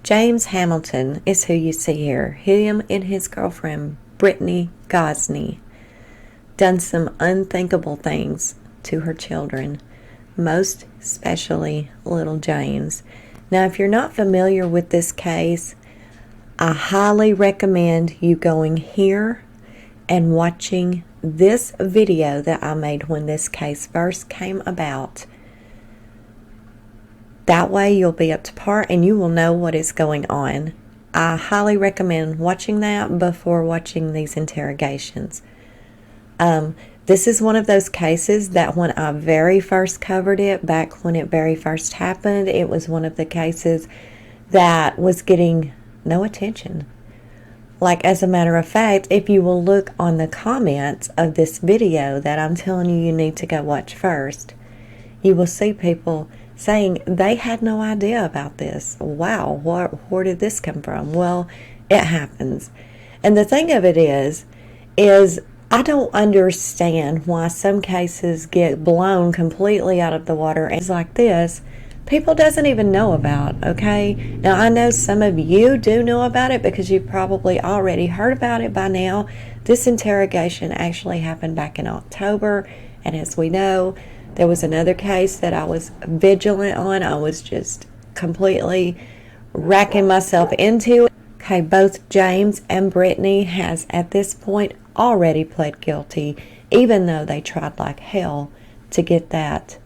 James Hamilton is who you see here. Him and his girlfriend, Brittany Gosney, done some unthinkable things to her children, most especially little James. Now, if you're not familiar with this case, I highly recommend you going here and watching this video that I made when this case first came about. That way you'll be up to par and you will know what is going on. I highly recommend watching that before watching these interrogations. This is one of those cases that when I very first covered it, back when it very first happened, it was one of the cases that was getting no attention. Like, as a matter of fact, if you will look on the comments of this video that I'm telling you need to go watch first, you will see people saying they had no idea about this. Wow, where did this come from? Well, it happens. And the thing of it is I don't understand why some cases get blown completely out of the water. And it's like this, people doesn't even know about, okay? Now, I know some of you do know about it because you've probably already heard about it by now. This interrogation actually happened back in October, and as we know, there was another case that I was vigilant on. I was just completely racking myself into. Okay, both James and Brittany has at this point already pled guilty, even though they tried like hell to get that,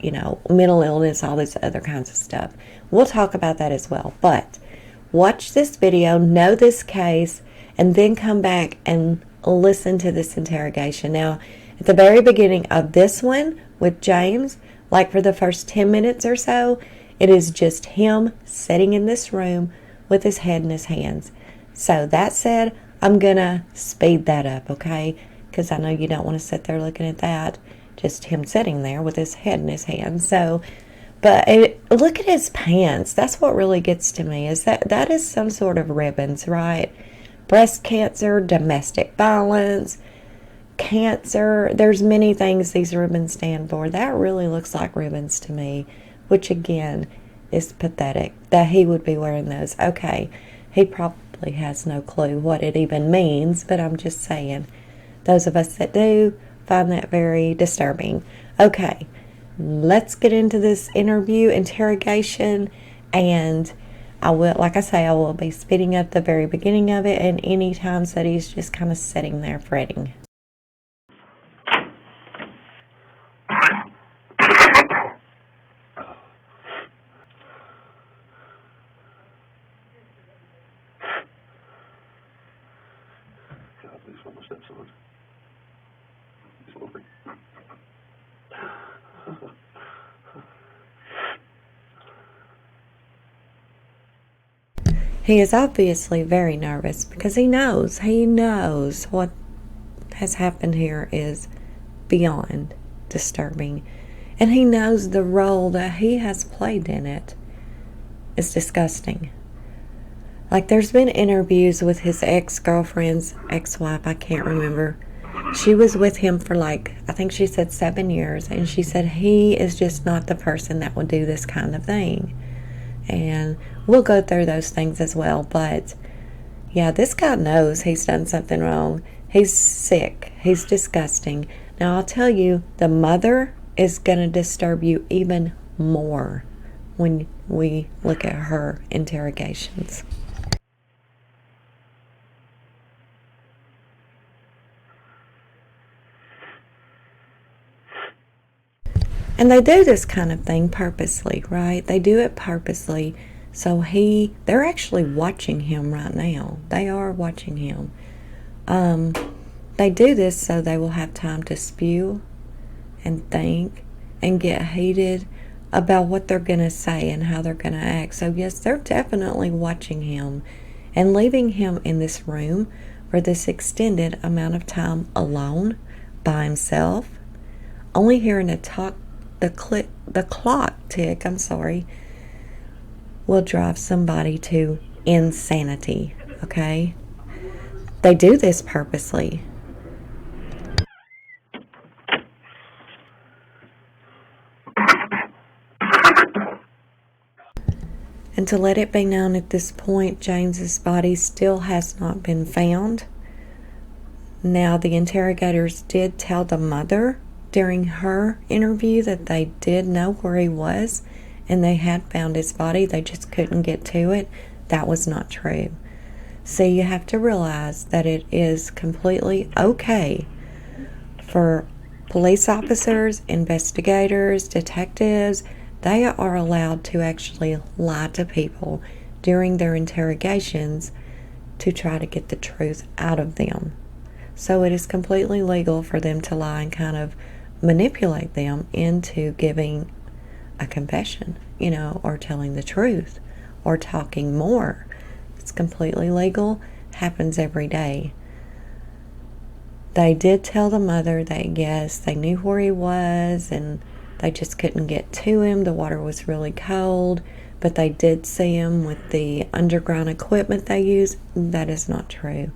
mental illness, all this other kinds of stuff. We'll talk about that as well. But watch this video, know this case, and then come back and listen to this interrogation. Now, at the very beginning of this one with James, like for the first 10 minutes or so, it is just him sitting in this room with his head in his hands. So that said, I'm going to speed that up, okay? Because I know you don't want to sit there looking at that. Just him sitting there with his head in his hands. So, but look at his pants. That's what really gets to me, is that is some sort of ribbons, right? Breast cancer, domestic violence, cancer. There's many things these ribbons stand for. That really looks like ribbons to me, which again is pathetic that he would be wearing those. Okay, he probably has no clue what it even means, but I'm just saying, those of us that do find that very disturbing. Okay, let's get into this interrogation, and I will, like I say, I will be speeding up the very beginning of it and any times that he's just kind of sitting there fretting. He is obviously very nervous because he knows what has happened here is beyond disturbing. And he knows the role that he has played in it is disgusting. Like, there's been interviews with his ex-girlfriend's ex-wife, I can't remember. She was with him for I think she said 7 years, and she said he is just not the person that would do this kind of thing. And we'll go through those things as well. But yeah, this guy knows he's done something wrong. He's sick. He's disgusting. Now, I'll tell you, the mother is going to disturb you even more when we look at her interrogations. And they do this kind of thing purposely, right? They do it purposely. So they're actually watching him right now. They are watching him. They do this so they will have time to spew and think and get heated about what they're going to say and how they're going to act. So yes, they're definitely watching him and leaving him in this room for this extended amount of time alone by himself, only hearing the clock tick, will drive somebody to insanity, okay? They do this purposely. And And to let it be known at this point, James's body still has not been found. Now, the interrogators did tell the mother during her interview that they did know where he was and they had found his body. They just couldn't get to it. That was not true. So you have to realize that it is completely okay for police officers, investigators, detectives. They are allowed to actually lie to people during their interrogations to try to get the truth out of them. So it is completely legal for them to lie and kind of manipulate them into giving a confession, or telling the truth or talking more. It's completely legal, happens every day. They did tell the mother that yes, they knew where he was and they just couldn't get to him. The water was really cold, but they did see him with the underground equipment they use. That is not true.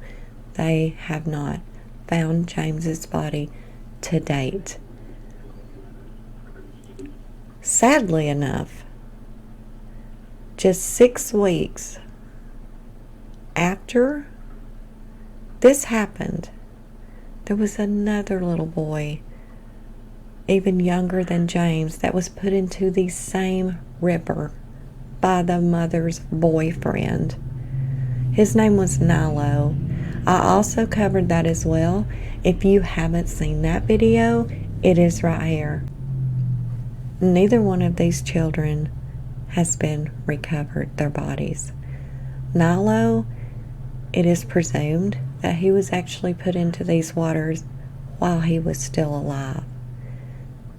They have not found James's body to date. Sadly enough, just 6 weeks after this happened, there was another little boy, even younger than James, that was put into the same river by the mother's boyfriend. His name was Nilo. I also covered that as well. If you haven't seen that video, it is right here. Neither one of these children has been recovered, their bodies. Nilo, it is presumed that he was actually put into these waters while he was still alive.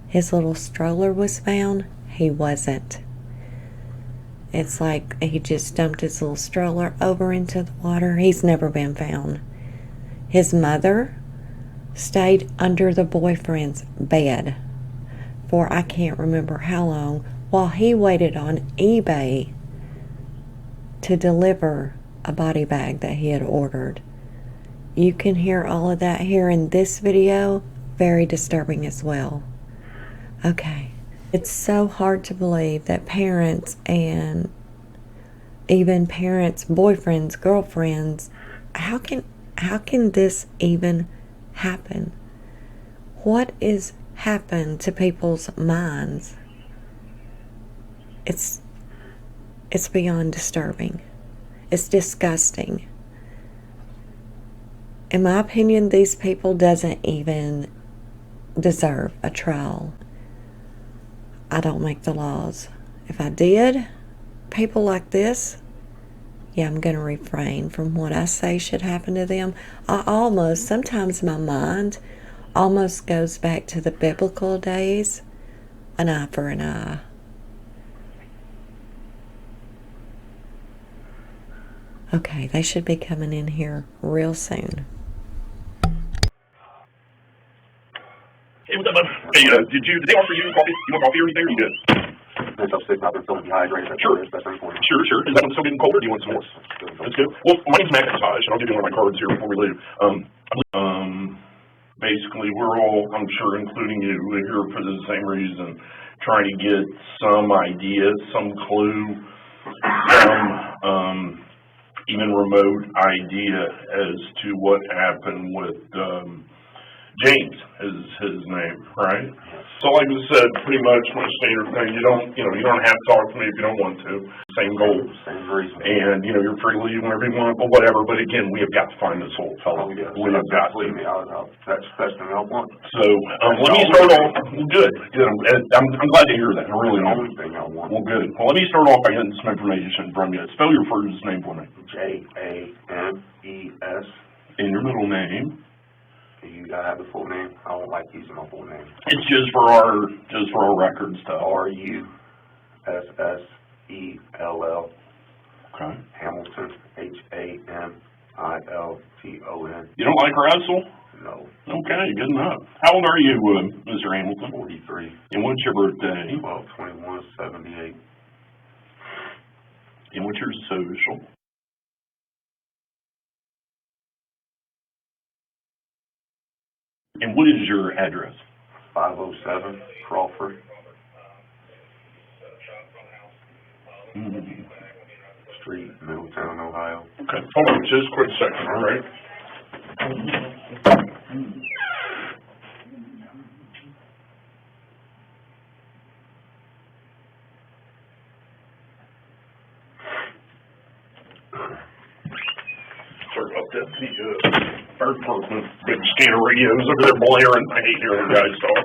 His little stroller was found. He wasn't. It's like he just dumped his little stroller over into the water. He's never been found. His mother stayed under the boyfriend's bed for I can't remember how long while he waited on eBay to deliver a body bag that he had ordered. You can hear all of that here in this video. Very disturbing as well. Okay. It's so hard to believe that parents and even parents' boyfriends, girlfriends, how can this even happen? What is happened to people's minds? It's beyond disturbing. It's disgusting. In my opinion, these people doesn't even deserve a trial. I don't make the laws. If I did, people like this, I'm going to refrain from what I say should happen to them. Sometimes my mind almost goes back to the biblical days, an eye for an eye. Okay, they should be coming in here real soon. Hey, what's up, bud? Hey, did they offer you coffee? You want coffee or anything, or you good? I'm sick, I've been feeling dehydrated. Sure. That's very important. Sure. Is that one still getting colder, or do you want some more? That's good. Well, my name's Macintosh, and I'll give you one of my cards here before we leave. Basically, we're all, I'm sure, including you, we're here for the same reason, trying to get some idea, some clue, some even remote idea as to what happened with James is his name, right? So like I said, pretty much my standard thing, you don't have to talk to me if you don't want to. Same goal. Same reason. And, you're free to leave whenever you want, but whatever. But again, we have got to find this whole fellow. Oh, yeah. We have got to. That's the help one. So, let me start off, good. I'm glad to hear that, I really am. Only thing I want. Well, good. Well, let me start off by getting some information from you. Spell your first name for me. James. And your middle name. You gotta have the full name. I don't like using my full name. It's just for our records stuff. Russell. Okay. Hamilton. Hamilton. You don't like Russell? No. Okay, good enough. How old are you, Mr. Hamilton? 43. And what's your birthday? 12/21/78. And what's your social? And what is your address? 507 Crawford. Street, Middletown, Ohio. Okay, hold on just a quick second, all right? Sorry about that. The fire department, big scanner radios over there blaring. I hate hearing guys talk.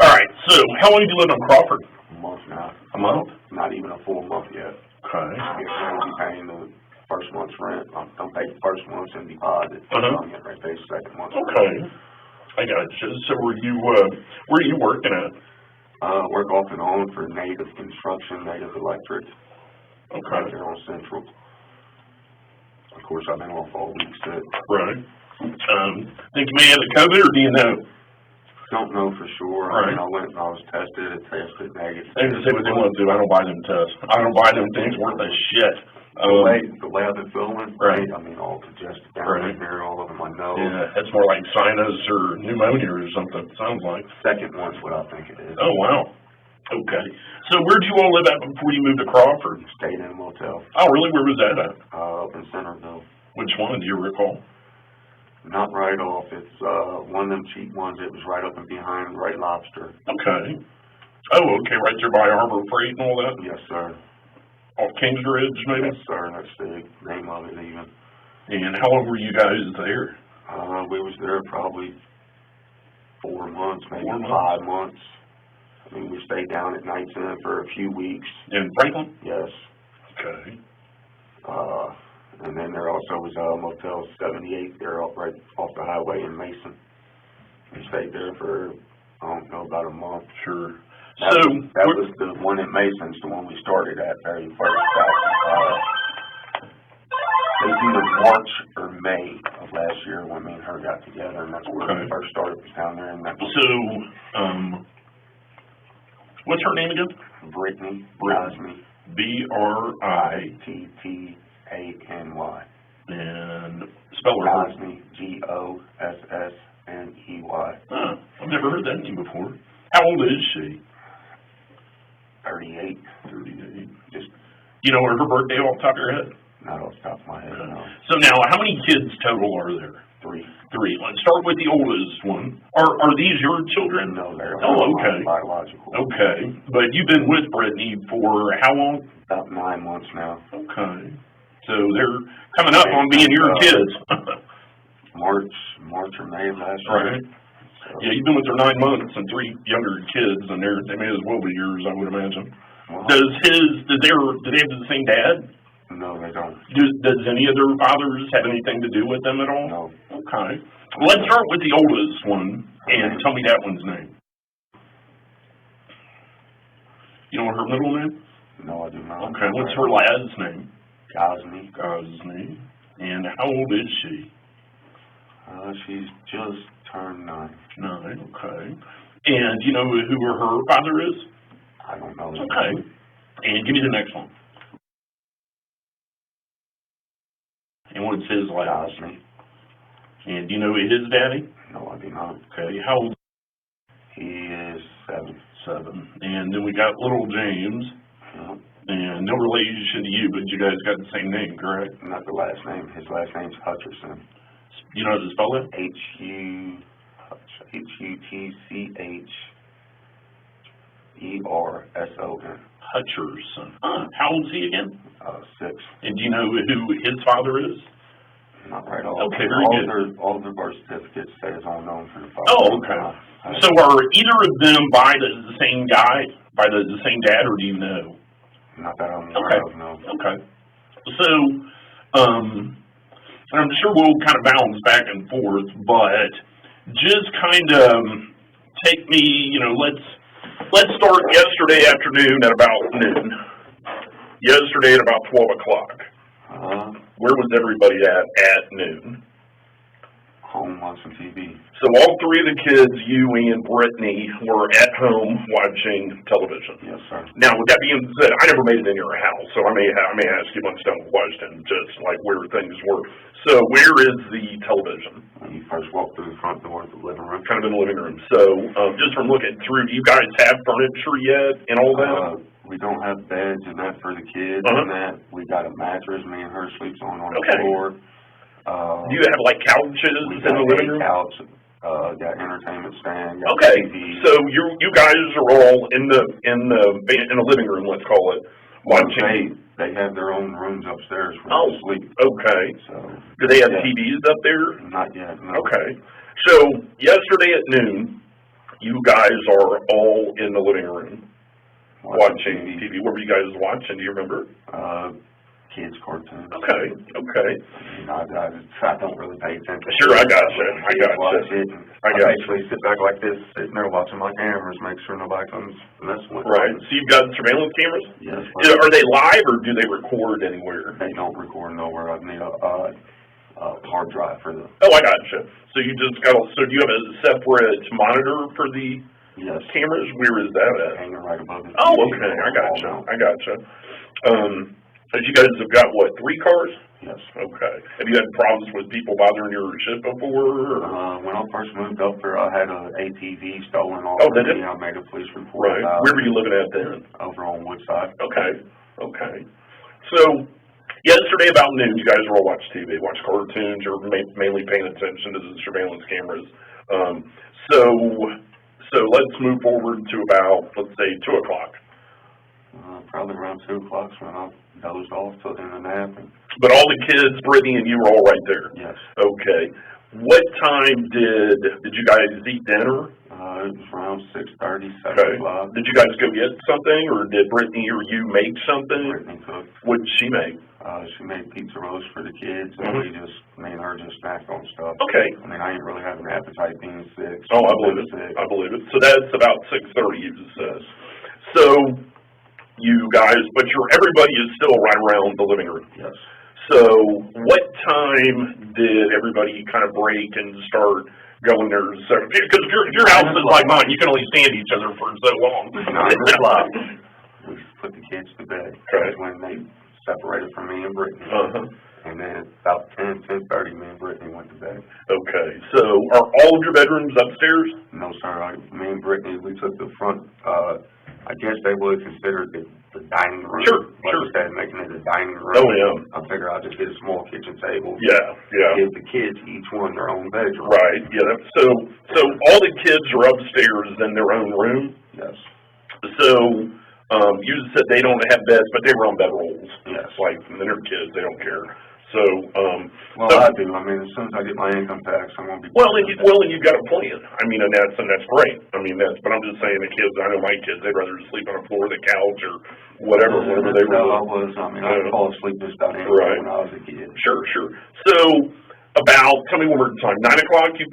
All right, so how long have you lived on Crawford? A month now. A month? Not even a full month yet. Okay. I'm getting ready to be paying the first month's rent. Don't pay the first month's in deposit. I'm getting ready to pay the second month's Okay. rent. I got you. So where are you working at? Work off and on for Native Construction, Native Electric. Okay. Right there on Central. Of course, I've been off all week sick. Right. Think you may have the COVID, or do you know? Don't know for sure. Right. I mean, I went and I was tested. It tested negative. They can say what they want to do. I don't buy them tests. I don't buy them things worth a shit. The way I've been feeling, right. I mean, all congested down Right. here, all over my nose. Yeah, that's more like sinus or pneumonia or something, sounds like. Second one's what I think it is. Oh, wow. Okay. So where'd you all live at before you moved to Crawford? Stayed in a motel. Oh, really? Where was that at? Up in Centerville. Which one, do you recall? Not right off. It's one of them cheap ones. It was right up and behind Right Lobster. Okay. Oh, okay, right there by Harbor Freight and all that? Yes, sir. Off Kingsbridge, maybe? Yes, sir. That's the name of it, even. And how long were you guys there? We was there probably 4 months, maybe 4 months? 5 months. I mean, we stayed down at Nights Inn for a few weeks. In Franklin? Yes. Okay. And then there also was Motel 78 there right off the highway in Mason. We stayed there for, I don't know, about a month. Sure. That was the one in Mason's, the one we started at very first back. It was either March or May of last year when me and her got together, and that's where we first started, was down there. And that was what's her name again? Brittany Gosney. Brittany. And spell her. Gosney, Gossney. Huh, I've never heard that name before. How old is she? 38. 38. Just, you know her birthday off the top of your head? Not off the top of my head, no. So now, how many kids total are there? 3. 3. Let's start with the oldest one. Are these your children? No, they're okay. biological. Okay. But you've been with Brittany for how long? About 9 months now. Okay. So they're coming up on being your kids. March or May of last year. Right. So. Yeah, you've been with her 9 months and 3 younger kids, and they may as well be yours, I would imagine. Well, do they have the same dad? No, they don't. Does any of their fathers have anything to do with them at all? No. Okay. Well, let's start with the oldest one, and tell me that one's name. You know her middle name? No, I do not. Okay, what's her last name? Gosney. Gosney. And how old is she? She's just turned 9. 9, okay. And do you know who her father is? I don't know. Okay. And give me the next one. And what's his last name? And do you know his daddy? No, I do not. Okay. How old? He is 7. 7. And then we got little James. Yep. And no relation to you, but you guys got the same name, correct? Not the last name. His last name's Hutchinson. You know how to spell it? Hutcherson. Hutcherson. How old is he again? 6. And do you know who his father is? Not right off. Okay, very good. All the birth certificates say it's all known for the father. Oh, okay. So are either of them by the same guy, by the same dad, or do you know? Not that I'm aware of, no. Okay. So, I'm sure we'll kind of bounce back and forth, but just kind of take me, let's start yesterday afternoon at about noon. Yesterday at about 12 o'clock. Where was everybody at noon? Home watching TV. So all 3 of the kids, you and Brittany, were at home watching television. Yes, sir. Now, with that being said, I never made it in your house, so I may ask you a bunch of dumb questions, just like where things were. So where is the television? When you first walk through the front door of the living room. Kind of in the living room. So just from looking through, do you guys have furniture yet and all that? We don't have beds and that for the kids and that. We got a mattress me and her sleeps on the floor. Do you have like couches in the living room? Couch, got entertainment stand, got TV. So you guys are all in the living room, let's call it, watching. They have their own rooms upstairs for them to sleep. Okay. So do they have TVs up there? Not yet, no. Okay. So yesterday at noon, you guys are all in the living room watching TV. What were you guys watching? Do you remember? Kids cartoons. Okay. I don't really pay attention. Sure, I gotcha. I actually sit back like this, sitting there watching my cameras, make sure nobody comes messing with me. Right. So you've got surveillance cameras? Yes. Are they live or do they record anywhere? They don't record nowhere. I need a hard drive for them. Oh, I gotcha. So you just got. So do you have a separate monitor for the cameras? Where is that at? Hanging right above the TV. Oh, okay. I gotcha. You guys have got, what, 3 cars? Yes. Okay. Have you had problems with people bothering your ship before? When I first moved up there, I had an ATV stolen off of me. I made a police report. Right. Where were you living at then? Over on Woodside. Okay. So, yesterday about noon, you guys were all watching TV, watch cartoons, you're mainly paying attention to the surveillance cameras. So let's move forward to about, let's say, 2 o'clock. Probably around 2 o'clock when I dozed off, took in a nap. But all the kids, Brittany and you were all right there? Yes. Okay. What time did you guys eat dinner? It was around 6:30, 7 o'clock. Did you guys go get something, or did Brittany or you make something? Brittany cooked. What did she make? She made pizza rolls for the kids, and me and her just snacked on stuff. Okay. I mean, I ain't really having an appetite being sick. Oh, I believe it. So that's about 6:30, you just said. So you guys, but everybody is still right around the living room. Yes. So what time did everybody kind of break and start going there? Because if your house is like mine, you can only stand each other for so long. 9 o'clock. We put the kids to bed. Okay. That's when they separated from me and Brittany. And then about 10:30, me and Brittany went to bed. Okay. So are all of your bedrooms upstairs? No, sir. Me and Brittany, we took the front, I guess they would consider the dining room. Sure. Instead of making it a dining room. Oh, yeah. I figure I'll just get a small kitchen table. Yeah. Give the kids each one their own bedroom. Right. Yeah. So all the kids are upstairs in their own room? Yes. So you said they don't have beds, but they were on bed rolls. Yes. Like, they're kids, they don't care. So, I do. I mean, as soon as I get my income tax, I'm going to be... Well, and you've got a plan. I mean, and that's great. I mean, but I'm just saying the kids, I know my kids, they'd rather sleep on the floor, the couch, or whatever they were. I'd fall asleep just about anywhere when I was a kid. Sure. So, tell me one more time, 9 o'clock, you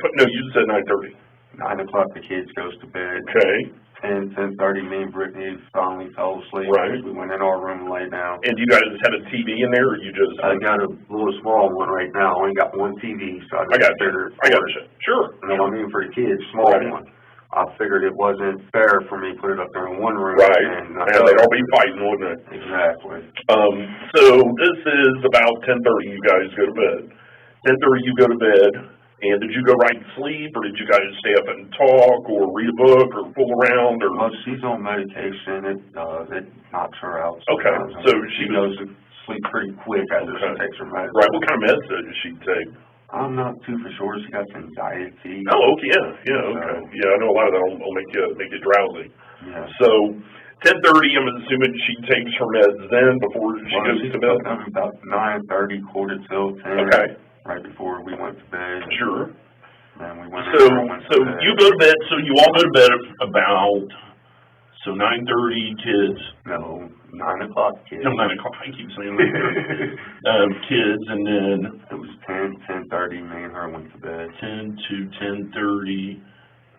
said 9:30. 9 o'clock, the kids goes to bed. Okay. 10:30, me and Brittany finally fell asleep. Right. We went in our room and lay down. And you guys have a TV in there, or you just... I got a little small one right now. I only got one TV, so I got you. Sure. And I mean, for the kids, small one. I figured it wasn't fair for me to put it up there in one room. Right. And they'd all be fighting, wouldn't it? Exactly. So this is about 10:30, you guys go to bed. 10:30, you go to bed. And did you go right to sleep, or did you guys stay up and talk, or read a book, or fool around, or? Well, she's on medication. It knocks her out. Okay, so she goes to sleep pretty quick after she takes her medicine. Right. What kind of meds does she take? I'm not too for sure. She got anxiety. Oh, okay. Yeah. Okay. Yeah, I know a lot of that will make you drowsy. Yeah. So 10:30, I'm assuming she takes her meds then before she goes to bed. About 9:30, quarter till 10. Okay. Right before we went to bed. Sure. And we went so you go to bed, so you all go to bed about, 9:30 kids. No, 9 o'clock kids. No, 9 o'clock, I keep saying that. Kids, and then. It was 10:30, me and her went to bed. 10 to 10:30,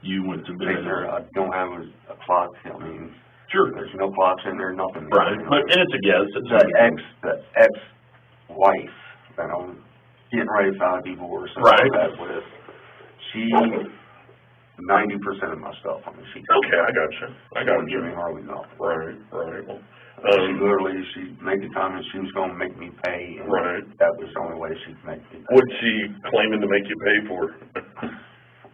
you went to bed. I don't have a clock, I mean. Sure. There's no clocks in there, nothing. Right, and it's a guess. The ex-wife that I'm getting ready to file a divorce and all that with, she 90% of my stuff. I mean, she. Okay, I got you. I got you. Hardly nothing. Right. Well, she made the comment she was going to make me pay. And that was the only way she'd make me pay. What's she claiming to make you pay for?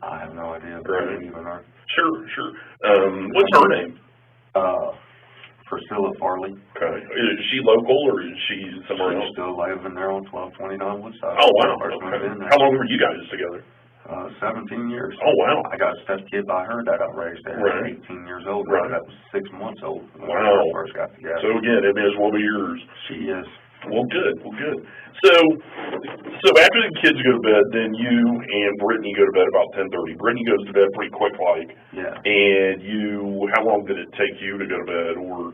I have no idea. Right. Even her. Sure. What's her name? Priscilla Farley. Okay. Is she local or is she somewhere else? She's still living there on 1229 Woodside. Oh, wow. First moved in Okay. there. How long were you guys together? 17 years. Oh, wow. I got a stepkid by her that I raised at Right. 18 years old. Right. That was 6 months old when Wow. we first got together. So again, it may as well be yours. She is. Well, good. Well, good. So after the kids go to bed, then you and Brittany go to bed about 10:30. Brittany goes to bed pretty quick, like. Yeah. And how long did it take you to go to bed, or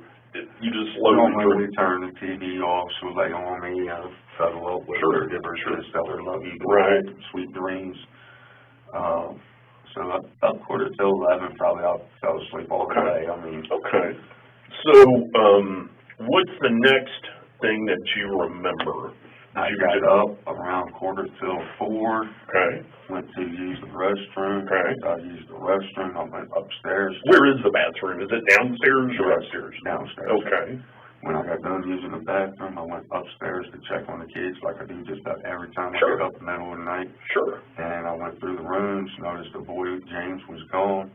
you just slowly? Normally we turn the TV off, she'll lay on me, cuddle up with her, give her a kiss, tell her love you, right, sweet dreams. So about quarter till 11, probably I fell asleep all day. I mean. Okay. So, what's the next thing that you remember? I got up around quarter till 4. Okay. Went to use the restroom. Okay. I used the restroom. I went upstairs. Where is the bathroom? Is it downstairs or upstairs? Downstairs. Okay. When I got done using the bathroom, I went upstairs to check on the kids like I do just about every time I get up in the middle of the night. Sure. And I went through the rooms, noticed the boy, James, was gone.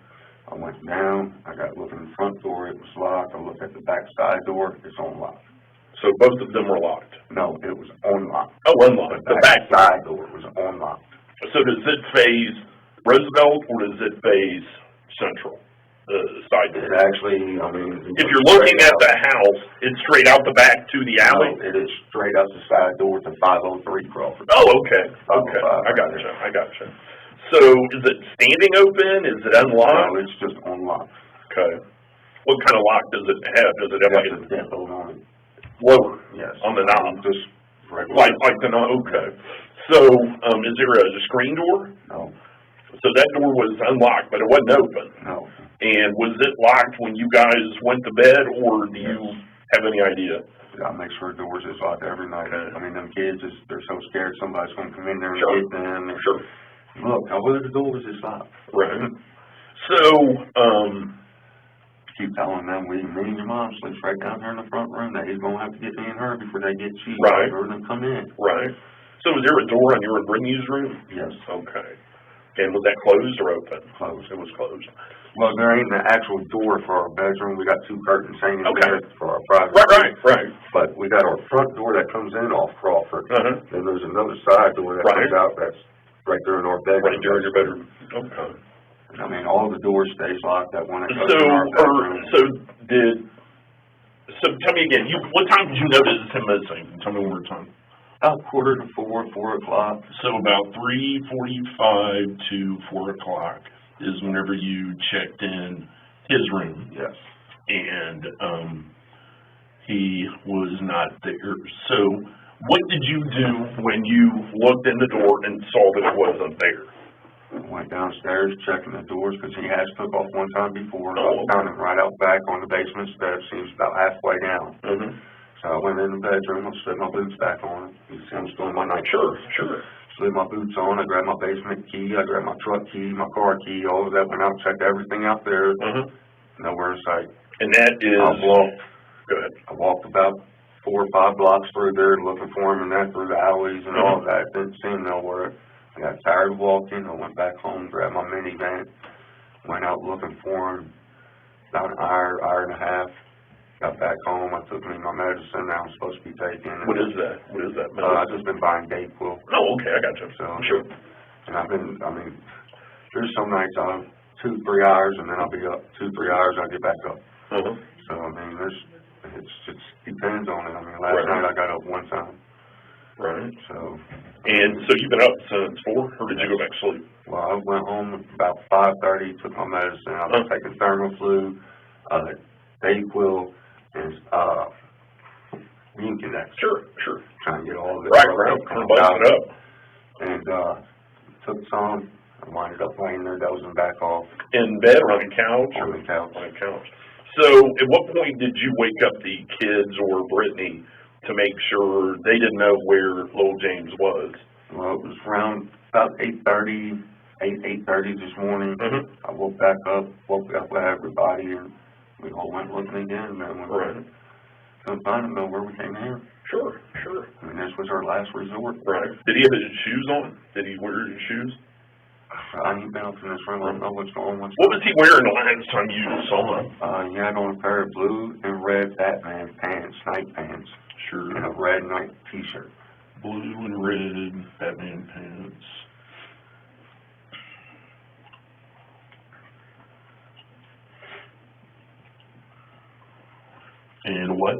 I went down. I got looking in the front door. It was locked. I looked at the back side door. It's unlocked. So both of them were locked? No, it was unlocked. Oh, unlocked. The back side door was unlocked. So does it face Roosevelt or does it face Central? The side door? It actually, I mean... If you're looking at the house, it's straight out the back to the alley? No, it is straight out the side door to 503 Crawford. Oh, okay. Okay. I gotcha. So is it standing open? Is it unlocked? No, it's just unlocked. Okay. What kind of lock does it have? Does it have like a deadbolt on it? Lower? Yes. On the knob? Just regular. Like the knob? Okay. So, is there a screen door? No. So that door was unlocked, but it wasn't open? No. And was it locked when you guys went to bed, or do you have any idea? I make sure the doors is locked every night. Okay. I mean, them kids, they're so scared somebody's going to come in there and get them. Sure. Look, I where the doors is locked. Right. So, keep telling them, me and your mom sleeps right down here in the front room, that he's going to have to get me and her before they get you. Right. Or them come in. Right. So was there a door on your and Brittany's room? Yes. Okay. And was that closed or open? Closed. It was closed. Well, there ain't an actual door for our bedroom. We got 2 curtains hanging there for our private. Right. But we got our front door that comes in off Crawford. Uh-huh. Then there's another side door that comes out that's right there in our bedroom. Right there in your bedroom. Okay. I mean, all the doors stays locked. That one that goes in our bedroom. So tell me again. What time did you notice him missing? Tell me one more time. About quarter to 4, 4 o'clock. So about 3:45 to 4 o'clock is whenever you checked in his room. Yes. And he was not there. So what did you do when you looked in the door and saw that it wasn't there? I went downstairs checking the doors because he has took off one time before. Oh. I found him right out back on the basement steps. He was about halfway down. Mm-hmm. So I went in the bedroom. I slid my boots back on. You see I'm still in my night. Sure. Slid my boots on. I grabbed my basement key. I grabbed my truck key, my car key, all of that. Went out, checked everything out there. Mm-hmm. Nowhere in sight. And that is... Go ahead. I walked about 4 or 5 blocks through there looking for him and that through the alleys and all of that. Didn't see him nowhere. I got tired of walking. I went back home, grabbed my minivan, went out looking for him about an hour and a half. Got back home. I took me my medicine that I'm supposed to be taking. What is that? I've just been buying Dayquil. Oh, okay. I got you. So, sure. And there's some nights I'll 2-3 hours and then I'll be up 2-3 hours. I'll get back up. Uh-huh. So, it just depends on it. Last night I got up one time. Right. So you've been up since 4, or did you go back to sleep? Well, I went home about 5:30, took my medicine. I was taking Thermoflu, Dayquil, and Incite. Sure. Trying to get all of it. Right. Kind of bust it up. And took some. I winded up laying there, dozing back off. In bed or on the couch? On the couch. On the couch. So, at what point did you wake up the kids or Brittany to make sure they didn't know where little James was? Well, it was around about 8:30 this morning. Mm-hmm. I woke up with everybody, and we all went looking again. And we couldn't find him nowhere. We came here. Sure. This was our last resort. Right. Did he have his shoes on? Did he wear his shoes? I ain't been up in this room. I don't know what's going on. What was he wearing the last time you saw him? He had on a pair of blue and red Batman pants, night pants. Sure. And a red night t-shirt. Blue and red Batman pants. And what?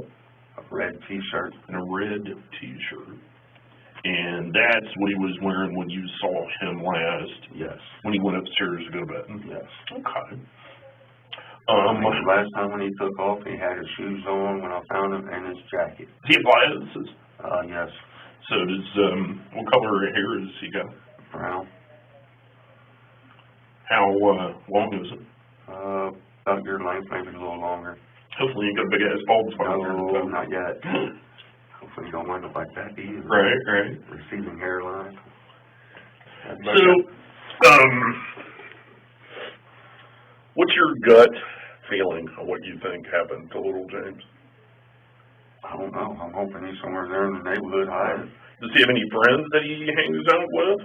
A red t-shirt. And a red t-shirt. And that's what he was wearing when you saw him last? Yes. When he went upstairs to go to bed? Yes. Okay. Last time when he took off, he had his shoes on when I found him and his jacket. Does he have glasses? Yes. So does, what color of hair has he got? Brown. How long is it? About your length, maybe a little longer. Hopefully you got a big ass bald spot. No, not yet. Hopefully you don't wind up like that either. Right. Receding hairline. So, what's your gut feeling on what you think happened to little James? I don't know. I'm hoping he's somewhere there in the neighborhood hiding. Does he have any friends that he hangs out with?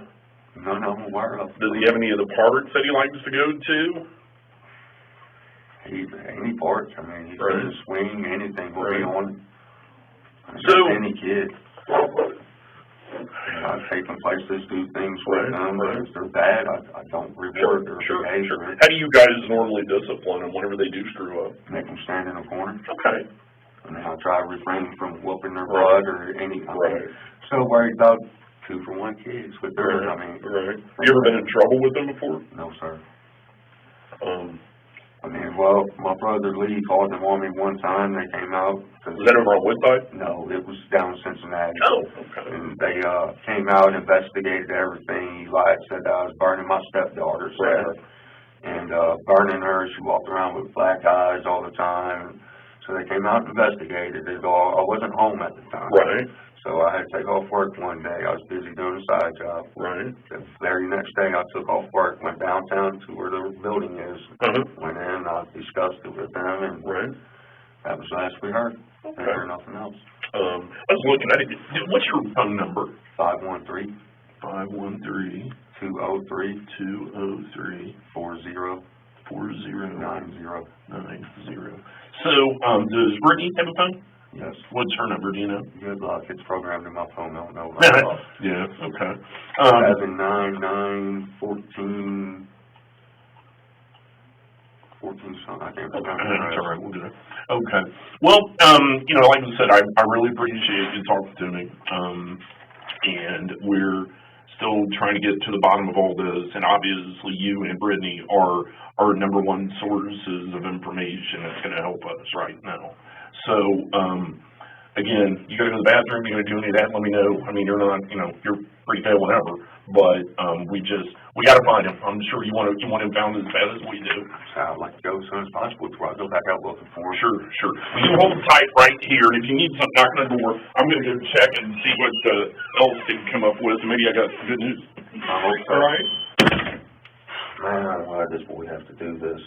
None I'm aware of. Does he have any of the parks that he likes to go to? Any parts. I mean, he's going to swing, anything will be on. So, any kid. I take them places, do things with them, but if they're bad, I don't reward their behavior. How do you guys normally discipline them whenever they do screw up? Make them stand in a corner. Okay. And then I try to refrain from whooping their butt or anything. Right. So worried about 2-for-1 kids with their, Right. You ever been in trouble with them before? No, sir. Well, my brother Lee called them on me one time. They came out. Was that over on Woodside? No, it was down in Cincinnati. Oh, okay. And they came out, investigated everything. He lied, said that I was burning my stepdaughter's hair. And burning her, she walked around with black eyes all the time. So they came out and investigated it all. I wasn't home at the time. Right. So I had to take off work one day. I was busy doing a side job. Right. The very next day I took off work, went downtown to where the building is. Went in, I discussed it with them, and that was the last we heard. Okay. Didn't hear nothing else. I was looking at it. What's your phone number? 513. 513. 203. 203. 40. 4090. 90. So, does Brittany have a phone? Yes. What's her number, do you know? Good luck. It's programmed in my phone. I don't know. Yeah, okay. 79914 something. I can't remember. That's all right. We'll do that. Okay. Well, like I said, I really appreciate you talking to me. And we're still trying to get to the bottom of all this. And obviously you and Brittany are our number one sources of information that's going to help us right now. So, again, you gotta go to the bathroom, you're gonna do any of that, let me know. I mean, you're not, you're free to whatever, but, we gotta find him. I'm sure you want him found as fast as we do. So I'd like to go as soon as possible before I go back out looking for him. Sure. Well, you hold tight right here, and if you need something knocking on the door, I'm gonna go check and see what, else they can come up with, and maybe I got some good news. I hope so. All right? Man, I don't know why this boy has to do this.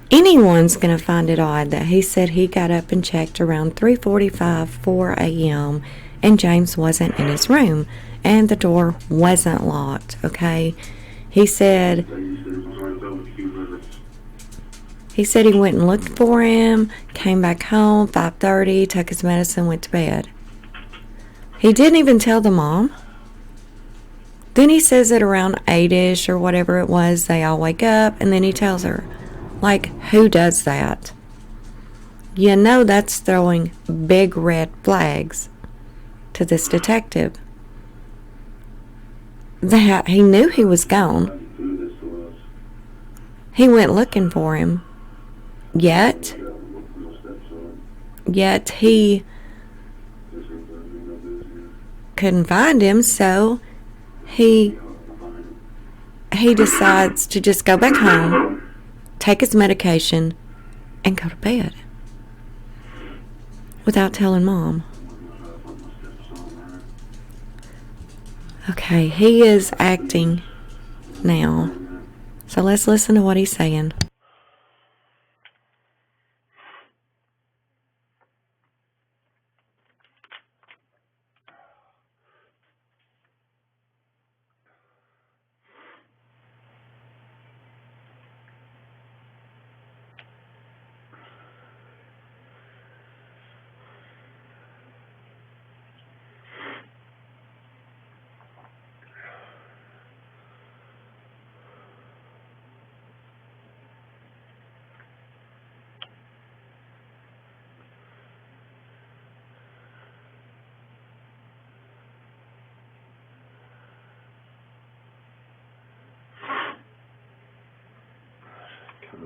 Anyone's going to find it odd that he said he got up and checked around 3:45, 4 a.m. and James wasn't in his room and the door wasn't locked, okay? He said he went and looked for him, came back home, 5:30, took his medicine, went to bed. He didn't even tell the mom. Then he says at around 8-ish or whatever it was, they all wake up and then he tells her. Like, who does that? That's throwing big red flags to this detective. That he knew he was gone. He went looking for him. Yet he couldn't find him, so he decides to just go back home, take his medication, and go to bed without telling Mom. Okay, he is acting now. So let's listen to what he's saying.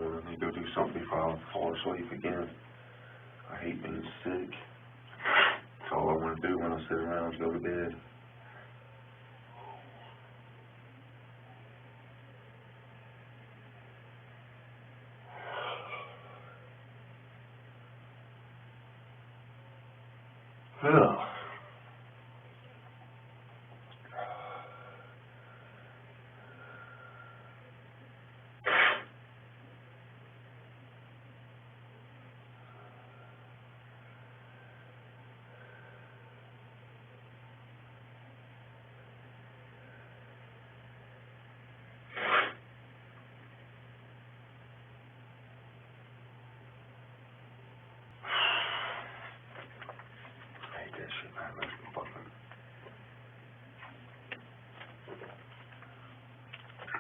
morning. I need to go do something before I fall asleep again. I hate being sick. That's all I want to do when I sit around is go to bed. Yeah.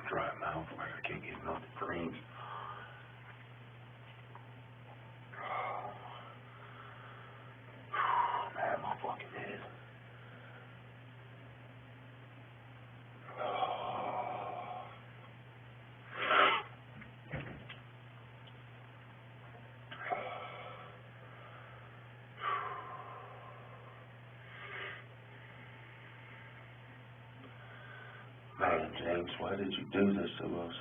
Dry mouth, like I can't get enough greens. I'm mad my fucking head. Man, James, why did you do this to us?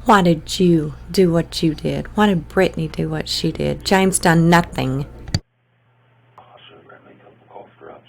Why did you do what you did? Why did Brittany do what she did? James done nothing. I should have grabbed me a couple cough drops.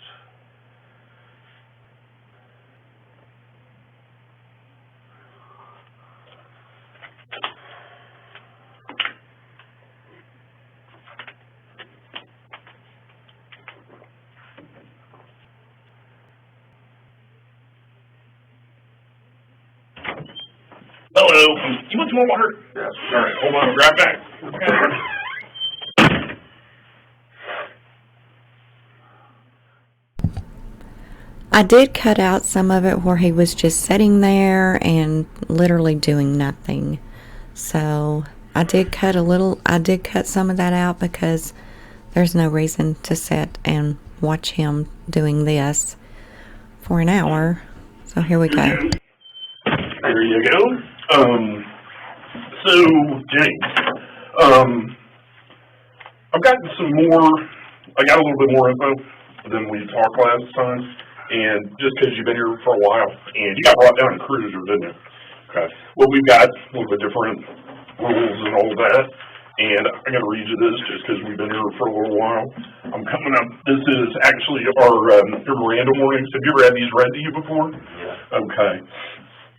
Hello. You want some more water? Yes. All right, hold on, grab back. I did cut out some of it where he was just sitting there and literally doing nothing. So I did cut some of that out because there's no reason to sit and watch him doing this for an hour. So here we go. There you go. So, James, I've gotten I got a little bit more info than we talked last time, and just because you've been here for a while, and you got brought down in Cruiser, didn't you? Okay. Well, we've got a little bit different rules and all that, and I'm going to read you this just because we've been here for a little while. I'm coming up. This is actually our Miranda Warnings. Have you ever had these read to you before? Yeah. Okay.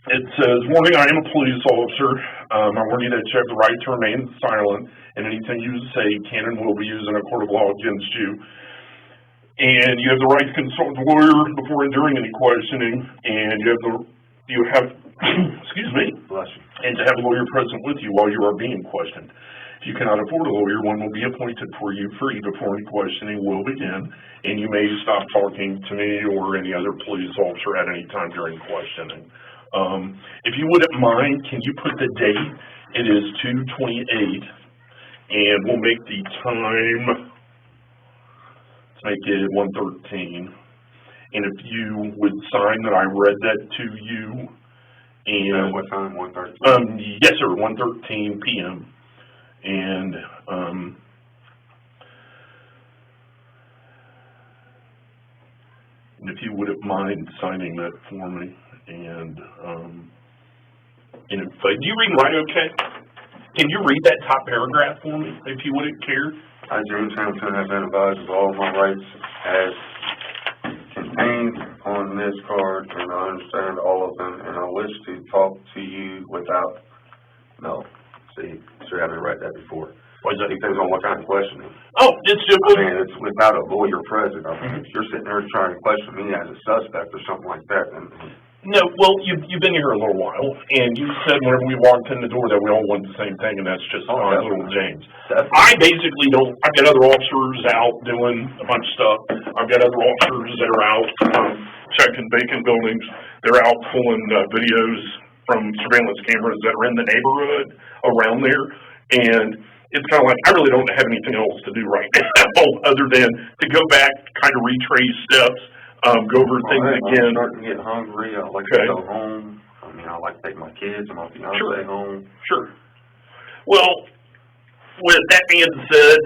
It says, warning, I am a police officer. I warn you that you have the right to remain silent, and anything you say can and will be used in a court of law against you. And you have the right to consult with a lawyer before and during any questioning, and you have excuse me, Bless you. and to have a lawyer present with you while you are being questioned. If you cannot afford a lawyer, one will be appointed for you free before any questioning will begin, and you may stop talking to me or any other police officer at any time during questioning. If you wouldn't mind, can you put the date? It is 2/28, and we'll make the time, let's make it 1:13. And if you would sign that I read that to you, and what time? 1:13? yes sir, 1:13 p.m. And if you wouldn't mind signing that for me. And if, do you read and write okay? Can you read that top paragraph for me, if you wouldn't care? I, James Hamilton, have been advised of all of my rights as contained on this card, and I understand all of them, and I wish to talk to you without, no, see, should have me write that before. Why is that? Depends on what kind of questioning. Oh, it's I mean, it's without a lawyer present. I mean, if you're sitting there trying to question me as a suspect or something like that, then... No, well, you've been here a little while, and you said whenever we walked in the door that we all want the same thing, and that's just fine, little James. Definitely. I basically don't, I've got other officers out doing a bunch of stuff. I've got other officers that are out checking vacant buildings. They're out pulling videos from surveillance cameras that are in the neighborhood around there, and it's kind of like, I really don't have anything else to do right now other than to go back, kind of retrace steps, go over things again. I'm starting to get hungry. I'd like to go home. I mean, I like to take my kids and my fiance Sure. home. Sure. Well, with that being said,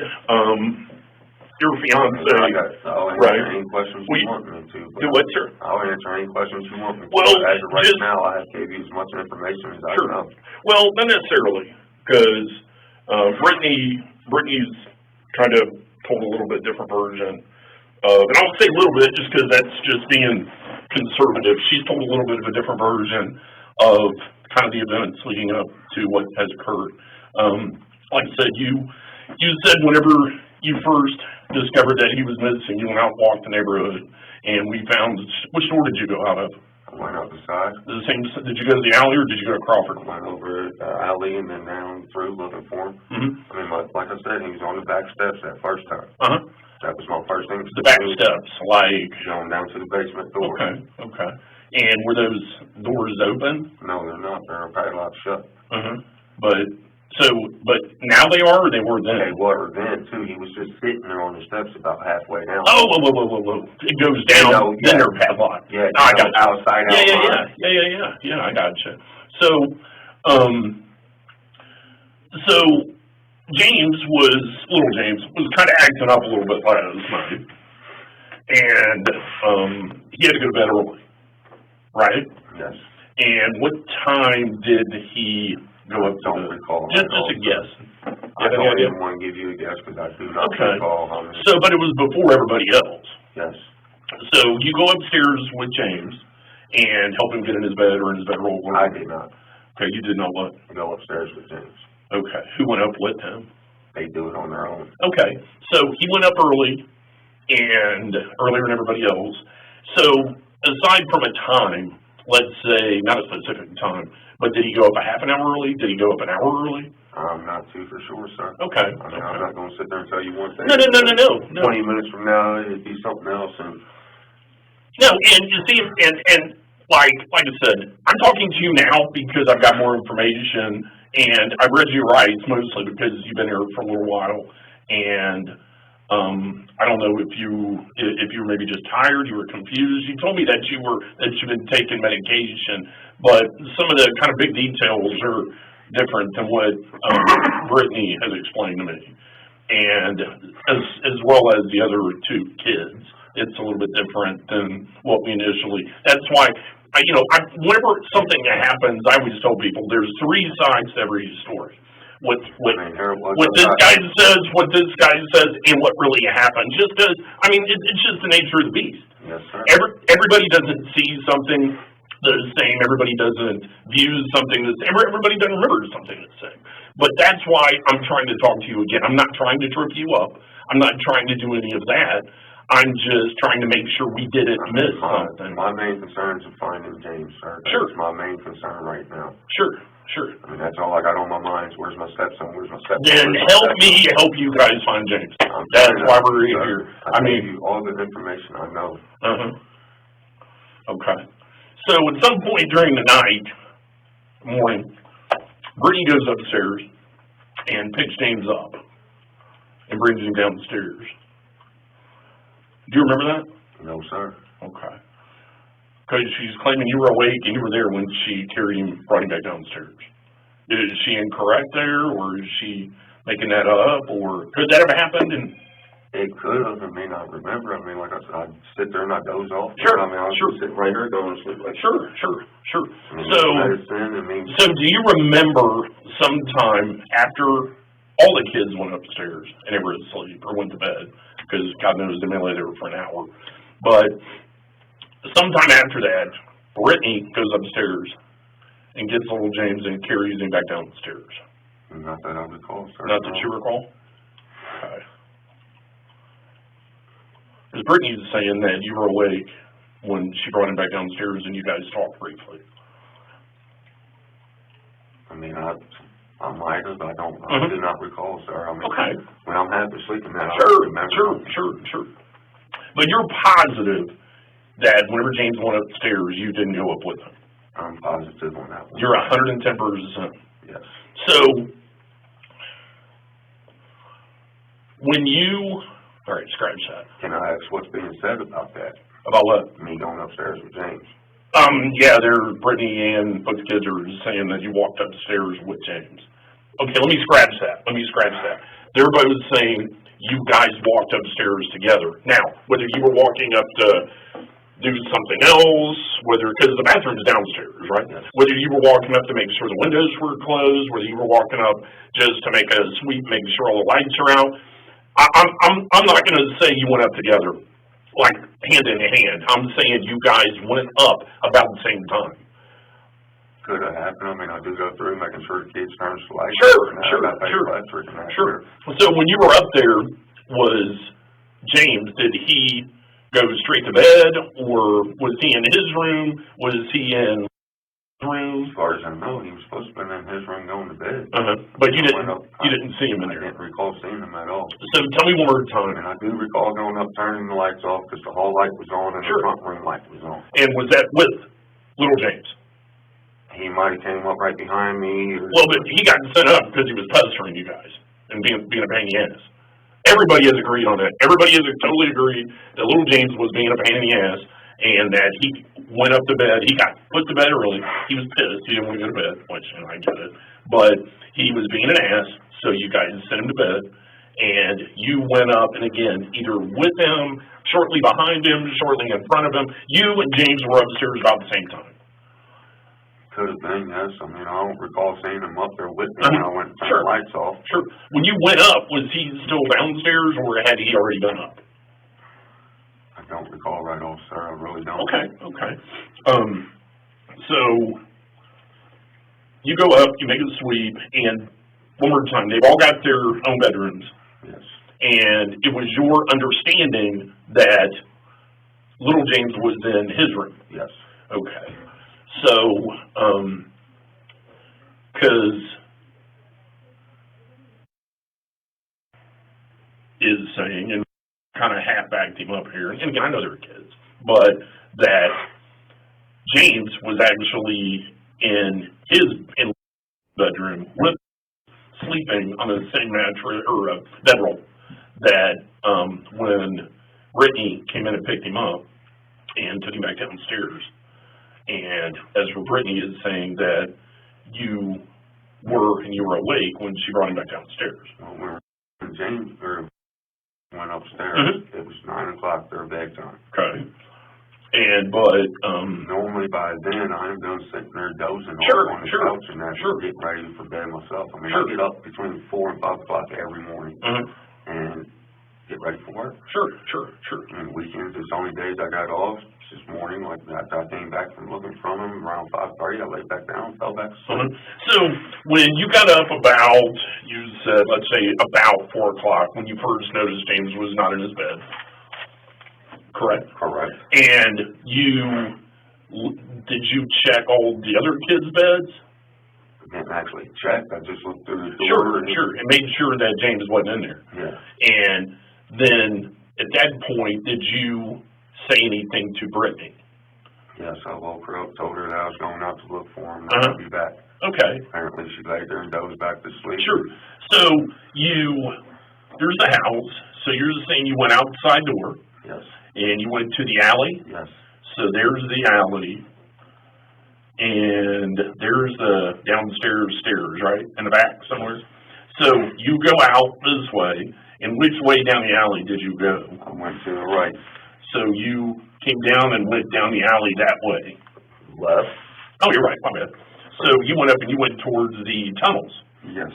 your fiance, I'll answer right. any questions you want me to. Do what, sir? I'll answer any questions you want me to. Well, as of right just, now, I have gave you as much information as I sure. know. Well, not necessarily, because Brittany's kind of told a little bit different version of, and I'll say a little bit just because that's just being conservative. She's told a little bit of a different version of kind of the events leading up to what has occurred. Like I said, you said whenever you first discovered that he was missing, you went out and walked the neighborhood, and we found, which door did you go out of? I went out the side. The same, did you go to the alley or did you go to Crawford? I went over the alley and then down through looking for him. Mm-hmm. I mean, like I said, he was on the back steps that first time. Uh-huh. That was my first thing. The back steps, like? Going down to the basement door. Okay. And were those doors open? No, they're not. They're padlocked shut. Uh-huh. But now they are, or they were then? They were then, too. He was just sitting there on the steps about halfway down. Oh, whoa. It goes down, then they're padlocked. Yeah, I got you. Outside. Yeah, I got you. So little James was kind of acting up a little bit last night. And, he had to go to bed early, right? Yes. And what time did he go up to Don't recall. Just a guess. I don't even want to give you a guess because I do not recall how many. So, but it was before everybody else. Yes. So you go upstairs with James and help him get in his bed or in his bedroll? I did not. Okay, you did not what? Go upstairs with James. Okay. Who went up with him? They do it on their own. Okay. So he went up early and earlier than everybody else. So aside from a time, let's say, not a specific time, but did he go up a half an hour early? Did he go up an hour early? I'm not too for sure, sir. Okay. I mean, I'm not going to sit there and tell you one thing. No. 20 minutes from now, it'd be something else. No, and you see, and like I said, I'm talking to you now because I've got more information, and I read your rights mostly because you've been here for a little while, and I don't know if you were maybe just tired, you were confused. You told me that you've been taking medication, but some of the kind of big details are different than what Brittany has explained to me, and as well as the other two kids. It's a little bit different than what we initially. That's why whenever something happens, I always tell people there's three sides to every story. What this guy says, and what really happened. Just because, it's just the nature of the beast. Yes, sir. Everybody doesn't see something the same. Everybody doesn't view something the same. Everybody doesn't remember something the same. But that's why I'm trying to talk to you again. I'm not trying to trip you up. I'm not trying to do any of that. I'm just trying to make sure we didn't miss something. My main concern is finding James, sir. Sure. That's my main concern right now. Sure. I mean, that's all I got on my mind is where's my stepson, Then help me help you guys find James. That's why we're here. I gave you all the information I know. Okay. So at some point during the morning, Brittany goes upstairs and picks James up and brings him down the stairs. Do you remember that? No, sir. Okay. Because she's claiming you were awake and you were there when she carried him, brought him back downstairs. Is she incorrect there, or is she making that up, or could that have happened? And it could have. I may not remember. I mean, like I said, I'd sit there and I'd doze off. Sure. I was just sitting right there going to sleep. Sure. I mean, So do you remember sometime after all the kids went upstairs and they were asleep or went to bed, because God knows they may lay there for an hour, but sometime after that, Brittany goes upstairs and gets little James and carries him back down the stairs. Not that I recall, sir. Not that you recall? Okay. Because Brittany's saying that you were awake when she brought him back downstairs and you guys talked briefly. I mean, I might have. I do not recall, sir. I mean, okay. When I'm half asleep in that, Sure. But you're positive that whenever James went upstairs, you didn't go up with him? I'm positive on that one. You're 110%. Yes. So, when you... All right, scratch that. Can I ask what's being said about that? About what? Me going upstairs with James. Yeah, Brittany and both kids are saying that you walked upstairs with James. Okay, let me scratch that. They're both saying you guys walked upstairs together. Now, whether you were walking up to do something else, because the bathroom's downstairs, right? Yes. Whether you were walking up to make sure the windows were closed, whether you were walking up just to make a sweep, make sure all the lights are out. I'm not going to say you went up together, like hand in hand. I'm saying you guys went up about the same time. Could have happened. I mean, I do go through making sure the kids turn the lights. Sure. So when you were up there, was James, did he go straight to bed, or was he in his room? Was he in his room? As far as I know, he was supposed to be in his room going to bed. But you didn't see him in there? I didn't recall seeing him at all. So tell me one more time. And I do recall going up, turning the lights off, because the hall light was on and the front room light was on. And was that with little James? He might have came up right behind me. Well, but he got sent up because he was pestering you guys and being a pain in the ass. Everybody has agreed on that. Everybody has totally agreed that little James was being a pain in the ass and that he went up to bed. He got put to bed early. He was pissed. He didn't want to go to bed, which I get it. But he was being an ass, so you guys sent him to bed. And you went up, and again, either with him, shortly behind him, shortly in front of him. You and James were upstairs about the same time. Could have been, yes. I mean, I don't recall seeing him up there with me when I went and turned the lights off. Sure. When you went up, was he still downstairs, or had he already been up? I don't recall right off, sir. I really don't. Okay. So you go up, you make a sweep, and one more time, they've all got their own bedrooms. Yes. And it was your understanding that little James was in his room? Yes. Okay. So, because is saying, and kind of half-backed him up here, and again, I know they were kids, but that James was actually in his bedroom with sleeping on the same mattress or bedroll that when Brittany came in and picked him up and took him back downstairs. And as for Brittany is saying that you were awake when she brought him back downstairs. Well, when James went upstairs, it was 9 o'clock their bedtime. Okay. But normally by then I'm done sitting there dozing on the couch and actually getting ready for bed myself. I mean, I get up between 4 and 5 o'clock every morning and get ready for work. Sure. And weekends, it's only days I got off. This morning, like after I came back from looking from him around 5:30, I laid back down, fell back to sleep. So when you got up about, you said, let's say about 4 o'clock, when you first noticed James was not in his bed, correct? Correct. And did you check all the other kids' beds? I didn't actually check. I just looked through the door. Sure, and made sure that James wasn't in there. Yeah. And then at that point, did you say anything to Brittany? Yes, I woke her up, told her that I was going out to look for him, and I'd be back. Okay. Apparently she laid there and dozed back to sleep. Sure. So there's the house, so you're saying you went outside door. Yes. And you went to the alley? Yes. So there's the alley, and there's the downstairs stairs, right, in the back somewhere? So you go out this way, and which way down the alley did you go? I went to the right. So you came down and went down the alley that way? Left. Oh, you're right, my bad. So you went up and you went towards the tunnels? Yes.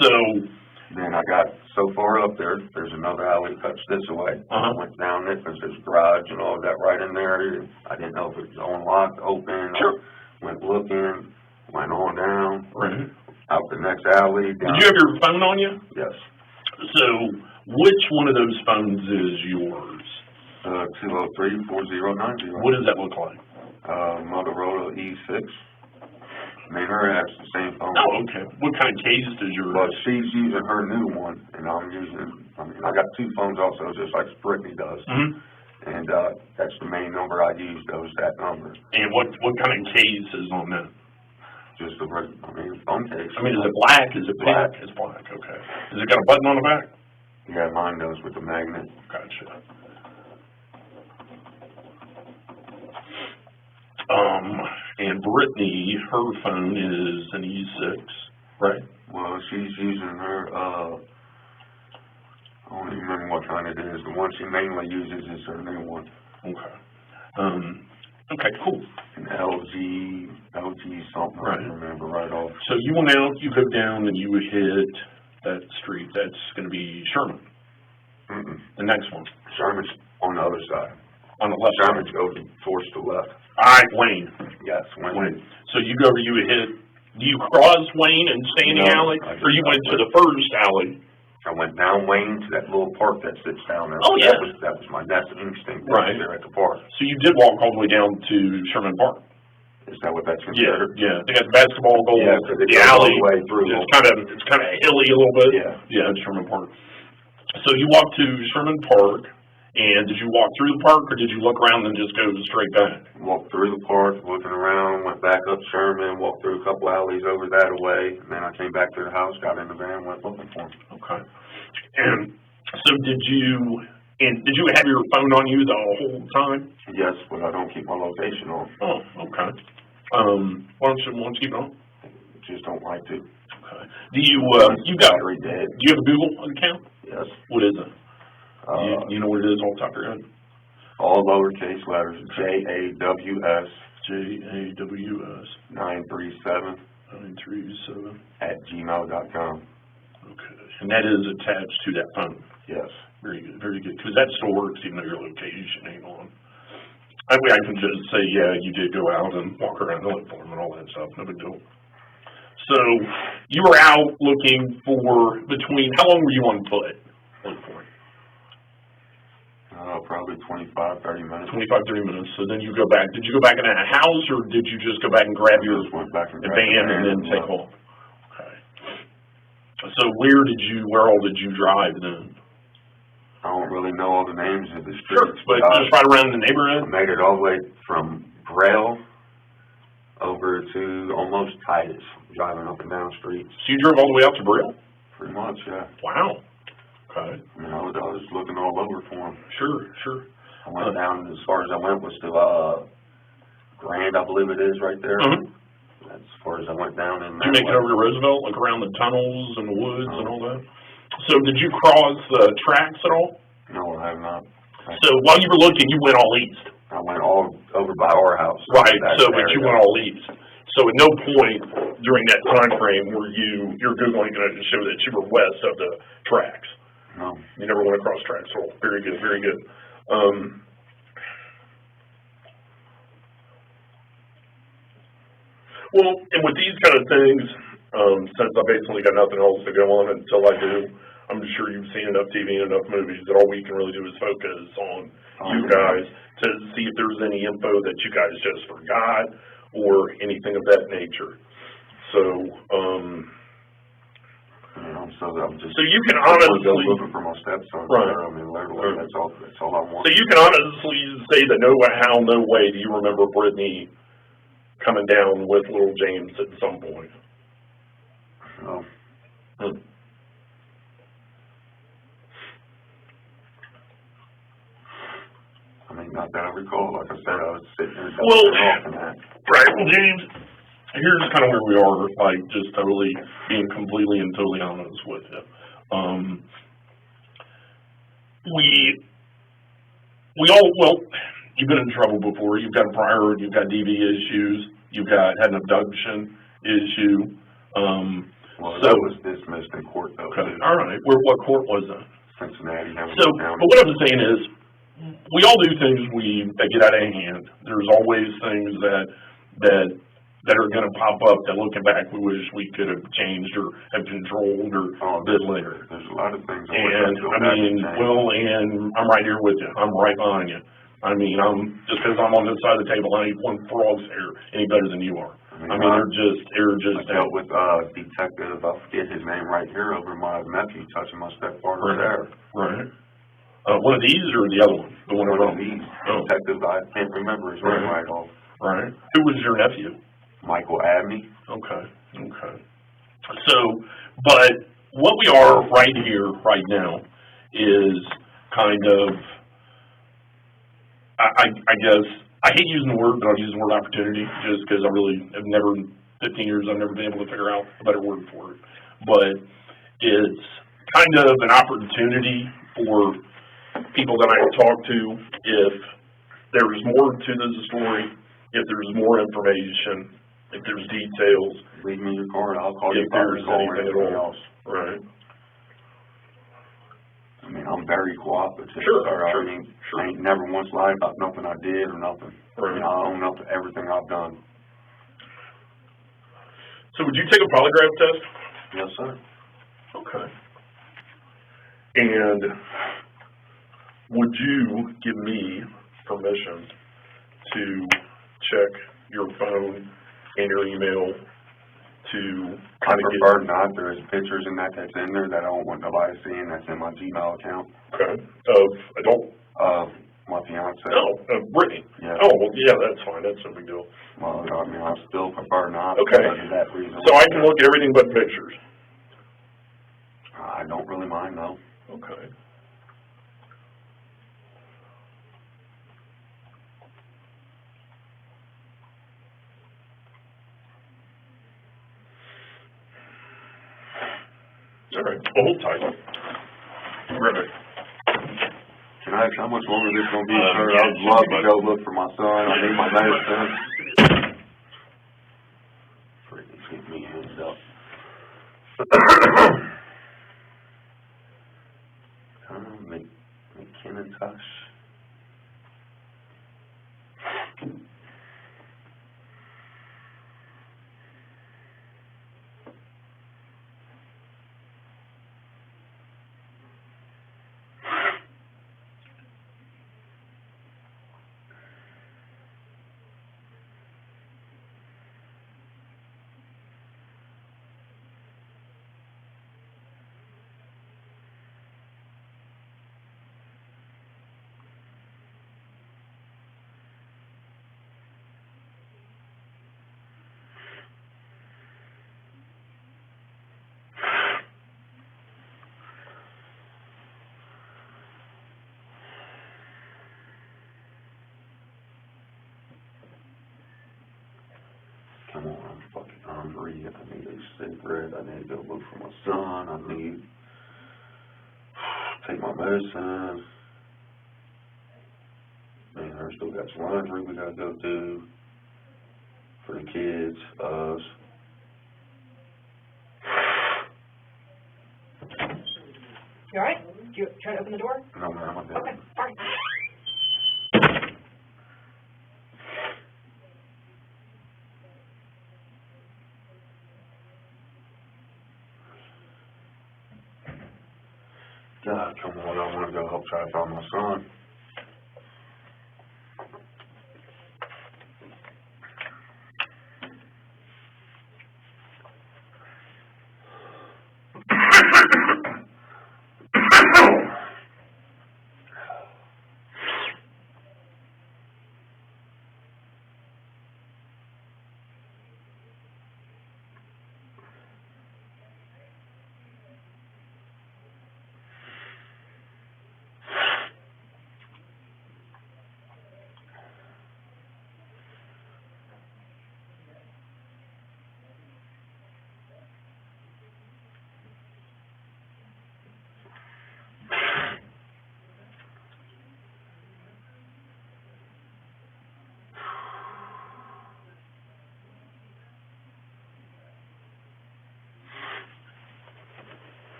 So then I got so far up there, there's another alley that cuts this way. I went down it, there's this garage and all of that right in there. I didn't know if it was unlocked, open. Sure. Went looking, went on down, right. Out the next alley. Down. Did you have your phone on you? Yes. So which one of those phones is yours? 203-4090. What does that look like? Motorola E6. I mean, her has the same phone. Oh, okay. What kind of case does yours? Well, she's using her new one, and I'm using, I got two phones also, just like Brittany does. And that's the main number I use, that number. And what kind of case is on that? Just the, phone case. Is it black? Is it black? It's black, okay. Has it got a button on the back? Yeah, mine does with the magnet. Gotcha. And Brittany, her phone is an E6, right? Well, she's using her, I don't even remember what kind it is. The one she mainly uses is her new one. Okay. Okay, cool. An LG something, Right. I don't remember right off. So you went out, you go down, and you would hit that street. That's going to be Sherman. Mm-mm. The next one. Sherman's on the other side. On the left Sherman side. goes towards the left. All right, Wayne. Yes, Wayne. So you go over, you would hit, do you cross Wayne and stay in the alley? Or you went to the first alley? I went down Wayne to that little park that sits down there. Oh, yeah. That was my next instinct Right there at the park. So you did walk all the way down to Sherman Park? Is that what that's considered? Yeah. They got the basketball goal, Yeah, so the alley. all the way through. It's kind of hilly a little bit. Yeah, it's Sherman Park. So you walked to Sherman Park, and did you walk through the park, or did you look around and just go straight back? Walked through the park, looking around, went back up Sherman, walked through a couple alleys over that way, and then I came back to the house, got in the van, went looking for him. Okay. And so did you have your phone on you the whole time? Yes, but I don't keep my location on. Oh, okay. Why don't you keep it on? Just don't like to. Okay. Do you got? Battery dead. Do you have a Google account? Yes. What is it? You know what it is off the top of your head? All lowercase letters, JAWS. JAWS 937 937 @gmail.com. Okay. And that is attached to that phone. Yes. Very good, very good. Because that still works even though your location ain't on. That way I can just say, yeah, you did go out and walk around and look for him and all that stuff. No big deal. So you were out looking for how long were you on foot? Looking for him? Probably 25, 30 minutes. 25, 30 minutes. So then you go back. Did you go back in a house, or did you just go back and grab your went back and van and then take off? Okay. So where all did you drive then? I don't really know all the names of the Sure, streets. but just right around the neighborhood? I made it all the way from Braille over to almost Titus, driving up and down streets. So you drove all the way out to Brill? Pretty much, yeah. Wow. Okay. I mean, I was looking all over for him. Sure. I went down, as far as I went was to Grand, I believe it is, right there. Mm-hmm. That's as far as I went down. Did you make it over to Roosevelt, like around the tunnels and the woods and all that? So did you cross the tracks at all? No, I have not. So while you were looking, you went all east? I went all over by our house. Right, but you went all east. So at no point during that time frame were your Googling going to show that you were west of the tracks? No. You never went across tracks at all. Very good, very good. Well, and with these kind of things, since I basically got nothing else to go on until I do, I'm sure you've seen enough TV and enough movies that all we can really do is focus on you guys to see if there's any info that you guys just forgot or anything of that nature. So, so you can honestly looking for my stepson. Right. I mean, literally, that's all I want. So you can honestly say that no way do you remember Brittany coming down with little James at some point. No. I mean, not that I recall. Like I said, I was sitting there. Right. Well, James, here's kind of where we are, like, just totally being completely and totally honest with you. You've been in trouble before. You've got a prior, you've got DV issues, you've had an abduction issue. That was dismissed in court, though. Okay. All right. What court was that? Cincinnati. But what I'm saying is, we all do things that get out of hand. There's always things that are going to pop up that, looking back, we wish we could have changed or have controlled or did later. There's a lot of things. And I'm right here with you. I'm right behind you. I mean, just because I'm on this side of the table, I ain't one frog's hair any better than you are. I mean, they're just. I dealt with detective. I forget his name right here over my nephew touching my stepfather there. Right. One of these or the other one? The one of these. Detective, I can't remember his name right off. Right. Who was your nephew? Michael Abney. Okay. So, but what we are right here, right now, is kind of, I guess, I hate using the word, but I'll use the word opportunity, just because I really have never, in 15 years, I've never been able to figure out a better word for it. But it's kind of an opportunity for people that I talk to, if there's more to the story, if there's more information, if there's details. Leave me your card, I'll call you If if there's there's anything at anything all. else. Right. I mean, I'm very cooperative, Sure, sir. sure, I mean, sure. I ain't never once lied about nothing I did or nothing. I mean, I own up to everything I've done. So would you take a polygraph test? Yes, sir. Okay. And would you give me permission to check your phone and your email to I kind of prefer not. There's pictures in that that's in there that I don't want nobody seeing. That's in my Gmail account. Okay. Of adult? Of my fiance. No, Brittany. Yeah. Oh, well, yeah, that's fine. That's no big deal. Well, I mean, I still prefer not. Okay. Because of that reason. So I can look at everything but pictures. I don't really mind, no. Okay. All right, hold tight. Right. Can I ask how much longer this is going to be, sir? yeah, I'd love to go look for my son. I need my medicine. Brittany's giving me a hands up. McKintosh. Come on, I'm fucking hungry. I need a cigarette. I need to go look for my son. I need to take my medicine. Man, I still got some laundry we gotta go do for the kids, us. You alright? Do you try to open the door? No, man, I'm good. Okay, alright. God, come on, I want to go help try to find my son.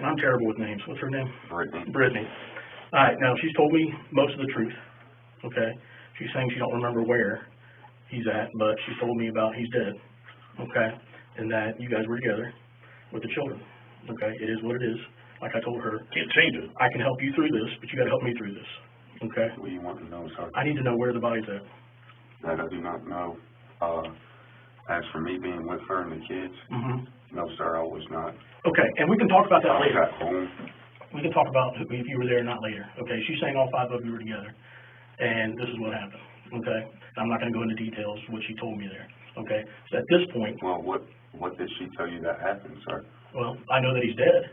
I'm terrible with names. What's her name? Brittany. Brittany. All right, now she's told me most of the truth, okay? She's saying she don't remember where he's at, but she told me about he's dead, okay? And that you guys were together with the children, okay? It is what it is. Like I told her, Can't change it. I can help you through this, but you gotta help me through this, okay? What do you want to know, sir? I need to know where the body's at. That I do not know. As for me being with her and the kids, Mm-hmm. No, sir, I was not. Okay, and we can talk about that I later. got home. We can talk about if you were there or not later. Okay, she's saying all 5 of you were together, and this is what happened. Okay, I'm not going to go into details what she told me there. Okay, so at this point, Well, what did she tell you that happened, sir? well, I know that he's dead,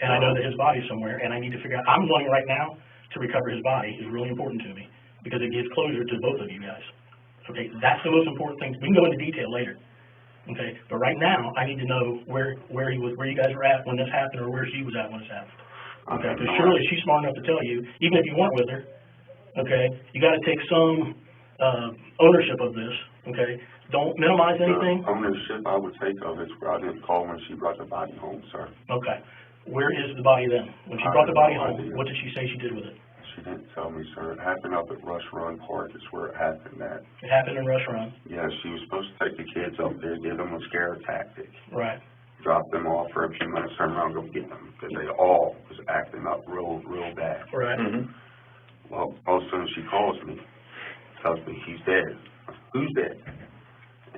and I know that his body's somewhere, and I need to figure out. I'm wanting right now to recover his body is really important to me because it gives closure to both of you guys. Okay, that's the most important thing. We can go into detail later. Okay, but right now I need to know where you guys were at when this happened, or where she was at when this happened. Okay, because surely she's smart enough to tell you, even if you weren't with her. Okay, you got to take some ownership of this. Okay, don't minimize anything. The ownership I would take of it is where I didn't call when she brought the body home, sir. Okay, where is the body then? When she brought the body home, what did she say she did with it? She didn't tell me, sir. It happened up at Rush Run Park. It's where it happened at. It happened in Rush Run. Yeah, she was supposed to take the kids up there, give them a scare tactic. Right. Drop them off for a few minutes, turn around, go get them, because they all was acting up real bad. Right. Well, all of a sudden she calls me, tells me he's dead. Who's dead?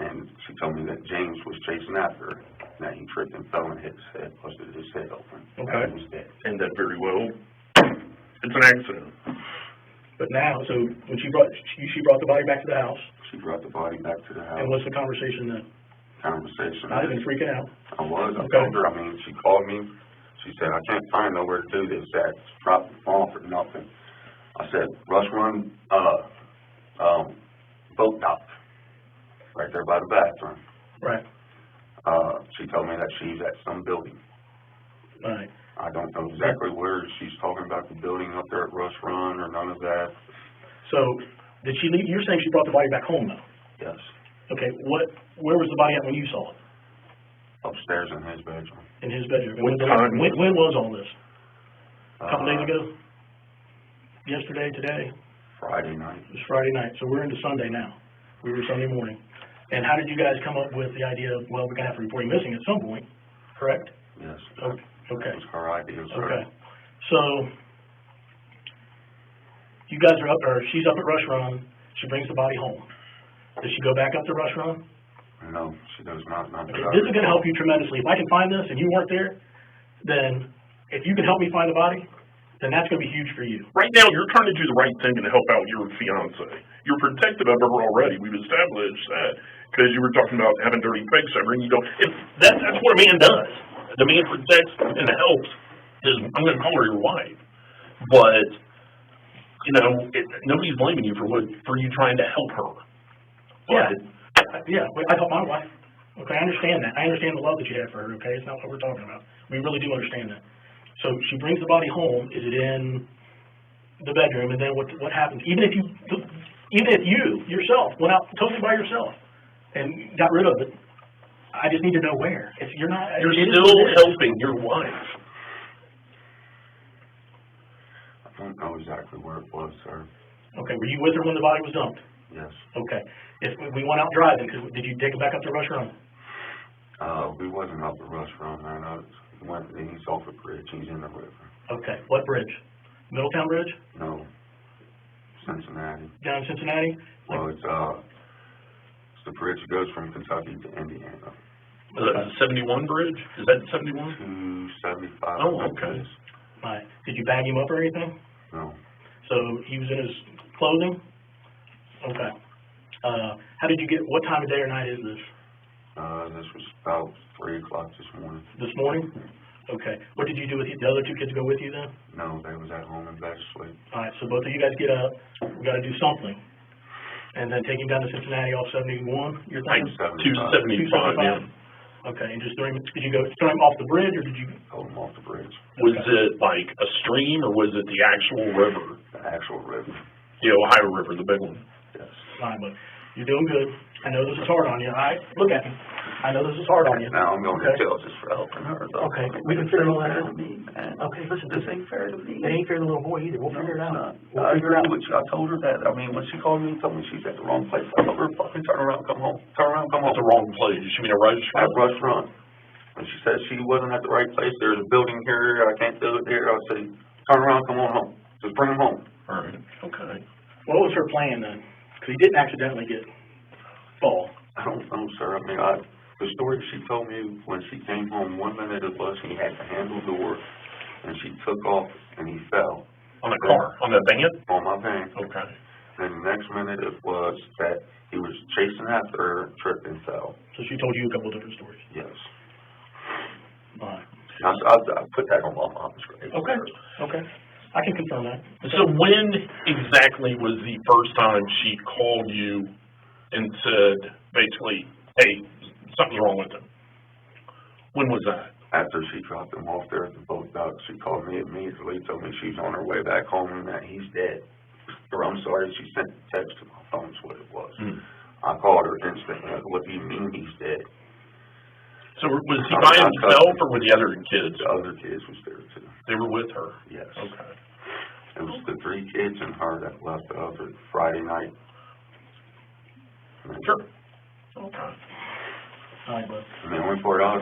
And she told me that James was chasing after her. That he tripped and fell and hit his head, busted his head open. Okay. He was dead. And that very well, it's an accident. But now, so when she brought the body back to the house, She brought the body back to the house. and what's the conversation then? Conversation. I've been freaking out. I was. I Okay. told her. I mean, she called me. She said, I can't find nowhere to do this. That dropped the phone for nothing. I said, Rush Run, boat dock, right there by the bathroom. Right. She told me that she's at some building. Right. I don't know exactly where she's talking about the building up there at Rush Run or none of that. So, did she leave? You're saying she brought the body back home though? Yes. Okay, where was the body at when you saw it? Upstairs in his bedroom. In his bedroom. What time? When was all this? A couple days Uh, ago? Yesterday, today? Friday night. It was Friday night, so we're into Sunday now. We were Sunday morning. And how did you guys come up with the idea of, well, we're gonna have to report him missing at some point, correct? Yes. Okay. That was her idea, sir. Okay. So, you guys are up, or she's up at Rush Run, she brings the body home. Does she go back up to Rush Run? No, she does not. Not Okay, this is gonna help you tremendously. If I can find this and you weren't there, then if you can help me find the body, then that's gonna be huge for you. Right now, you're trying to do the right thing and help out your fiance. You're protective of her already. We've established that because you were talking about having dirty pigs over, and you go, that's what a man does. The man protects and helps. I'm going to call her your wife, but nobody's blaming you for you trying to help her. Yeah, I help my wife. Okay, I understand that. I understand the love that you have for her. Okay, it's not what we're talking about. We really do understand that. So she brings the body home. Is it in the bedroom? And then what happens? Even if you yourself went out totally by yourself and got rid of it, I just need to know where. If you're not, You're still helping your wife. I don't know exactly where it was, sir. Okay, were you with her when the body was dumped? Yes. Okay. If we went out driving, did you take it back up to Rush Run? We wasn't up at Rush Run, man. He's off a bridge. He's in the river. Okay. What bridge? Middletown Bridge? No. Cincinnati. Down in Cincinnati? Well, it's the bridge that goes from Kentucky to Indiana. Is that the 71 bridge? Is that 71? 275. Oh, okay. Right. Did you bag him up or anything? No. So he was in his clothing? Okay. How did you what time of day or night is this? This was about 3 o'clock this morning. This morning? Okay. What did you do with the other 2 kids go with you then? No, they was at home in bed asleep. All right, so both of you guys get up. We got to do something. And then take him down to Cincinnati off 71, you're thinking? 275, yeah. Okay, and just did you throw him off the bridge, or did you? Hold him off the bridge. Was it like a stream, or was it the actual river? The actual river. The Ohio River, the big one. Yes. All right, but you're doing good. I know this is hard on you. Look at me. I know this is hard on you. Now I'm going Okay. to jail just for helping her, though. Okay, we can figure all that out. Okay, listen, this ain't fair to me. It ain't fair to the little boy either. We'll figure it out. We'll I figure it out. agree with you. I told her that. I mean, when she called me and told me she's at the wrong place, I told her, fucking turn around, come home. Turn around, come home. That's the wrong place. You mean a Rush At Rush Run. When she said she wasn't at the right place, there's a building here, I can't do it there, I said, turn around, come on home. Just bring him home. All right. Okay. What was her plan then? Because he didn't accidentally fall. I don't know, sir. I mean, The story she told me, when she came home, 1 minute it was he had the handle door, and she took off, and he fell. On a car, on the van? On my van. Okay. Then the next minute it was that he was chasing after her, tripped and fell. So she told you a couple of different stories? Yes. All right. I put that on my mom's grave. Okay, okay. I can confirm that. So when exactly was the first time she called you and said, basically, hey, something's wrong with him? When was that? After she dropped him off there at the boat dock, she called me immediately, told me she's on her way back home and that he's dead. Or I'm sorry, she sent a text to my phone, is what it was. I called her instantly, like, what do you mean he's dead? So was he by himself or with the other kids? The other kids was there too. They were with her? Yes. Okay. It was the 3 kids and her that left the other Friday night. Sure. Okay. All right, bud. The only part I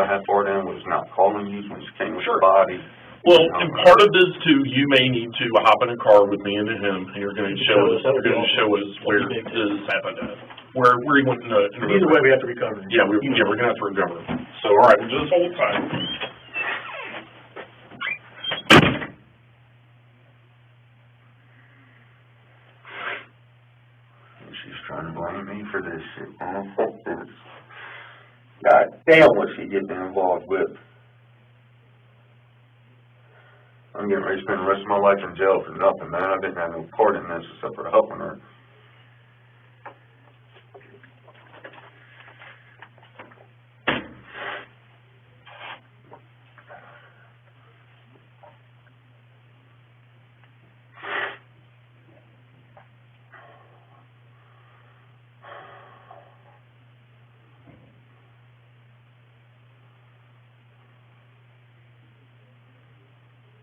had for them was not calling you when she came with Sure. the body. Well, and part of this too, you may need to hop in a car with me and him, and you're gonna show us where this happened at. Where he went in the... Either way, we have to recover. Yeah, we're gonna have to recover. So, all right, well, just hold tight. She's trying to blame me for this shit. God damn what she get me involved with. I'm getting ready to spend the rest of my life in jail for nothing, man. I didn't have no part in this except for helping her.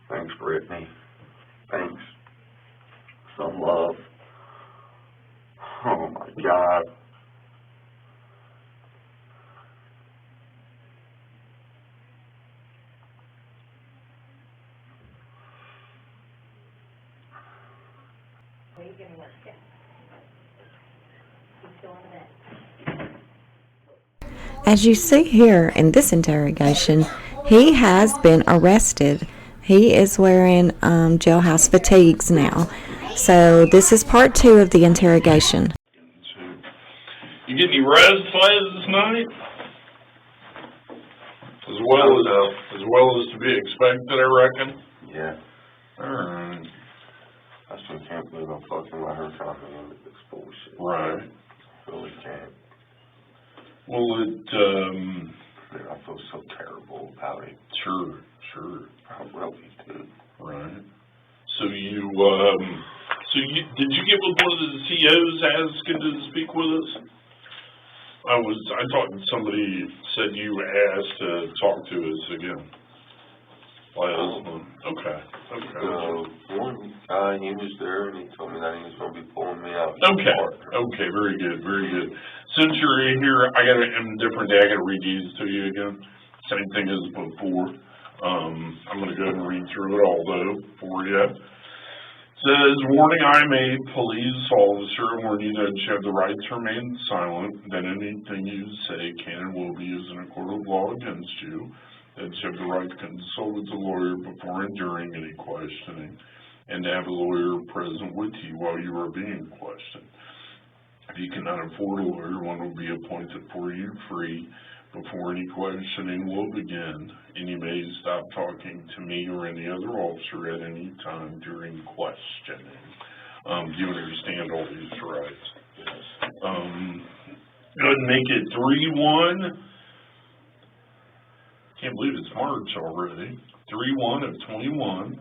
Thanks, Brittany. Thanks. Some love. Oh my God. Where are you gonna work at? He's still on the bench. As you see here in this interrogation, he has been arrested. He is wearing jailhouse fatigues now. So this is part 2 of the interrogation. You get any rest last night? As well as to be expected, I reckon. Yeah. Alright. I still can't believe I'm fucking let her come in with this bullshit. Right. I really can't. Well, I feel so terrible about it. Sure. I really do. Right. So did you get with one of the COs asking to speak with us? I talked to somebody, said you asked to talk to us again. Okay. One guy, he was there and he told me that he was going to be pulling me out. Okay, very good. Since you're in here, I got a different day, I got to read these to you again. Same thing as before. I'm going to go ahead and read through it all though for you. It says, warning, I'm a police officer and warn you that you have the right to remain silent, that anything you say can and will be used in a court of law against you, that you have the right to consult with the lawyer before and during any questioning, and to have a lawyer present with you while you are being questioned. If you cannot afford a lawyer, one will be appointed for you free before any questioning will begin, and you may stop talking to me or any other officer at any time during questioning. Do you understand all these rights? Yes. Go ahead and make it 3-1. Can't believe it's March already. 3-1 of 21,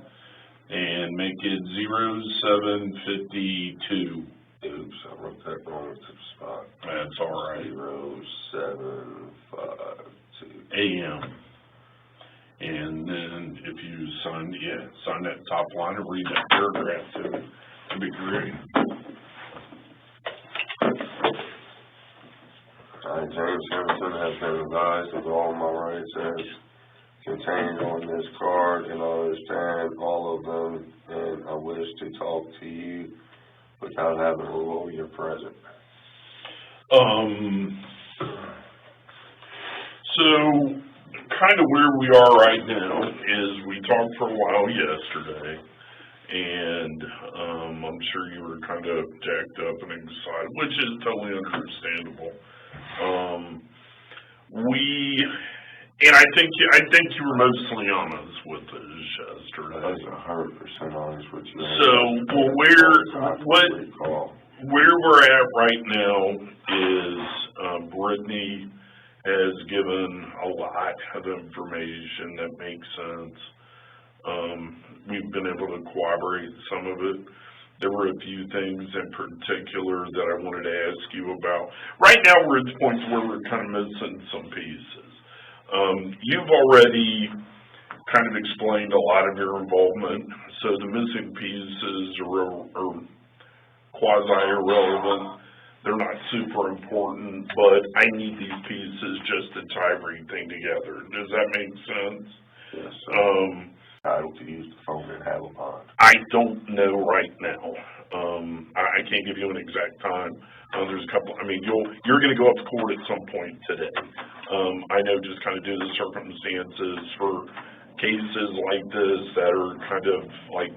and make it 07:52. Oops, I wrote that wrong to the spot. That's all right. 07:52 a.m. And then if you sign that top line and read that paragraph to me, that'd be great. I, James Hamilton, have been advised of all my rights as contained on this card, and I understand all of them, and I wish to talk to you without having a lawyer present. So, kind of where we are right now is we talked for a while yesterday, and I'm sure you were kind of jacked up and excited, which is totally understandable. And I think you were mostly honest with us yesterday. I was 100% honest with you. So, well, where we're at right now is Brittany has given a lot of information that makes sense. We've been able to corroborate some of it. There were a few things in particular that I wanted to ask you about. Right now we're at the point where we're kind of missing some pieces. You've already kind of explained a lot of your involvement, so the missing pieces are quasi-irrelevant. They're not super important, but I need these pieces just to tie everything together. Does that make sense? Yes. Entitled to use the phone and have a bond. I don't know right now. I can't give you an exact time. There's a couple. I mean, you're going to go up to court at some point today. I know just kind of due to the circumstances for cases like this that are kind of like,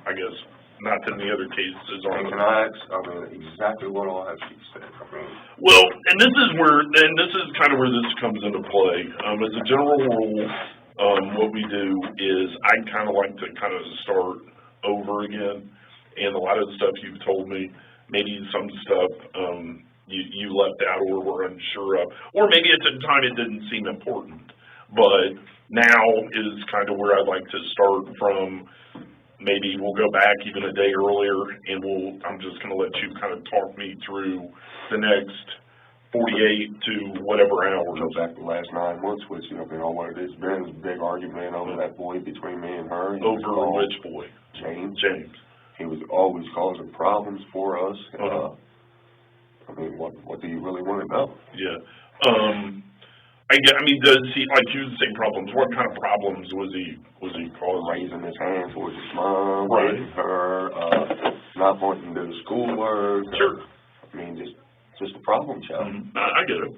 I guess, not that the other cases are. Can I ask, exactly what all that she said? Well, and this is kind of where this comes into play. As a general rule, what we do is I kind of like to kind of start over again, and a lot of the stuff you've told me, maybe some stuff you left out or were unsure of, or maybe at the time it didn't seem important, but now is kind of where I'd like to start from. Maybe we'll go back even a day earlier, and I'm just going to let you kind of talk me through the next 48 to whatever hours. Go back the last 9 months, which, what it has been is a big argument over that boy between me and her. Over which boy? James. He was always causing problems for us. What do you really want to know? Yeah. I mean, does he, like you say, problems? What kind of problems was he causing? Raising his hand towards his mom, right. Raising her, not wanting to do schoolwork. Sure. Just a problem child. Mm-hmm. I get it.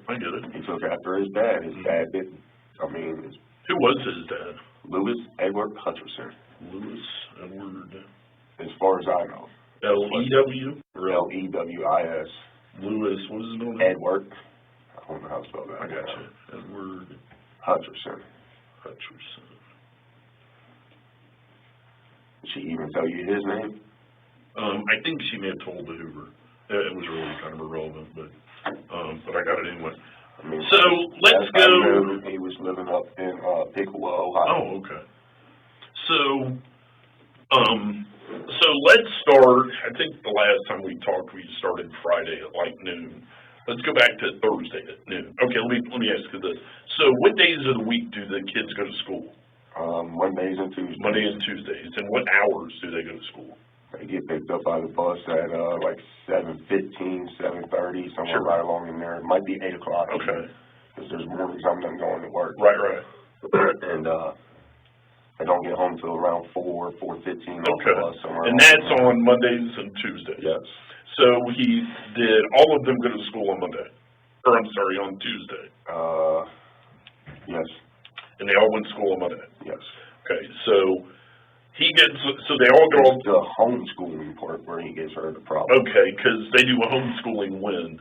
He took after his dad. His dad didn't. Who was his dad? Louis Edward Hutchinson. Louis Edward. As far as I know. L-E-W? L-E-W-I-S. Louis, what is his name? Edward. I don't know how to spell that. I got you. Edward Hutchinson. Did she even tell you his name? I think she may have told the Hoover. It was really kind of irrelevant, but I got it anyway. So let's go. He was living up in Piqua, Ohio. Oh, okay. So let's start. I think the last time we talked, we started Friday at like noon. Let's go back to Thursday at noon. Okay, let me ask you this. So what days of the week do the kids go to school? Mondays and Tuesdays. Monday and Tuesdays. And what hours do they go to school? They get picked up by the bus at like 7:15, 7:30, somewhere right along in there. It might be 8 o'clock. Okay. Because there's mornings I'm not going to work. Right. And they don't get home till around 4:15. Okay. And that's on Mondays and Tuesdays. Yes. So he did all of them go to school on Monday, or I'm sorry, on Tuesday. Yes. And they all went to school on Monday. Yes. Okay. So they all go. It's the homeschooling part where he gets her the problem. Okay, because they do a homeschooling when?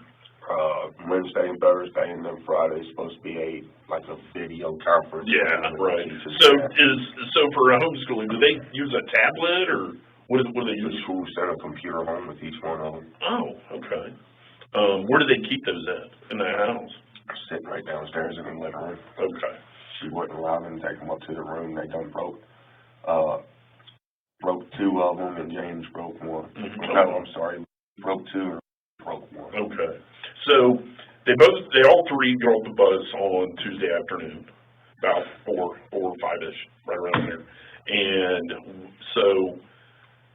Wednesday and Thursday, and then Friday's supposed to be a video conference. Yeah, right. So for a homeschooling, do they use a tablet or what do they use? The school sent a computer home with each one of them. Oh, okay. Where do they keep those at in the house? Sitting right downstairs in the living room. Okay. She wouldn't allow them to take them up to the room. They done broke 2 of them, and James broke 1. Mm-hmm. No, I'm sorry, broke 2 and broke 1. Okay. So they all 3 go off the bus on Tuesday afternoon, about 4 or 5-ish, right around there. And so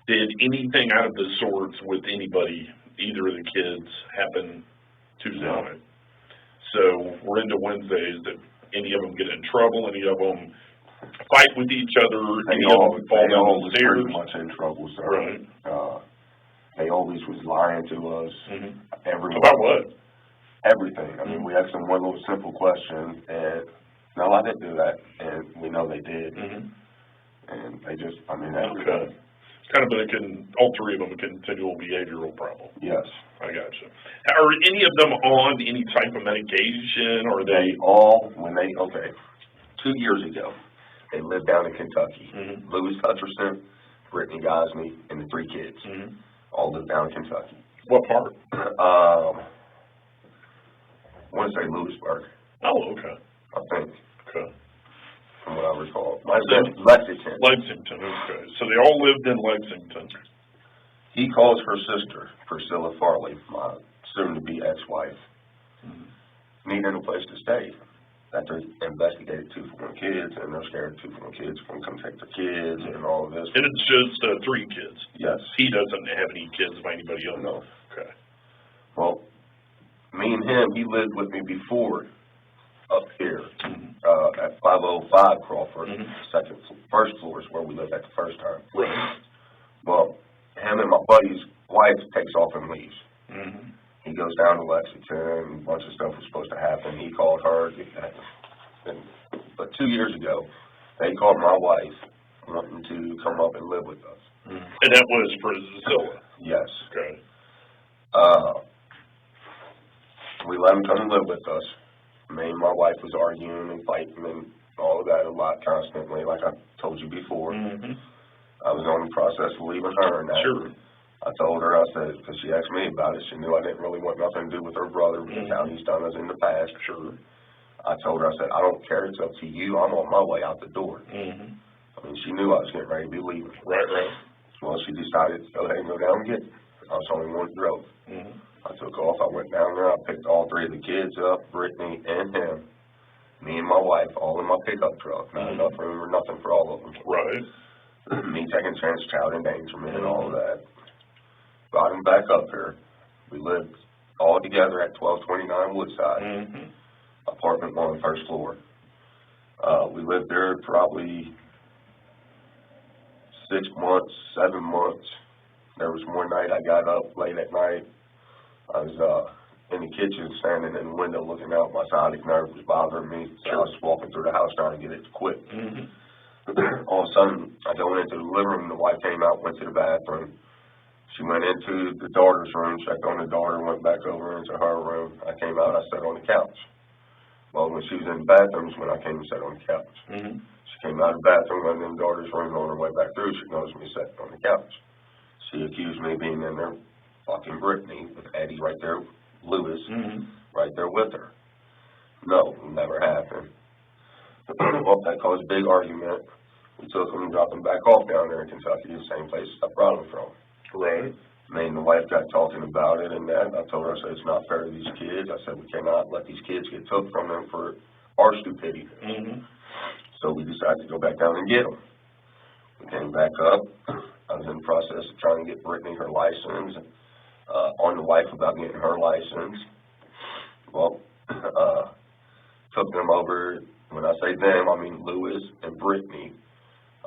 did anything out of the sorts with anybody, either of the kids, happen Tuesday night? So we're into Wednesdays. Did any of them get in trouble? Any of them fight with each other? Any of them fall down the stairs? Pretty much in trouble, sir. Right. They always was lying to us. Mm-hmm. Every about what? everything. I mean, we asked them one little simple question, and no, I didn't do that, and we know they did. And they just, I mean, Okay. Kind of all three of them a continual behavioral problem. Yes. I gotcha. Are any of them on any type of medication, or They all, okay, 2 years ago, they lived down in Kentucky. Louis Hutchinson, Brittany Gosney, and the 3 kids all lived down in Kentucky. What part? I want to say Lewisburg. Oh, okay. I think. Okay. From what I recall. Lexington. Lexington, okay. So they all lived in Lexington. He calls her sister, Priscilla Farley, my soon-to-be ex-wife, needing a place to stay. After they investigated 2 kids, and they're scared 2 kids are going to come take their kids and all of this. And it's just 3 kids? Yes. He doesn't have any kids by anybody else? No. Okay. Well, me and him, he lived with me before up here at 505 Crawford, first floor is where we lived at the first time. Right. Well, him and my buddy's wife takes off and leaves. He goes down to Lexington, a bunch of stuff was supposed to happen. He called her, but 2 years ago, they called my wife wanting to come up and live with us. And that was for Priscilla? Yes. Okay. We let him come and live with us. Me and my wife was arguing and fighting and all of that a lot constantly, like I told you before. I was on the process of leaving her and that. Sure. I told her, I said, because she asked me about it, she knew I didn't really want nothing to do with her brother because how he's done us in the past. Sure. I told her, I said, I don't care, it's up to you, I'm on my way out the door. I mean, she knew I was getting ready to be leaving. Right. Well, she decided to go ahead and go down and get me. I was the only one who drove. I took off, I went down there, I picked all 3 of the kids up, Brittany and him, me and my wife, all in my pickup truck. Not enough room or nothing for all of them. Right. Me taking chance, child endangerment and all of that. Got him back up here. We lived all together at 1229 Woodside, apartment 1, first floor. We lived there probably 6 months, 7 months. There was one night I got up late at night. I was in the kitchen, standing in the window looking out. My sciatic nerve was bothering me, so I was walking through the house trying to get it to quit. All of a sudden, I go into the living room. The wife came out, went to the bathroom. She went into the daughter's room, checked on the daughter, went back over into her room. I came out, I sat on the couch. Well, when she was in the bathroom, when I came and sat on the couch. She came out of the bathroom, went in the daughter's room, on her way back through, she noticed me sitting on the couch. She accused me of being in there fucking Brittany with Eddie right there, Louis, right there with her. No, never happened. Well, that caused a big argument. We took him and dropped him back off down there in Kentucky, the same place I brought him from. Right. Me and the wife got talking about it and that. I told her, I said, it's not fair to these kids. I said, we cannot let these kids get took from them for our stupidity. So we decided to go back down and get them. We came back up. I was in the process of trying to get Brittany her license, on the wife about getting her license. Well, took them over, when I say them, I mean Louis and Brittany,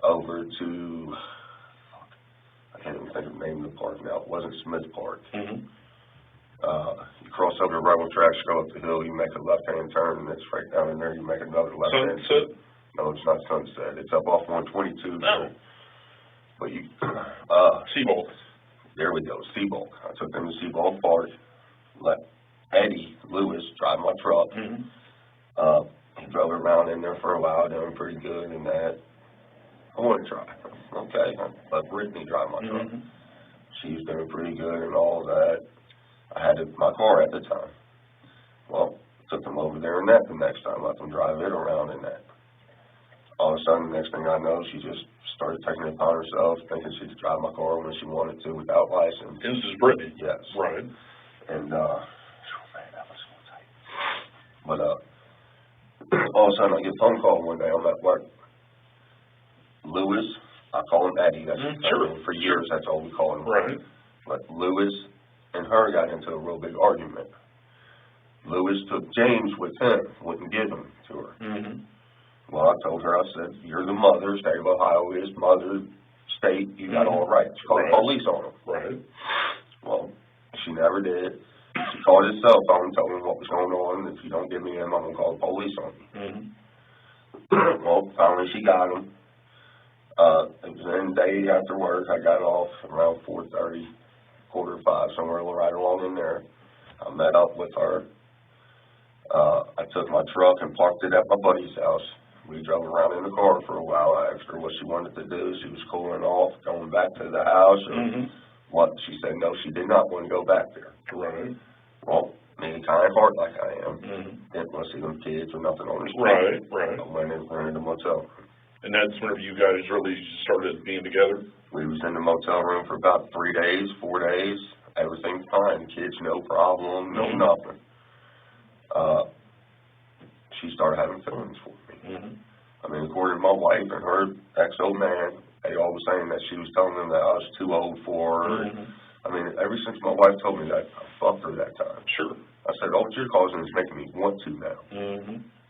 over to, I can't even think of the name of the park now. It wasn't Smith Park. You cross over the railroad tracks, go up the hill, you make a left-hand turn, and it's right down in there, you make another left-hand turn. Sunset? No, it's not Sunset. It's up off 122. No. But you, Seabolt. There we go, Seabolt. I took them to Seabolt Park, let Eddie Lewis drive my truck. He drove around in there for a while, doing pretty good and that. I want to try. Okay, I let Brittany drive my truck. She was doing pretty good and all that. I had my car at the time. Well, took them over there and that the next time, let them drive it around and that. All of a sudden, the next thing I know, she just started taking it upon herself, thinking she could drive my car when she wanted to without license. This is Brittany? Yes. Right. And, man, that was so tight. But, all of a sudden, I get a phone call one day. I'm at work. Louis, I call him Eddie. That's for years, that's all we call him. Right. But Louis and her got into a real big argument. Louis took James with him, wouldn't give him to her. Well, I told her, I said, you're the mother, state of Ohio is mother, state, you got all rights. Call the police on them. Right. Well, she never did. She called his cell phone, told me what was going on. If you don't give me him, I'm gonna call the police on you. Well, finally she got him. It was in the day after work. I got off around 4:30, 4:45, somewhere right along in there. I met up with her. I took my truck and parked it at my buddy's house. We drove around in the car for a while. I asked her what she wanted to do. She was cooling off, going back to the house, or what. She said no, she did not want to go back there. Right. Well, me, kind of hard like I am, didn't want to see them kids or nothing on the street. Right, right. I went and rented a motel. And that's whenever you guys really started being together? We was in the motel room for about 3 days, 4 days. Everything's fine. Kids, no problem, no nothing. She started having feelings for me. I mean, according to my wife and her ex-old man, they all were saying that she was telling them that I was too old for her. I mean, ever since my wife told me that, I fucked her that time. Sure. I said, all you're causing is making me want to now.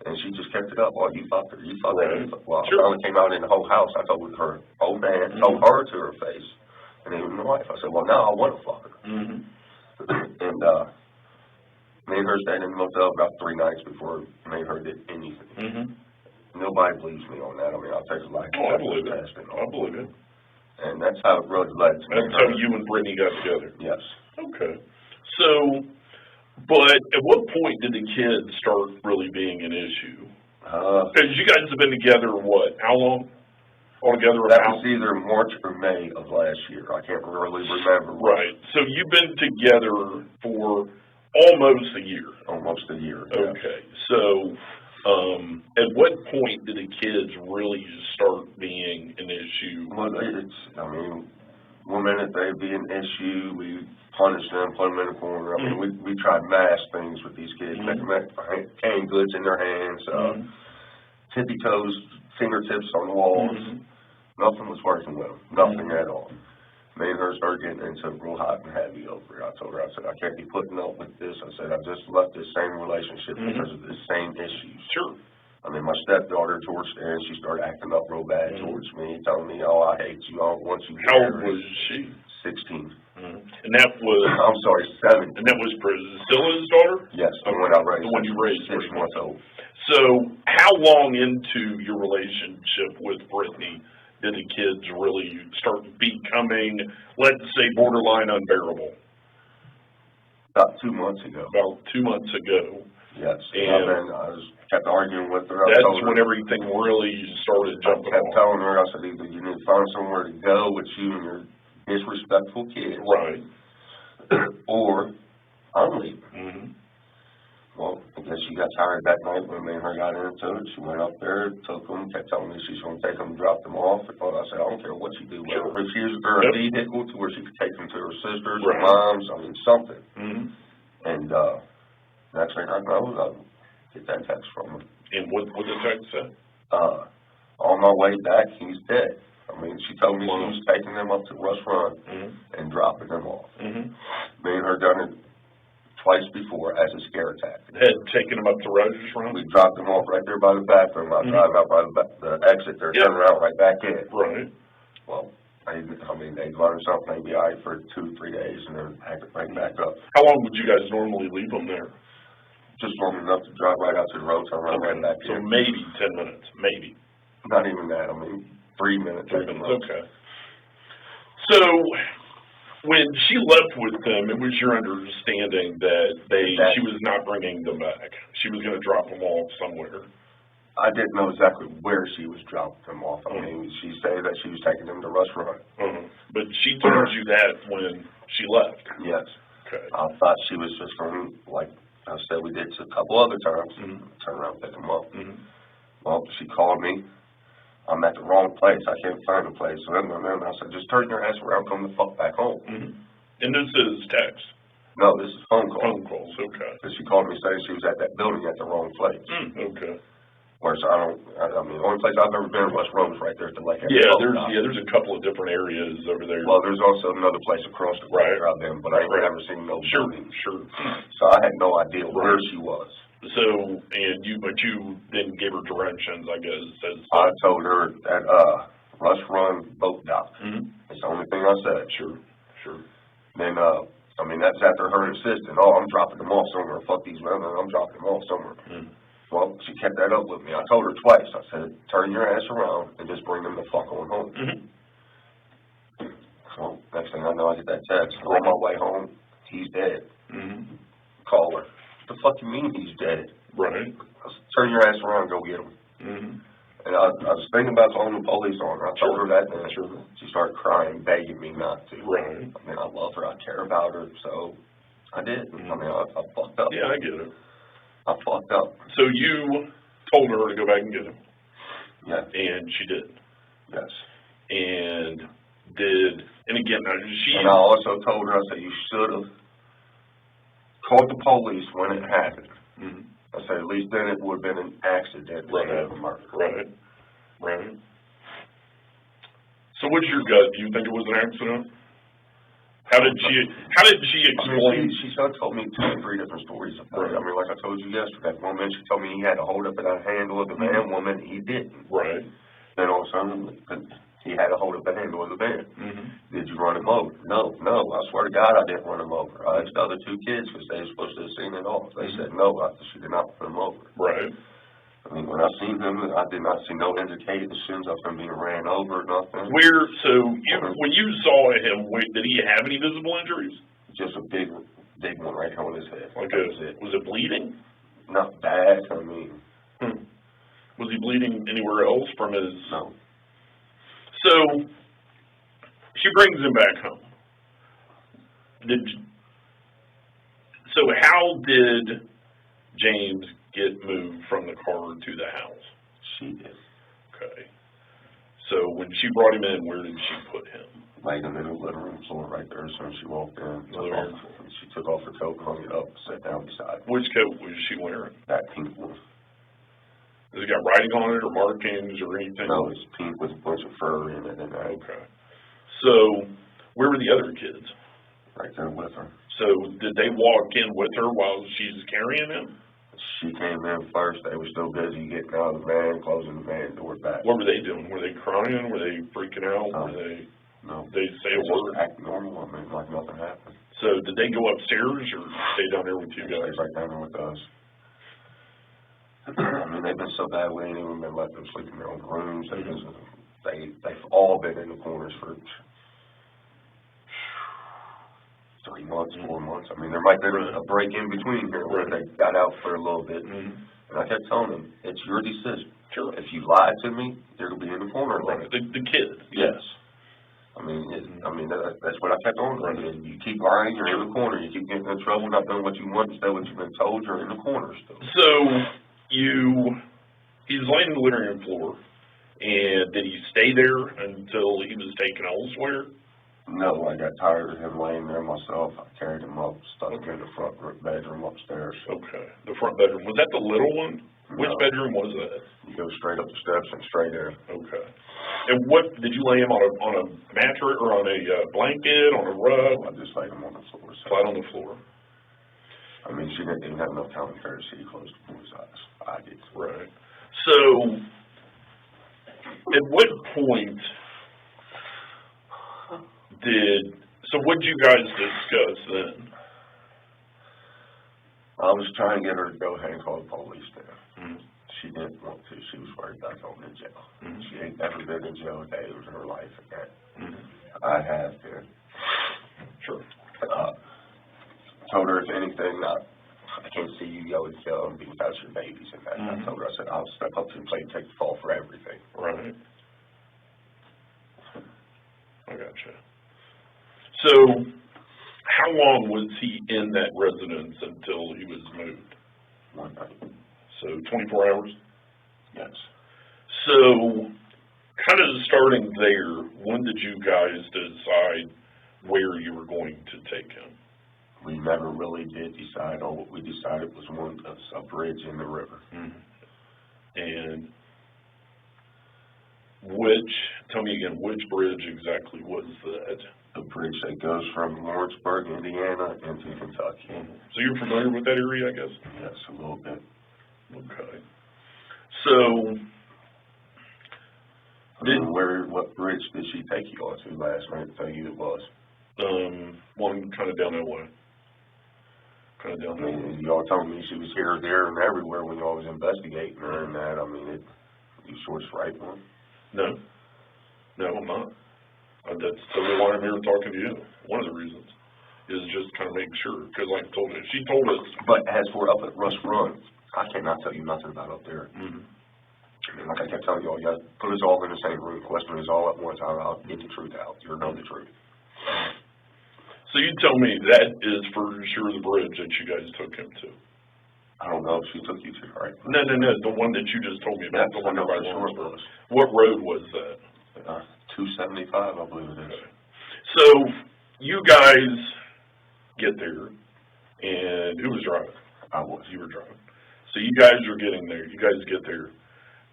And she just kept it up. Well, you fucked her, you fucked her. You fucked. Well, Sure. I finally came out in the whole house. I told her, old man, told her to her face. And even my wife, I said, well, now I want to fuck her. And me and her stayed in the motel about 3 nights before me and her did anything. Nobody believes me on that. I mean, I'll take it like I believe it. I believe it. And that's how it really led to me. That's how you and Brittany got together? Yes. Okay. So, but at what point did the kids start really being an issue? Because you guys have been together, what, how long? Altogether That about? was either March or May of last year. I can't really remember. Right. So you've been together for almost a year. Almost a year. Okay. So, at what point did the kids really start being an issue? Well, I mean, 1 minute they'd be an issue, we punish them, put them in a corner. I mean, we try to mask things with these kids, make them have canned goods in their hands, tippy toes, fingertips on the walls. Nothing was working with them, nothing at all. Me and her started getting into it real hot and heavy over it. I told her, I said, I can't be putting up with this. I said, I just left this same relationship because of the same issues. Sure. I mean, my stepdaughter towards the end, she started acting up real bad towards me, telling me, oh, I hate you, I don't want you How here. old was she? 16. And that was, I'm sorry, 17. and that was Priscilla's daughter? Yes, the one I raised. The one you raised. 6 months old. So, how long into your relationship with Brittany did the kids really start becoming, let's say, borderline unbearable? About 2 months ago. About 2 months ago. Yes. And then I kept arguing with her. That's when everything really started jumping I kept off. telling her, I said, either you need to find somewhere to go with you and your disrespectful kids. Right. Or I'm leaving. Well, I guess she got tired that night when me and her got into it. She went up there, took them, kept telling me she's going to take them and drop them off. I said, I don't care what you do. Sure. If she gives her a vehicle to where she could take them to her sisters or moms, I mean, something. And next thing I know, I get that text from her. And what did the text say? On my way back, he's dead. I mean, she told me she was taking them up to Rush Run and dropping them off. Me and her done it twice before as a scare tactic. Had taken them up to Rogers Run? We dropped them off right there by the bathroom. I drive out by the exit there, turn around right back in. Right. Well, I mean, they learned something, they'd be all right for 2 or 3 days and then have to bring back up. How long would you guys normally leave them there? Just long enough to drive right out to the road, turn around right back in. So maybe 10 minutes, maybe. Not even that, I mean, 3 minutes. 3 minutes, okay. So, when she left with them, it was your understanding that she was not bringing them back. She was going to drop them off somewhere. I didn't know exactly where she was dropping them off. I mean, she said that she was taking them to Rush Run. But she told you that when she left? Yes. Okay. I thought she was just going, like I said, we did a couple other times, turn around and pick them up. Well, she called me. I'm at the wrong place. I can't find the place. So then I said, just turn your ass around, come the fuck back home. And this is text? No, this is phone call. Phone calls, okay. Because she called me saying she was at that building at the wrong place. Okay. Whereas I mean, the only place I've ever been was Rose right there at the lake. There's a couple of different areas over there. Well, there's also another place across the road where I've been, but I ain't never seen no buildings. Sure. So I had no idea where she was. So, but you then gave her directions, I guess. I told her at Rush Run boat dock. That's the only thing I said. Sure. Then I mean, that's after her insisting, oh, I'm dropping them off somewhere, fuck these women, I'm dropping them off somewhere. Well, she kept that up with me. I told her twice, I said, turn your ass around and just bring them the fuck on home. So, next thing I know, I get that text, on my way home, he's dead. Call her. What the fuck you mean he's dead? Right. I said, turn your ass around and go get him. And I was thinking about calling the police on her. I told her that then. She started crying, begging me not to. Right. I mean, I love her. I care about her. So I did. I mean, I fucked up. Yeah, I get it. I fucked up. So you told her to go back and get him? Yeah. And she did? Yes. And again, And I also told her, I said, you should have called the police when it happened. I said, at least then it would have been an accident instead of a murder. Right. So what's your gut? Do you think it was an accident? How did she explain? She told me 2 or 3 different stories about it. I mean, like I told you yesterday, one minute she told me he had a hold up at the handle of the van, one minute he didn't. Right. Then all of a sudden, he had a hold up the handle of the van. Did you run him over? No. I swear to God, I didn't run him over. I asked the other 2 kids because they were supposed to have seen it all. They said no, she did not run him over. Right. I mean, when I seen him, I did not see no indications of him being ran over or nothing. When you saw him, did he have any visible injuries? Just a big one right here on his head. Was it bleeding? Not bad, I mean. Was he bleeding anywhere else from his? No. So, she brings him back home. So how did James get moved from the car to the house? She did. Okay. So when she brought him in, where did she put him? Laid him in the living room floor right there as soon as she walked in. She took off her coat, hung it up, sat down beside him. Which coat was she wearing? That pink one. Has it got writing on it or markings or anything? No, it's pink with a bunch of fur in it. And okay. So, where were the other kids? Right there with her. So, did they walk in with her while she's carrying him? She came in first. They were still busy getting out of the van, closing the van door back. What were they doing? Were they crying? Were they freaking out? No. They say a word? Act normal. I mean, like nothing happened. So, did they go upstairs or stay down there with you guys? Stay right down there with us. I mean, they've been so bad, we ain't even been letting them sleep in their own rooms. They've all been in the corners for 3 months, 4 months. I mean, there might have been a break in between here where they got out for a little bit. And I kept telling them, it's your decision. Sure. If you lie to me, you're going to be in the corner. Right. The kid. Yes. I mean, that's what I kept on. You keep lying, you're in the corner. You keep getting in trouble, not doing what you want, instead of what you've been told, you're in the corner still. So, he's laying on the living room floor, and did he stay there until he was taken elsewhere? No, I got tired of him laying there myself. I carried him up, stuck him in the front bedroom upstairs. Okay, the front bedroom. Was that the little one? Which bedroom was that? You go straight up the steps and straight in. Okay. And what, did you lay him on a mattress or on a blanket, on a rug? I just laid him on the floor. Flat on the floor. I mean, she didn't even have enough time to see he closed the boy's eyes. I did. Right. So, at what point what did you guys discuss then? I was trying to get her to go ahead and call the police there. She didn't want to. She was worried about going to jail. She ain't never been in jail a day in her life again. I have been. Sure. Told her, if anything, I can't see you go to jail and be without your babies and that. I told her, I said, I'll step up to the plate and take the fall for everything. Right. I gotcha. So, how long was he in that residence until he was moved? 1 night. So, 24 hours? Yes. So, kind of starting there, when did you guys decide where you were going to take him? We never really did decide. All what we decided was a bridge in the river. And tell me again, which bridge exactly was that? The bridge that goes from Lawrenceburg, Indiana, into Kentucky. So you're familiar with that area, I guess? Yes, a little bit. Okay. So, what bridge did she take you on to last night to tell you it was? One kinda down that way. Kinda I down that way. mean, y'all told me she was here, there, and everywhere when y'all was investigating her and that. I mean, you short strike one. No, I'm not. That's totally why I'm here talking to you. One of the reasons is just kind of making sure, because like I told you, she told us. But as for up at Rush Run, I cannot tell you nothing about up there. Mm-hmm. I mean, like I kept telling y'all, you gotta put us all in the same room, question us all at once, I'll get the truth out. You'll know the truth. So you tell me that is for sure the bridge that you guys took him to? I don't know if she took you to, right? No, the one that you just told me about, the one by sure it Lawrenceburg. was. What road was that? 275, I believe it is. So you guys get there, and who was driving? I was. You were driving. So you guys are getting there. You guys get there.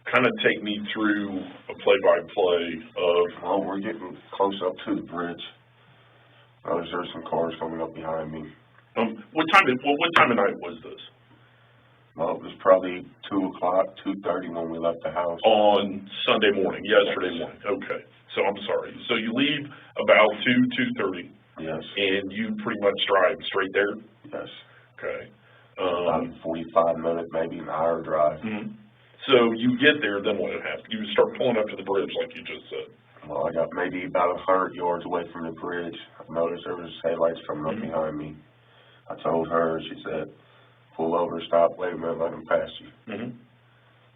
Kind of take me through a play-by-play of. Well, we're getting close up to the bridge. There's some cars coming up behind me. What time of night was this? Well, it was probably 2 o'clock, 2:30 when we left the house. On Sunday morning, yesterday morning. Okay. So I'm sorry. So you leave about 2:30. Yes. And you pretty much drive straight there? Yes. Okay. About 45 minutes, maybe an hour drive. Mm-hmm. So you get there, then what happened? You start pulling up to the bridge like you just said. Well, I got maybe about 100 yards away from the bridge. I noticed there was headlights coming up behind me. I told her, she said, pull over, stop, wait a minute, let them pass you. Mm-hmm.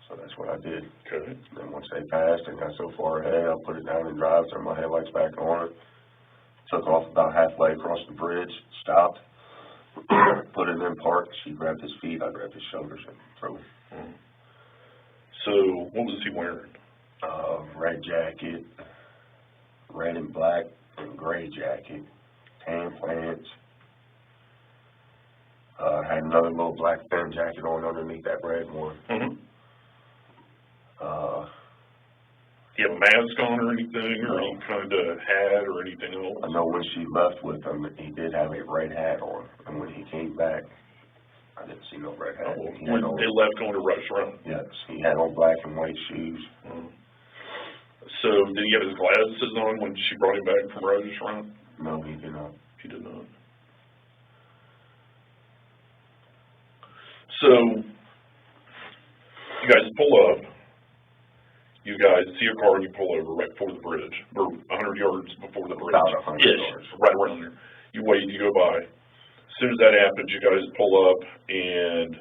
So that's what I did. Okay. Then once they passed and got so far ahead, I put it down in drive, turned my headlights back on, took off about halfway across the bridge, stopped, put it in park. She grabbed his feet, I grabbed his shoulders and threw him. Mm-hmm. So what was he wearing? Red jacket, red and black and gray jacket, tan pants. Had another little black thin jacket on underneath that red one. Mm-hmm. He have a mask on or anything, or any kind of hat or anything else? I know when she left with him, he did have a red hat on, and when he came back, I didn't see no red hat. When they left going to Rush Run? Yes, he had on black and white shoes. Mm-hmm. So did he have his glasses on when she brought him back from Rush Run? No, he did not. He did not. So you guys pull up. You guys see a car and you pull over right before the bridge, or 100 yards before the bridge. About 100 yards. Right around there. You wait, you go by. As soon as that happens, you guys pull up and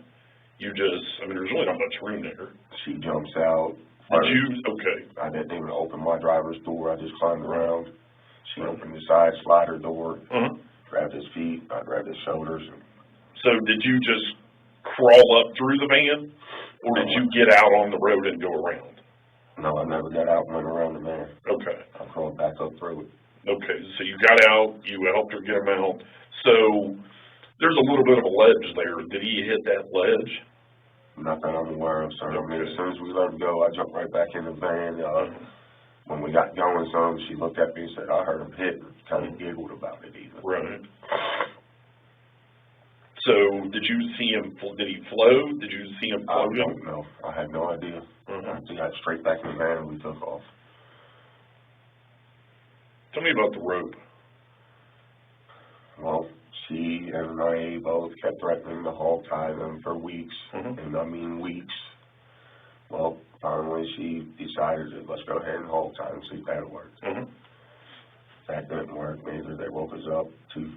you just, there's really not much room there. She jumps out. Okay. I didn't even open my driver's door. I just climbed around. She opened the side slider door, grabbed his feet, I grabbed his shoulders. So did you just crawl up through the van, or did you get out on the road and go around? No, I never got out and went around the van. Okay. I crawled back up through it. Okay, so you got out, you helped her get him out. So there's a little bit of a ledge there. Did he hit that ledge? Not that I'm aware of, sir. I mean, as soon as we let him go, I jumped right back in the van. When we got going some, she looked at me and said, I heard him hit, and kind of giggled about it even. Right. So did you see him, did he float? Did you see him floating? I don't know. I had no idea. We got straight back in the van and we took off. Tell me about the rope. Well, she and I both kept threatening to hog tie them for weeks, and I mean weeks. Well, finally she decided that let's go ahead and hog tie and see if that worked. That didn't work neither. They woke us up to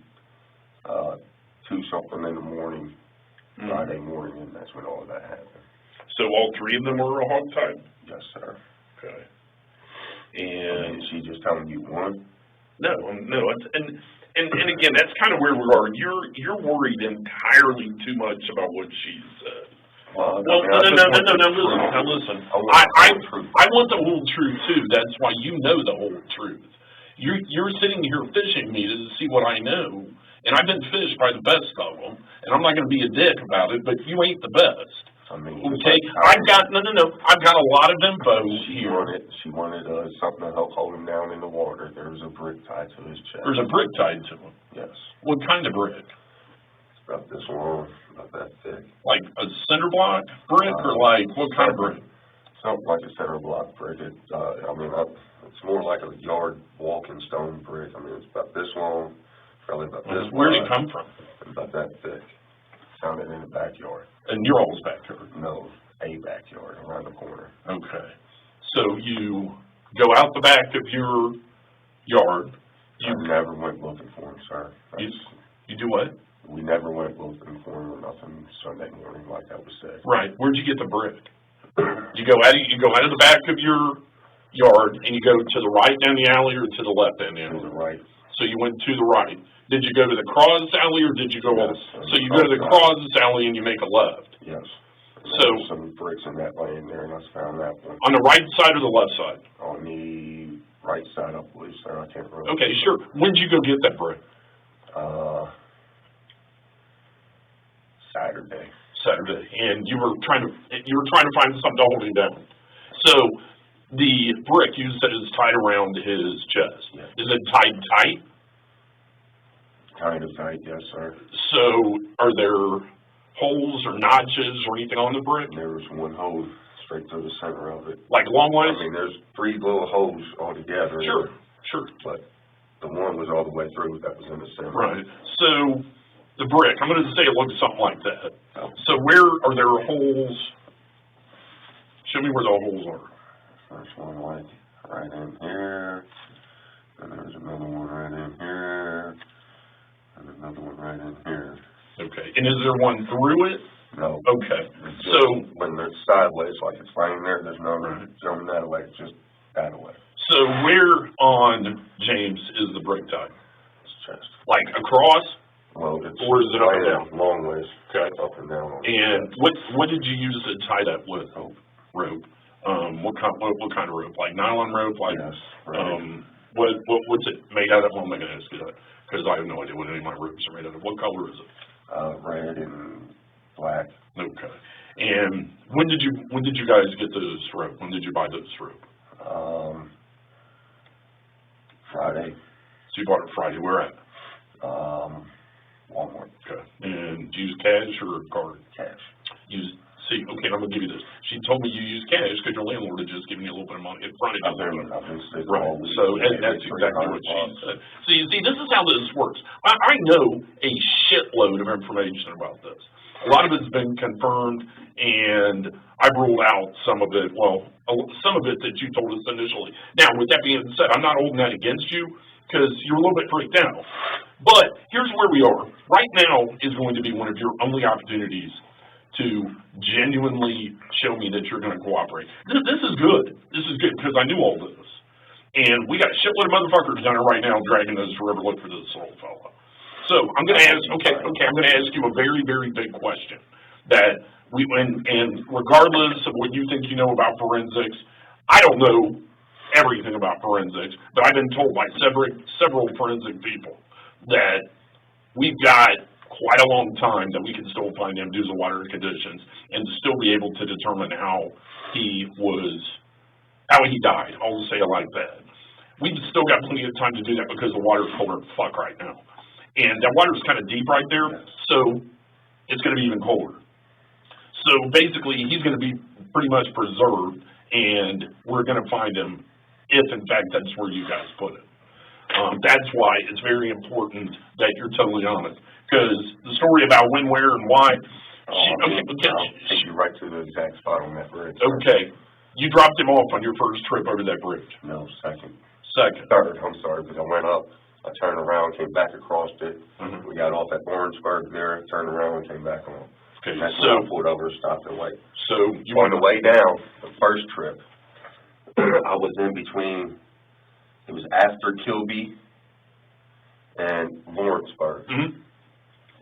2-something in the morning, Friday morning, and that's when all of that happened. So all three of them were hog-tied? Yes, sir. Okay. And she just telling you one? No, and again, that's kind of where we are. You're worried entirely too much about what she said. Well, no, listen. I want the whole truth too. That's why you know the whole truth. You're sitting here fishing me to see what I know, and I've been fished by the best of them, and I'm not going to be a dick about it, but you ain't the best. I mean, okay, I've got a lot of info here. She wanted something to help hold him down in the water. There was a brick tied to his chest. There's a brick tied to him? Yes. What kind of brick? It's about this long, about that thick. Like a cinder block brick, or like, what kind of brick? It's Something like a center block brick. It's more like a yard walking stone brick. I mean, it's about this long, probably about this wide. Where did it come from? About that thick. Found it in the backyard. In your all's backyard? No, a backyard around the corner. Okay. So you go out the back of your yard. I never went looking for him, sir. You do what? We never went looking for him or nothing Sunday morning, like I was saying. Right. Where'd you get the brick? You go out of the back of your yard and you go to the right down the alley or to the left down the alley? To the right. So you went to the right. Did you go to the cross alley or did you go Yes, so you go to the cross alley and you make a left? Yes. So there's some bricks in that lane there, and I found that one. On the right side or the left side? On the right side, I believe, sir. I can't remember. Okay, sure. When did you go get that brick? Saturday. And you were trying to find something to hold him down. So the brick you said is tied around his chest. Yes. Is it tied tight? Kind of tight, yes, sir. So are there holes or notches or anything on the brick? There was one hole straight through the center of it. Like long ways? I mean, there's 3 little holes altogether. Sure. But the one was all the way through that was in the center. Right. So the brick, I'm going to say it looks something like that. Oh. So where are there holes? Show me where the holes are. First one like right in here, and there's another one right in here, and another one right in here. Okay. And is there one through it? No. Okay. Just So when they're sideways, like it's laying there, there's no zooming that away, it's just that away. So where on James is the brick tied? It's chest. Like across? Well, it's Or is it up and down? Long ways. Okay. Up and down. And what did you use to tie that with? Rope. What kind of rope? Like nylon rope? Like yes. Right. What's it made out of? Well, I'm not gonna ask you that because I have no idea what any of my ropes are made out of. What color is it? Red and black. Okay. And when did you guys get this rope? When did you buy this rope? Friday. So you bought it Friday. Where at? Walmart. Okay. And do you use cash or card? Cash. Okay, I'm gonna give you this. She told me you use cash because your landlord had just given you a little bit of money in front of you. I've been sick right. all week. So that's exactly what she said. See, this is how this works. I know a shitload of information about this. A lot of it's been confirmed, and I've ruled out some of it. Well, some of it that you told us initially. Now, with that being said, I'm not holding that against you because you're a little bit freaked out. But here's where we are. Right now is going to be one of your only opportunities to genuinely show me that you're going to cooperate. This is good. This is good because I knew all this. And we got a shitload of motherfuckers down there right now dragging us forever look for this little fella. So I'm going to ask, I'm going to ask you a very, very big question that and regardless of what you think you know about forensics, I don't know everything about forensics, but I've been told by several forensic people that we've got quite a long time that we can still find him due to water conditions and still be able to determine how he died. I'll just say it like that. We've still got plenty of time to do that because the water's colder than fuck right now. And that water's kind of deep right there, so it's going to be even colder. So basically, he's going to be pretty much preserved, and we're going to find him if, in fact, that's where you guys put it. That's why it's very important that you're totally honest. Because the story about when, where, and why. I'll take you right to the exact spot on that bridge. Okay. You dropped him off on your first trip over that bridge. No, second. Third. I'm sorry, because I went up, I turned around, came back across it. Mm-hmm. We got off at Orangeburg there, turned around and came back on. Okay, and that's when I pulled over and stopped and waited. So you on the way down, the first trip, I was in between, it was after Kilby and Lawrenceburg. Mm-hmm.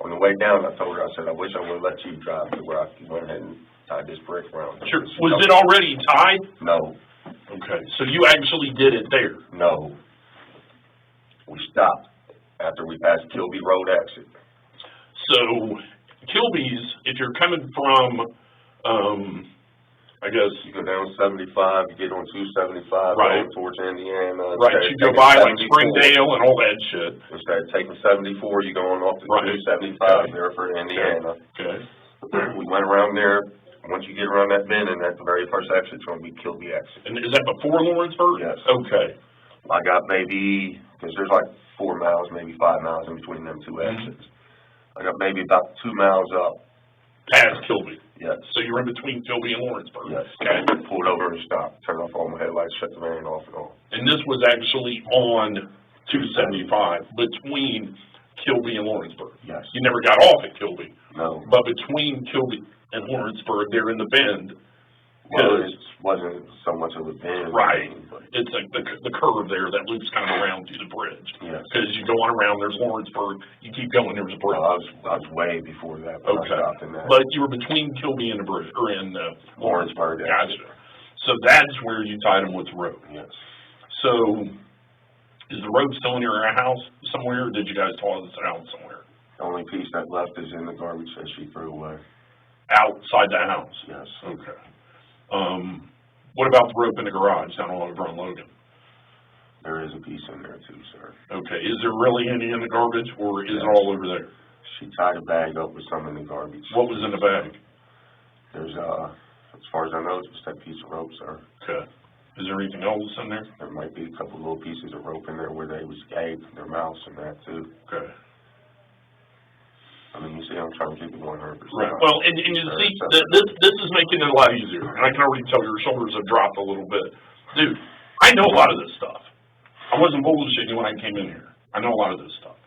On the way down, I told her, I said, I wish I would have let you drive to where I went ahead and tied this brick around. Sure. Was it already tied? No. Okay. So you actually did it there? No. We stopped after we passed Kilby Road exit. So Kilby's, if you're coming from, I guess you go down 75, you get on 275, right towards Indiana. Right, you go by like Springdale and all that shit. Instead of taking 74, you go on off to 275 there for Indiana. Okay. We went around there, once you get around that bend, and at the very first exit, it's gonna be Kilby exit. And is that before Lawrenceburg? Yes. Okay. I got maybe, because there's like 4 miles, maybe 5 miles in between them two exits. I got maybe about 2 miles up. Past Kilby? Yes. So you're in between Kilby and Lawrenceburg? Yes. Okay. Pulled over and stopped, turned off all my headlights, shut the van off and on. And this was actually on 275, between Kilby and Lawrenceburg? Yes. You never got off at Kilby? No. But between Kilby and Lawrenceburg, they're in the bend. Well, it wasn't so much of a bend. Right. But It's like the curve there that loops kind of around to the bridge. yes. Because you go on around, there's Lawrenceburg, you keep going, there's a bridge. Well, I was way before that, but I Okay. stopped in that. But you were between Kilby and the bridge, or in Lawrenceburg. Gotcha. So that's where you tied them with the rope. Yes. So is the rope still in your house somewhere, or did you guys toss it out somewhere? The only piece that left is in the garbage that she threw away. Outside the house? Yes. Okay. What about the rope in the garage down over on Logan? There is a piece in there too, sir. Okay. Is there really any in the garbage, or is it all over there? She tied a bag up with some in the garbage. What was in the bag? There's, as far as I know, it's just that piece of rope, sir. Okay. Is there anything else in there? There might be a couple little pieces of rope in there where they was gagged, their mouths and that too. Okay. I mean, you see, I'm trying to keep it 100%. Right. Well, and you see, this is making it a lot easier, and I can already tell your shoulders have dropped a little bit. Dude, I know a lot of this stuff. I wasn't bullshitting you when I came in here. I know a lot of this stuff.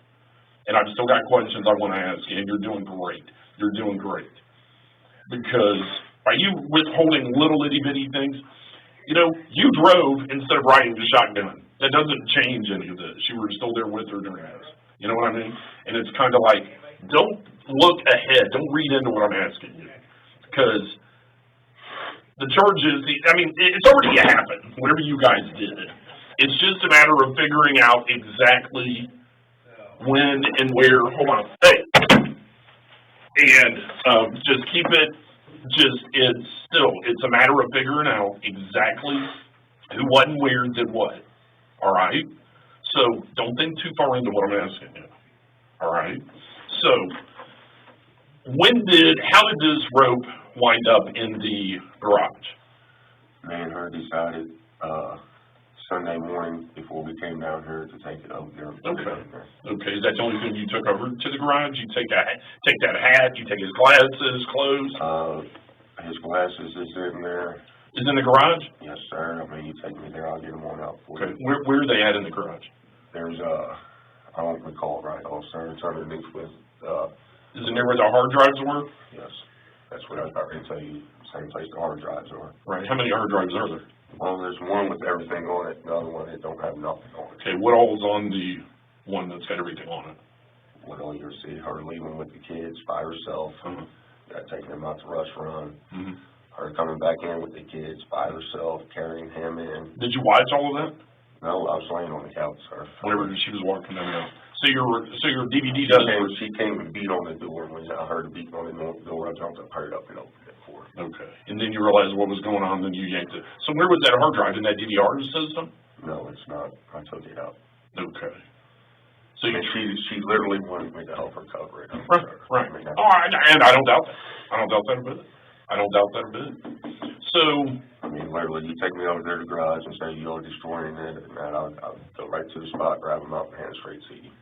And I've still got questions I want to ask you, and you're doing great. You're doing great. Because by you withholding little itty-bitty things, you know, you drove instead of riding the shotgun. That doesn't change any of this. You were still there with her during this. You know what I mean? And it's kind of like, don't look ahead. Don't read into what I'm asking you. Because the charges, I mean, it's already happened, whatever you guys did. It's just a matter of figuring out exactly when and where. Hold on. Hey. And just keep it, it's a matter of figuring out exactly who, what, and where did what. All right? So don't think too far into what I'm asking you. All right? So how did this rope wind up in the garage? Me and her decided Sunday morning before we came down here to take it over there. Okay. Is that the only thing you took over to the garage? You take that hat, you take his glasses, clothes? His glasses is in there. Is in the garage? Yes, sir. I mean, you take me there, I'll get them on out for you. Okay. Where are they at in the garage? There's I don't recall it right off, sir. It's underneath with Is it near where the hard drives were? Yes. That's what I can tell you. Same place the hard drives are. Right. How many hard drives are there? Well, there's one with everything on it, the other one that don't have nothing on it. Okay, what all is on the one that's got everything on it? What all you'll see, her leaving with the kids by herself, taking them out to rush run, her coming back in with the kids by herself, carrying him in. Did you watch all of that? No, I was laying on the couch, sir. Whenever she was walking down there. So your DVD does. She came and beat on the door. When I heard her beating on the door, I jumped up, hurried up, and opened it for her. Okay. And then you realized what was going on, then you yanked it. So where was that hard drive? In that DVR system? No, it's not. I took it out. Okay. So she literally wanted me to help her cover it. Right. I mean, and I don't doubt that. I don't doubt that a bit. So, I mean, literally, you take me over there to the garage and say you're destroying it, and I'll go right to the spot, grab them up, and hand straight to you.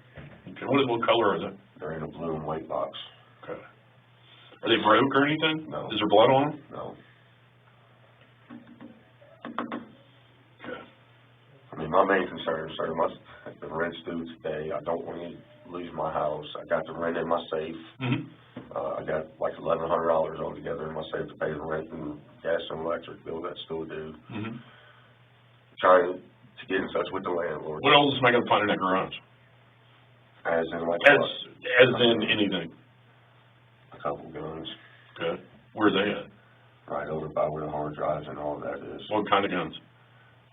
Okay. What color are they? They're in a blue and white box. Okay. Are they broke or anything? No. Is there blood on them? No. Okay. I mean, my main concern, sir, the rent's due today. I don't want to lose my house. I got the rent in my safe. I got like $1,100 altogether in my safe to pay the rent and gas and electric bill that's still due. Trying to get in touch with the landlord. What else am I going to find in that garage? As in like as in anything? A couple guns. Okay. Where are they at? Right over by where the hard drives and all of that is. What kind of guns?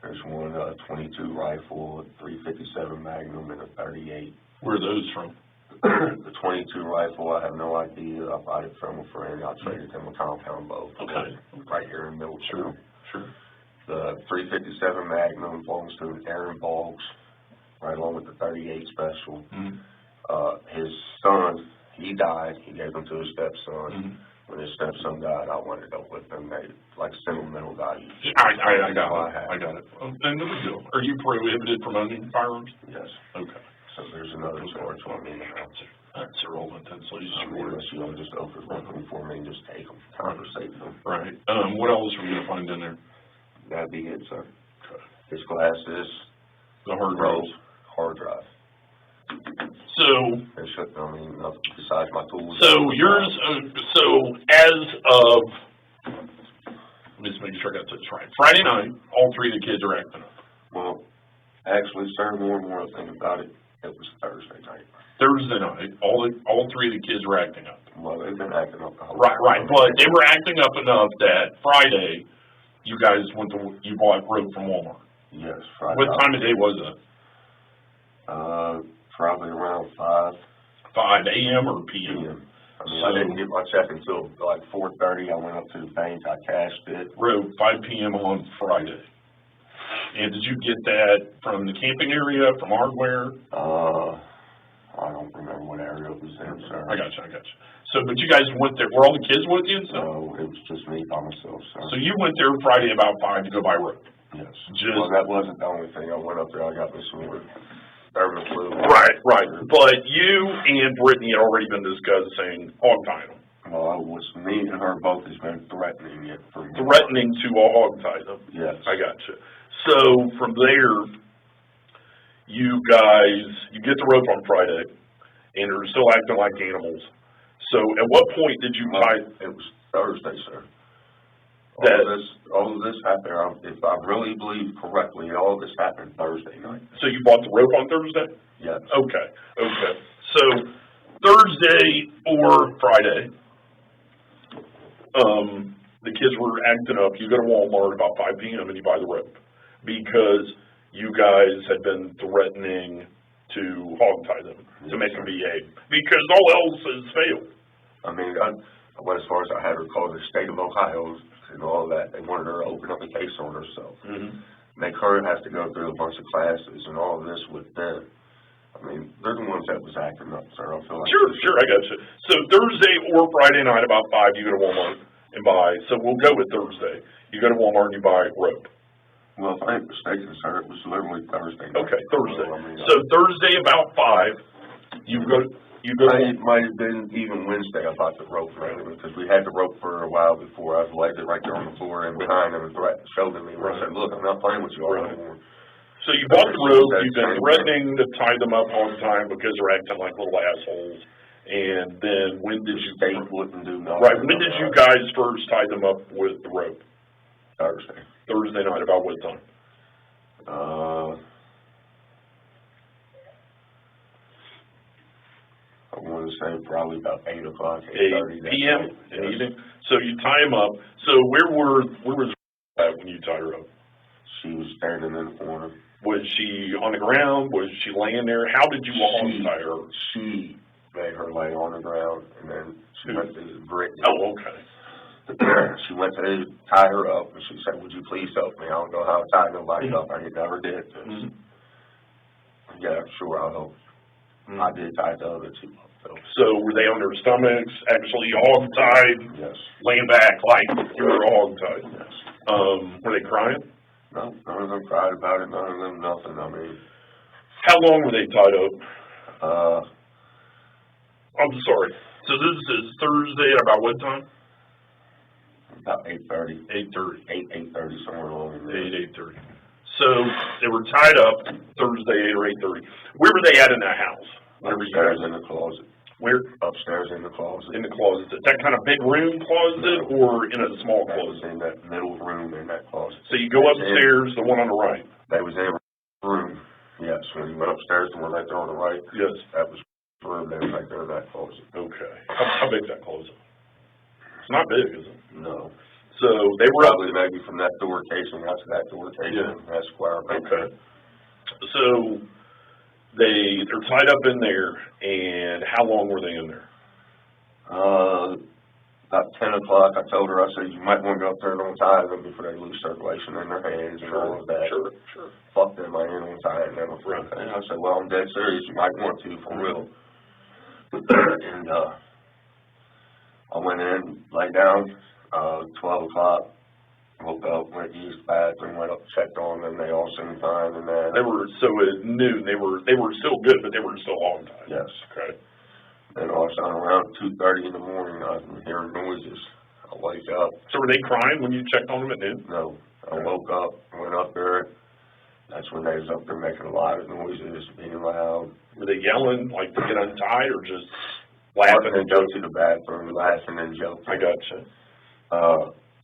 There's one 22 rifle, a 357 Magnum, and a 38. Where are those from? The 22 rifle, I have no idea. I bought it from a friend. I traded him a compound bow. Okay. Right here in Middle School. Sure. The 357 Magnum belongs to Aaron Boggs, right along with the 38 Special. His son, he died. He gave them to his stepson. when his stepson died, I wanted up with them, they, like, sentimental values. I got it. And no big deal. Are you prohibited from owning firearms? Yes. Okay. So there's another charge on me in the house. That's irrelevant, that's at least I mean, unless you don't just overlook them for me and just take them, conversate them. Right. What else are we gonna find in there? That'd be it, sir. Okay. His glasses, The hard drives. hard drive. So, They shut down, I mean, nothing besides my tools. so yours, so as of, let me just make sure I got this right. Friday night, all three of the kids are acting up. Well, actually, sir, more and more I think about it, it was Thursday night. Thursday night, all three of the kids were acting up. Well, they've been acting up the whole Right, time. but they were acting up enough that Friday, you guys you bought rope from Walmart. Yes, Friday. What time of day was it? Probably around 5 a.m. or p.m.? p.m. I mean, I didn't get my check until like 4:30. I went up to the bank, I cashed it. Rope, 5 p.m. on Friday. And did you get that from the camping area, from hardware? I don't remember what area it was in, sir. I got you. So, but you guys went there, were all the kids with you and stuff? No, it was just me by myself, sir. So you went there Friday about 5 to go buy rope? Yes. Just. Well, that wasn't the only thing. I went up there, I got me some urban flu. Right. But you and Brittany had already been discussing hog tying them. Well, it was me and her both has been threatening it for me. Threatening to hog tie them? Yes. I got you. So from there, you get the rope on Friday, and they're still acting like animals. So at what point did you tie? It was Thursday, sir. That, all of this happened, if I really believe correctly, all of this happened Thursday night. so you bought the rope on Thursday? Yes. Okay. So Thursday or Friday, the kids were acting up. You go to Walmart about 5 p.m. and you buy the rope because you guys had been threatening to hog tie them, to make them behave, because all else has failed. I mean, I went as far as I had her call the state of Ohio and all that. They wanted her to open up a case on herself. Mm-hmm. Make her have to go through a bunch of classes and all of this with them. I mean, they're the ones that was acting up, sir. I feel like Sure, I got you. So Thursday or Friday night about 5, you go to Walmart and buy, so we'll go with Thursday. You go to Walmart and you buy rope. Well, if I ain't mistaken, sir, it was literally Thursday night. Okay, Thursday. I mean, So Thursday about 5, you go it might have been even Wednesday I bought the rope for him, because we had the rope for a while before. I laid it right there on the floor and behind him and showed him. I said, look, I'm not playing with you all anymore. So you bought the rope, you've been threatening to tie them up all the time because they're acting like little assholes. And then when did you... State wouldn't do nothing. Right, when did you guys first tie them up with the rope? Thursday. Thursday night, about what time? I want to say probably about 8 o'clock, 8 p.m. in the evening. So you tie them up. So where was at when you tied her up? She was standing in the corner. Was she on the ground? Was she laying there? How did you tie her? She made her lay on the ground, and then she went to Brittany. Oh, okay. She went to tie her up, and she said, would you please help me? I don't know how to tie nobody up. I never did. Yeah, sure, I'll help. I did tie the other two up, though. So were they on their stomachs, actually hog-tied? Yes. Laying back like you were hog-tied? Yes. Were they crying? No, none of them cried about it, none of them nothing, I mean. How long were they tied up? I'm sorry. So this is Thursday at about what time? About 8:30. 8:30. 8:30, somewhere along in there. 8:30. So they were tied up Thursday, 8 or 8:30. Where were they at in that house? Upstairs in the closet. Where? Upstairs in the closet. In the closet. Is that kind of big room closet or in a small closet? In that middle room in that closet. So you go upstairs, the one on the right? They was in a room, yes. When you went upstairs, the one right there on the right, Yes. that was the room that was right there in that closet. Okay. How big is that closet? It's not big, is it? No. So they were up. Probably maybe from that door casing out to that door casing, that square. Okay. So they're tied up in there, and how long were they in there? About 10 o'clock, I told her, I said, you might want to go up there and untie them before they lose circulation in their hands and all of that. Sure. Fuck them, I ain't untying them. Right. And I said, well, I'm dead serious, you might want to, for real. And, I went in, lay down, 12 o'clock, woke up, went to use the bathroom, went up, checked on them, they all seemed fine, and then... They were, so at noon, they were still good, but they were still hog tied? Yes. Okay. Then all of a sudden, around 2:30 in the morning, I was hearing noises. I wake up. So were they crying when you checked on them at noon? No, I woke up, went up there. That's when they was up there making a lot of noises, being loud. Were they yelling, like, to get untied, or just Laughing laughing and go to the bathroom, laughing and joking. I gotcha.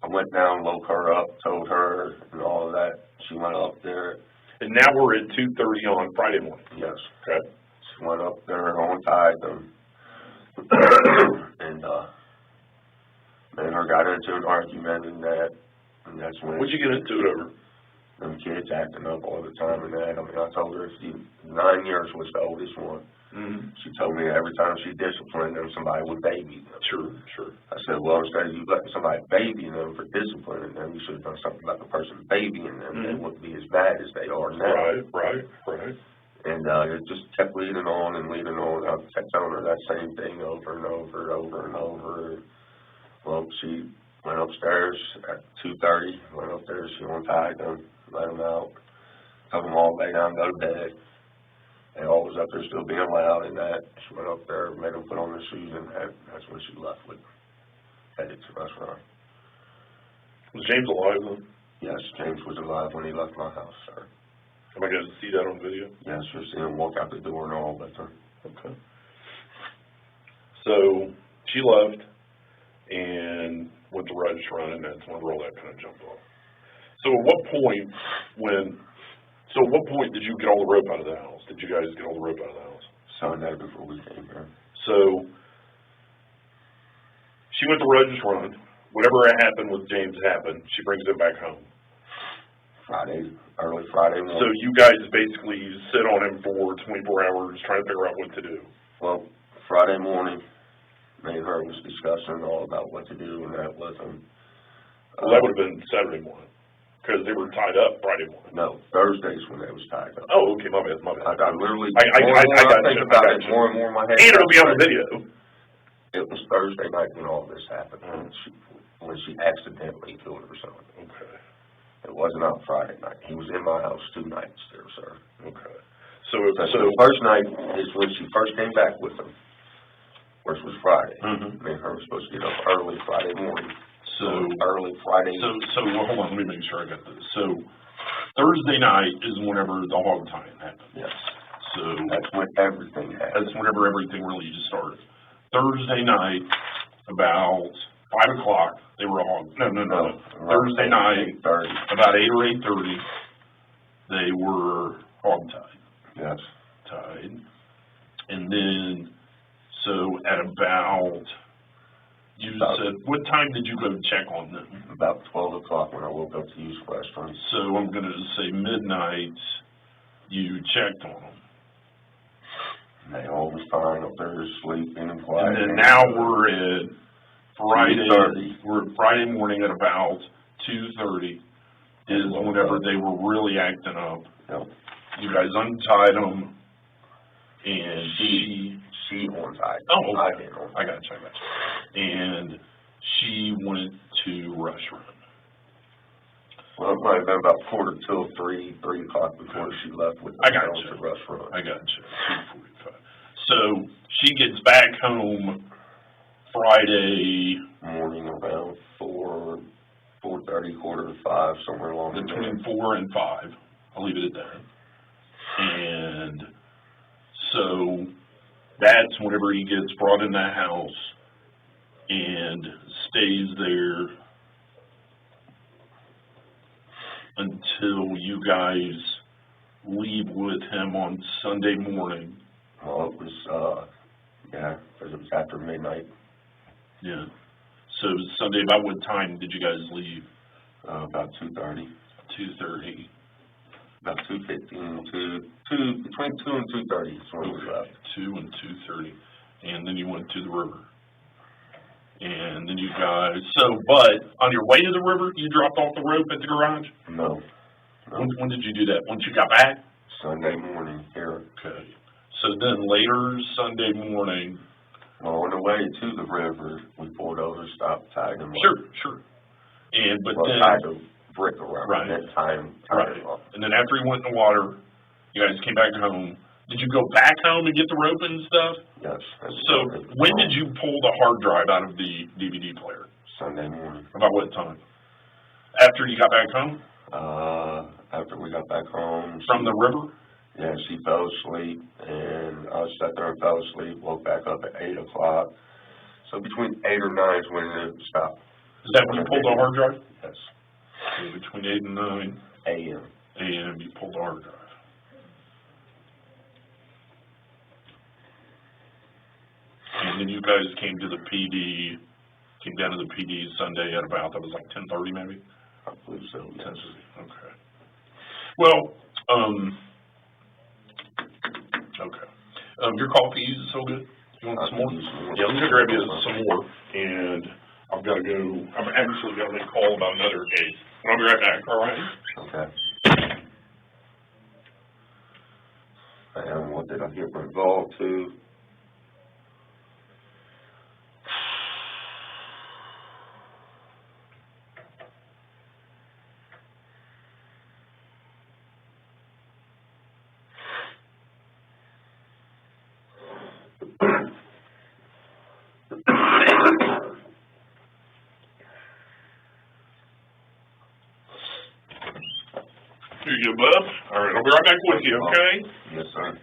I went down, woke her up, told her, and all of that. She went up there. And now we're at 2:30 on Friday morning? Yes. Okay. She went up there, untied them. And me and her got into an argument, and that's when... What'd you get into it over? Them kids acting up all the time and that. I mean, I told her 9 years was the oldest one. Mm-hmm. She told me every time she disciplined them, somebody would baby them. Sure. I said, well, instead of you letting somebody baby them for disciplining them, you should have done something about the person babying them. They wouldn't be as bad as they are now. Right. And it just kept leading on and leading on. I kept telling her that same thing over and over. Well, she went upstairs at 2:30, went upstairs, she untied them, let them out, told them all lay down, go to bed. They all was up there still being loud and that. She went up there, made them put on their shoes, and that's when she left with, headed to the restaurant. Was James alive then? Yes, James was alive when he left my house, sir. Am I going to see that on video? Yes, you'll see him walk out the door and all with her. Okay. So she left and went to restaurant, and that's when all that kind of jumped off. So at what point did you get all the rope out of the house? Did you guys get all the rope out of the house? Sunday before we came here. So she went to restaurant. Whatever happened with James happened. She brings him back home. Early Friday morning. So you guys basically sit on him for 24 hours trying to figure out what to do. Well, Friday morning, me and her was discussing all about what to do and that with him. Well, that would have been Saturday morning, because they were tied up Friday morning. No, Thursdays when they was tied up. Oh, okay, my bad. I literally, I think about it more and more in my head. And it'll be on the video. It was Thursday night when all this happened, when she accidentally killed her son. Okay. It wasn't on Friday night. He was in my house 2 nights there, sir. Okay. So the first night is when she first came back with him, which was Friday. Mm-hmm. Me and her were supposed to get up early Friday morning. Early Friday. So well, hold on, let me make sure I got this. So Thursday night is whenever the hog tying happened. Yes. So that's when everything happened. That's whenever everything really just started. Thursday night, about 5 o'clock, they were hog. No. Thursday night, about 8 or 8:30, they were hog tied. Yes. Tied. And then, so at about, you said, what time did you go check on them? About 12 o'clock when I woke up to use the restroom. So I'm going to say midnight, you checked on them. They all was fine up there sleeping and quiet. And then now we're at Friday. We're at Friday morning at about 2:30 is whenever they were really acting up. Yep. You guys untied them, and she untied. Oh, okay. I got you. And she went to restaurant. Well, it might have been about 3 o'clock before she left with the restaurant. I got you. 2:45. So she gets back home Friday morning around 4:30, 4:45, somewhere along there. Between 4 and 5. I'll leave it at that. And so that's whenever he gets brought in the house and stays there until you guys leave with him on Sunday morning. Well, it was, because it was after midnight. Yeah. So Sunday, about what time did you guys leave? About 2:30. 2:30. About 2:15, between 2 and 2:30 is when we left. 2 and 2:30. And then you went to the river. And then you guys, but on your way to the river, you dropped off the rope at the garage? No. When did you do that? Once you got back? Sunday morning here. Okay. So then later Sunday morning, Well, on the way to the river, we pulled over, stopped, tied them up. Sure. And, but Well, then. tied the brick around, Right. and then tied Right. them up. And then after he went in the water, you guys came back home. Did you go back home and get the rope and stuff? Yes. So when did you pull the hard drive out of the DVD player? Sunday morning. About what time? After you got back home? After we got back home. From the river? Yeah, she fell asleep, and I sat there and fell asleep, woke back up at 8 o'clock. So between 8 or 9 is when it stopped. Is that when you pulled the hard drive? Yes. So between 8 and 9 a.m. You pulled the hard drive. And then you guys came down to the PD Sunday at about, that was like 10:30 maybe? I believe so, yes. 10:30, okay. Well, okay. Your coffee is so good. You want some more? Yeah, let me grab you some more. And I've got to go, I've actually got to make a call about another case. I'll be right back, all right? Okay. And what did I get involved to? Here you go, bub. All right, I'll be right back with you, okay? Yes, sir.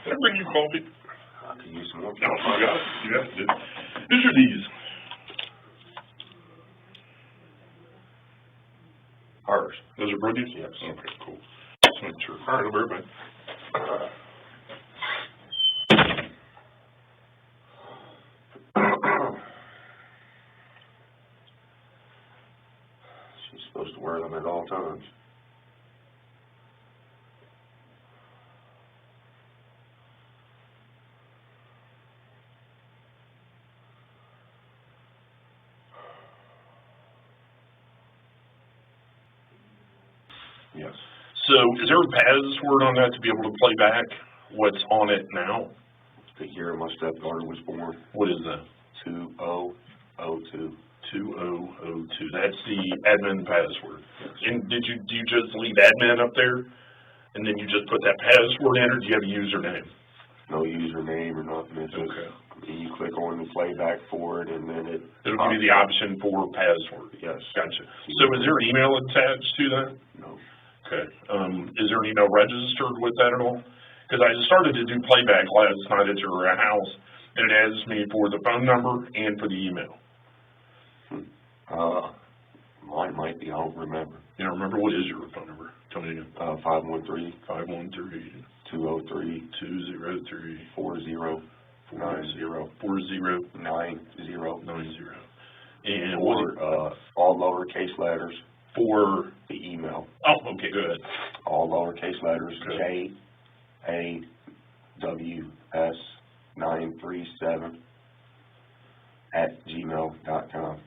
Did I bring you coffee? I could use some more. No, you got it. You got it. Whose are these? Hers. Those are Brittany's? Yes. Okay, cool. Just make sure. All right, I'll be right back. She's supposed to wear them at all times. Yes. So is there a password on that to be able to play back what's on it now? The year my stepdaughter was born. What is that? 2002. 2002. That's the admin password. And do you just leave admin up there and then you just put that password in, or do you have a username? No username or nothing. It's just, Okay. you click on the playback for it, and then It'll give you the option for password. Yes. Gotcha. So is there an email attached to that? No. Okay. Is there an email registered with that at all? Because I started to do playback last night at your house, and it asks me for the phone number and for the email. Mine might be, I don't remember. You don't remember? What is your phone number? Tell me again. 513 513 203 203 4090 4090. And or what? all lowercase letters For the email. Oh, okay, go ahead. All lowercase letters. Okay. JAWS937 @gmail.com.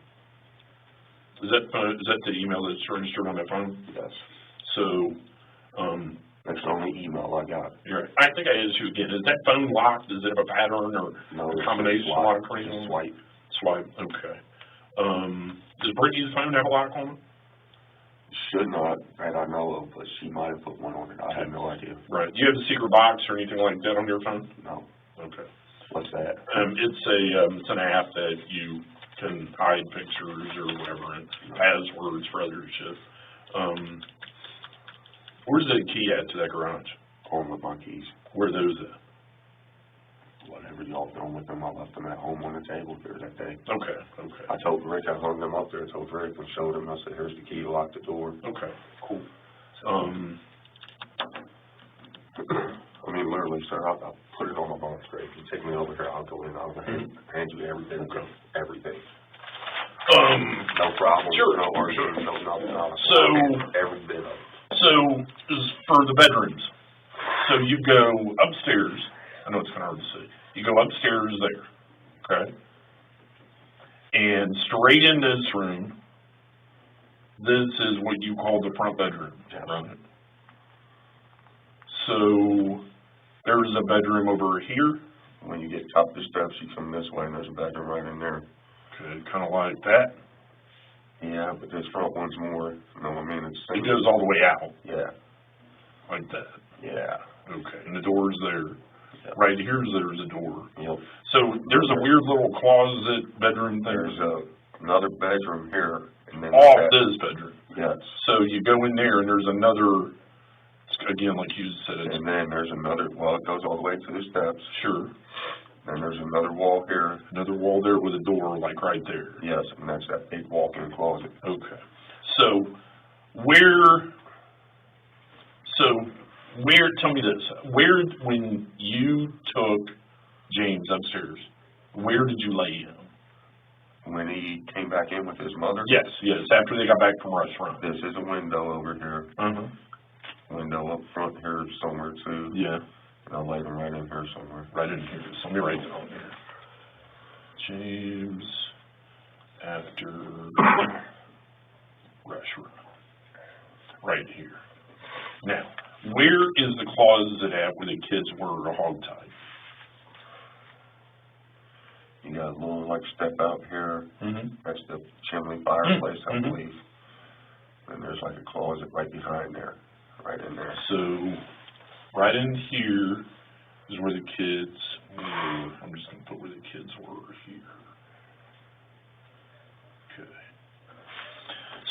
Is that the email that's registered on that phone? Yes. So, That's the only email I got. you're right. I think I asked you again. Is that phone locked? Does it have a pattern or No, a it's combination swipe. lock or anything? Just swipe. Swipe. Okay. Does Brittany's phone have a lock on it? Should not, that I know of, but she might have put one on it. I have no idea. Right. Do you have a secret box or anything like that on your phone? No. Okay. What's that? It's an app that you can hide pictures or whatever and passwords for other shit. Where's the key at to that garage? Home with my keys. Where are those at? Whatever y'all done with them, I left them at home on the table there that day. Okay. I told Rick, I hung them up there, I told Rick and showed him, I said, here's the key to lock the door. Okay, cool. I mean, literally, sir, I'll put it on my box, Greg. If you take me over here, I'll go in, I'll hand you everything. Okay. Everything. No problem, Sure, no sure. argument, no nothing. Every bit of it. So, as for the bedrooms, so you go upstairs, I know it's kind of hard to see, you go upstairs there, okay? And straight in this room, this is what you call the front bedroom, right? So, there's a bedroom over here. When you get up the steps, you come this way, and there's a bedroom right in there. Okay, kind of like that. Yeah, but this front one's more, you know what I mean? It goes all the way out, Yeah, like that. yeah. Okay, and the door's there. Yep. Right here's there's a door. Yep. So there's a weird little closet bedroom thing. There's another bedroom here, and then Off this bedroom. yes. So you go in there and there's another, again, like you said, it's And then there's another, well, it goes all the way to the steps. sure. Then there's another wall here. Another wall there with a door, like right there. Yes, and that's that big walk-in closet. Okay. So tell me this, when you took James upstairs, where did you lay him? When he came back in with his mother? Yes, after they got back from restaurant. This is a window over here. Window up front here somewhere too. Yeah. And I laid him right in here somewhere. Right in here, so let me write it on here. James after restaurant. Right here. Now, where is the closet at where the kids were hogtied? You got a little like step out here. Mm-hmm. That's the chimney fireplace, I Mhm. believe. And there's like a closet right behind there, right in there. So, right in here is where the kids were. I'm just going to put where the kids were here. Okay.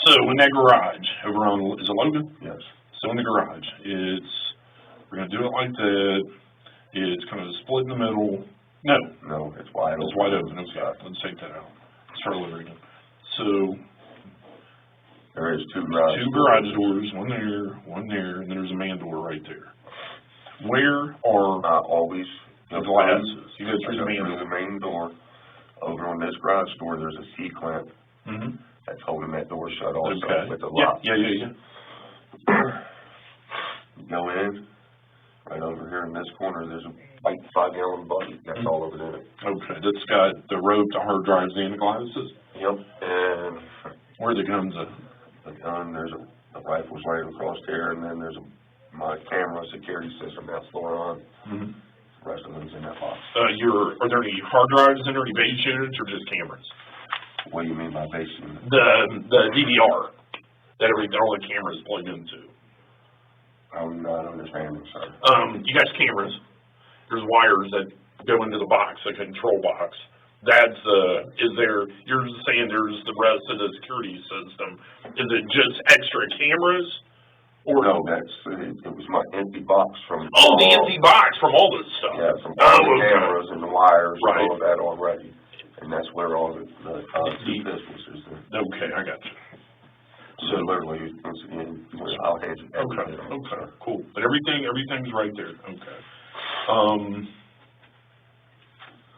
So, in that garage, over on, is it Logan? Yes. So in the garage, we're going to do it like that. It's kind of split in the middle. No, No, it's wide open. it's wide open. Okay, let's take that out. Start over again. So, There is two garage doors, one there, and then there's a man door right there. Where are always the glasses? You go through the main through door. the main door. Over on this garage door, there's a C-clamp Mm-hmm. that's holding that door shut also Okay. with a lock. Yeah. You go in, right over here in this corner, there's a like 5-gallon bucket. That's all over there. Okay, that's got the rope, the hard drives, and the glasses. Yep. And Where are the guns at? the gun, there's a rifle's right across there, and then there's my camera security system that's still on. Mm-hmm. The rest of them's in that box. Are there any hard drives in there, any base units, or just cameras? What do you mean by base unit? The DVR that all the cameras plugged into. I'm not understanding, sir. You got cameras. There's wires that go into the box, the control box. That's you're saying there's the rest of the security system. Is it just extra cameras? Or No, it was my empty box from. the empty box from all this stuff. Yeah, from all the okay. cameras and the wires Right. and all of that already. And that's where all the two pistols is there. Okay, I got you. So literally, once again, I'll hand you everything. Okay, cool. But everything's right there. Okay.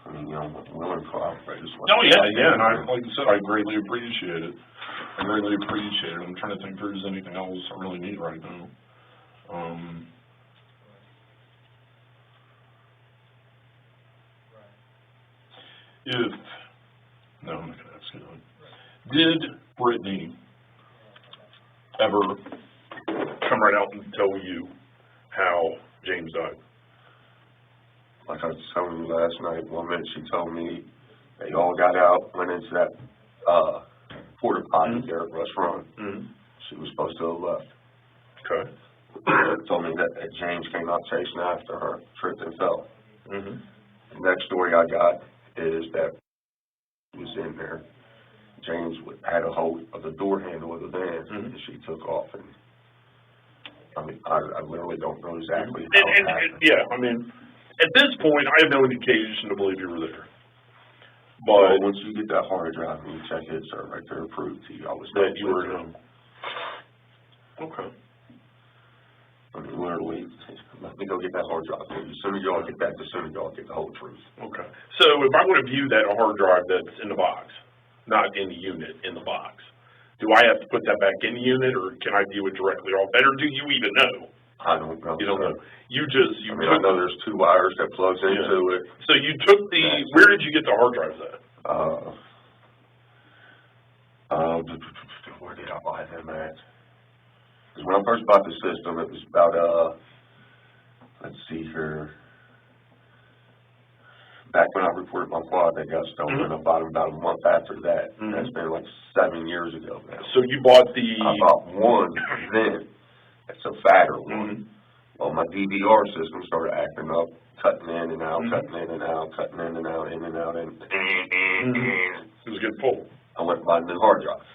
I mean, I'm willing to cooperate. Oh, yeah, and like I said, I greatly appreciate it. I'm trying to think if there's anything else I really need right now. No, I'm not gonna ask it. Did Brittany ever come right out and tell you how James died? Like I was telling you last night, one minute she told me they all got out, went into that porta potty there at restaurant. Mm-hmm. She was supposed to have left. Okay. Told me that James came out chasing after her, tripped and fell. Mm-hmm. The next story I got is that he was in there. James had a hold of the door handle of the van, and she took off. And I mean, I literally don't know exactly how it happened. Yeah, I mean, at this point, I have no indication to believe you were there. But But once you get that hard drive and you check it, sir, right there, approved to you, I was that you were there. him. Okay. I mean, literally, let me go get that hard drive for you. The sooner y'all get that, the sooner y'all get the whole truth. Okay. So if I would have viewed that a hard drive that's in the box, not in the unit, in the box. Do I have to put that back in the unit, or can I view it directly off that, or do you even know? I don't know. You don't know. I know there's two wires that plugs into it. So you took where did you get the hard drives at? Where did I buy them at? Because when I first bought the system, it was about, let's see here. Back when I reported my quad, they got stolen. I bought them about a month after that. That's been like 7 years ago now. So you bought I bought one then. It's a fatter one. Well, my DVR system started acting up, cutting in and out, cutting in and out, cutting in and out, in and out, and it was a good pull. I went and bought a new hard drive.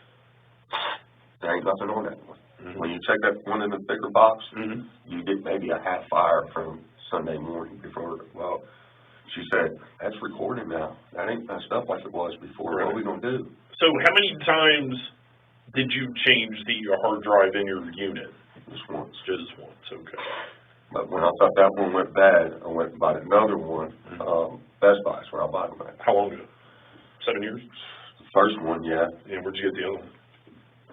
There ain't nothing on that one. When you check that one in the bigger box, you get maybe a half fire from Sunday morning before. Well, she said, that's recorded now. That ain't messed up like it was before. Right. What are we going to do? So how many times did you change the hard drive in your unit? Just once. Just once, okay. But when I thought that one went bad, I went and bought another one. Best Buy is where I bought them at. How long ago? 7 years? The first one, yeah. And where'd you get the other one?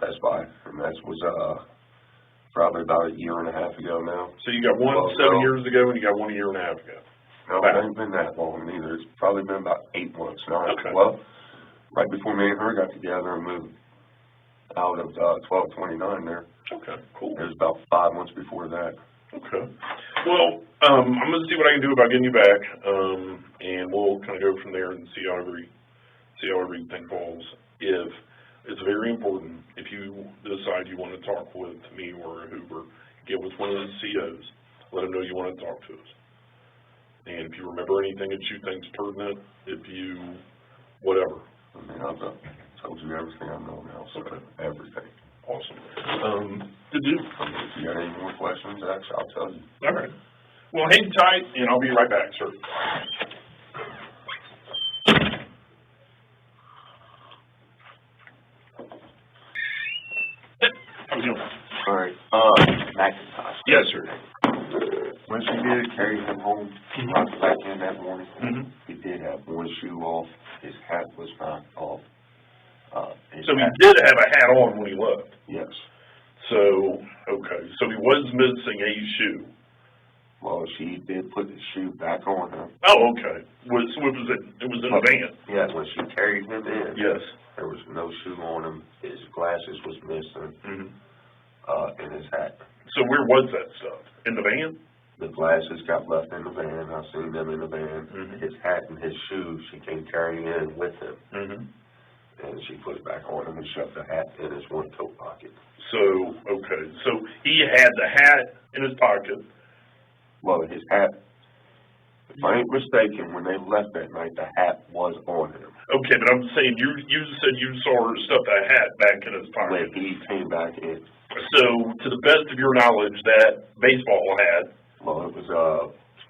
Best Buy. And that was probably about a year and a half ago now. So you got one 7 years ago, and you got one a year and a half ago? No, it ain't been that long either. It's probably been about 8 months now. Okay. Well, right before me and her got together and moved out of 1229 there. Okay, cool. It was about 5 months before that. Okay. Well, I'm going to see what I can do about getting you back, and we'll kind of go from there and see how everything falls. If it's very important, if you decide you want to talk with me or Hoover, get with one of the COs, let them know you want to talk to us. And if you remember anything that you think's pertinent, whatever. I mean, I've told you everything I know now, so everything. Awesome. Good deal. If you got any more questions, actually, I'll tell you. All right. Well, hang tight, and I'll be right back, sir. How we doing? All right. McIntosh. Yes, sir. When she did carry him home, right back in that morning, he did have one shoe off. His hat was knocked off. So he did have a hat on when he left? Yes. So, okay. So he was missing a shoe? Well, she did put the shoe back on him. Oh, okay. It was in the van? Yeah, when she carried him in, yes, there was no shoe on him. His glasses was missing, and his hat. So where was that stuff? In the van? The glasses got left in the van. I seen them in the van. His hat and his shoes she came carrying in with him. And she put it back on him and shoved the hat in his one coat pocket. So, okay. So he had the hat in his pocket. Well, his hat, if I ain't mistaken, when they left that night, the hat was on him. Okay, but I'm saying you said you saw her stuff the hat back in his pocket. When he came back in. So, to the best of your knowledge, that baseball hat. Well, it was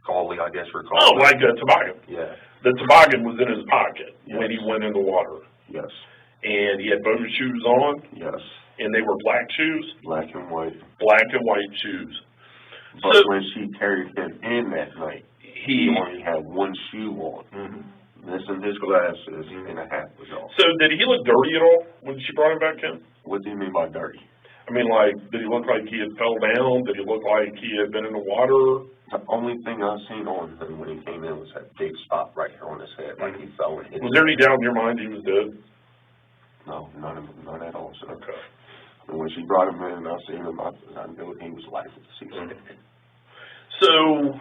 Golly, I guess we're calling it. Oh, like a toboggan. Yeah. The toboggan was in his pocket when he went in the water. Yes. And he had both shoes on? Yes. And they were black shoes? Black and white. Black and white shoes. But when she carried him in that night, he only had one shoe on. Missing his glasses and a hat was off. So did he look dirty at all when she brought him back in? What do you mean by dirty? I mean, like, did he look like he had fell down? Did he look like he had been in the water? The only thing I seen on him when he came in was that big spot right here on his head, like he fell and hit. Was there any doubt in your mind he was dead? No, none at all, sir. Okay. And when she brought him in and I seen him, I knew he was lifeless. So,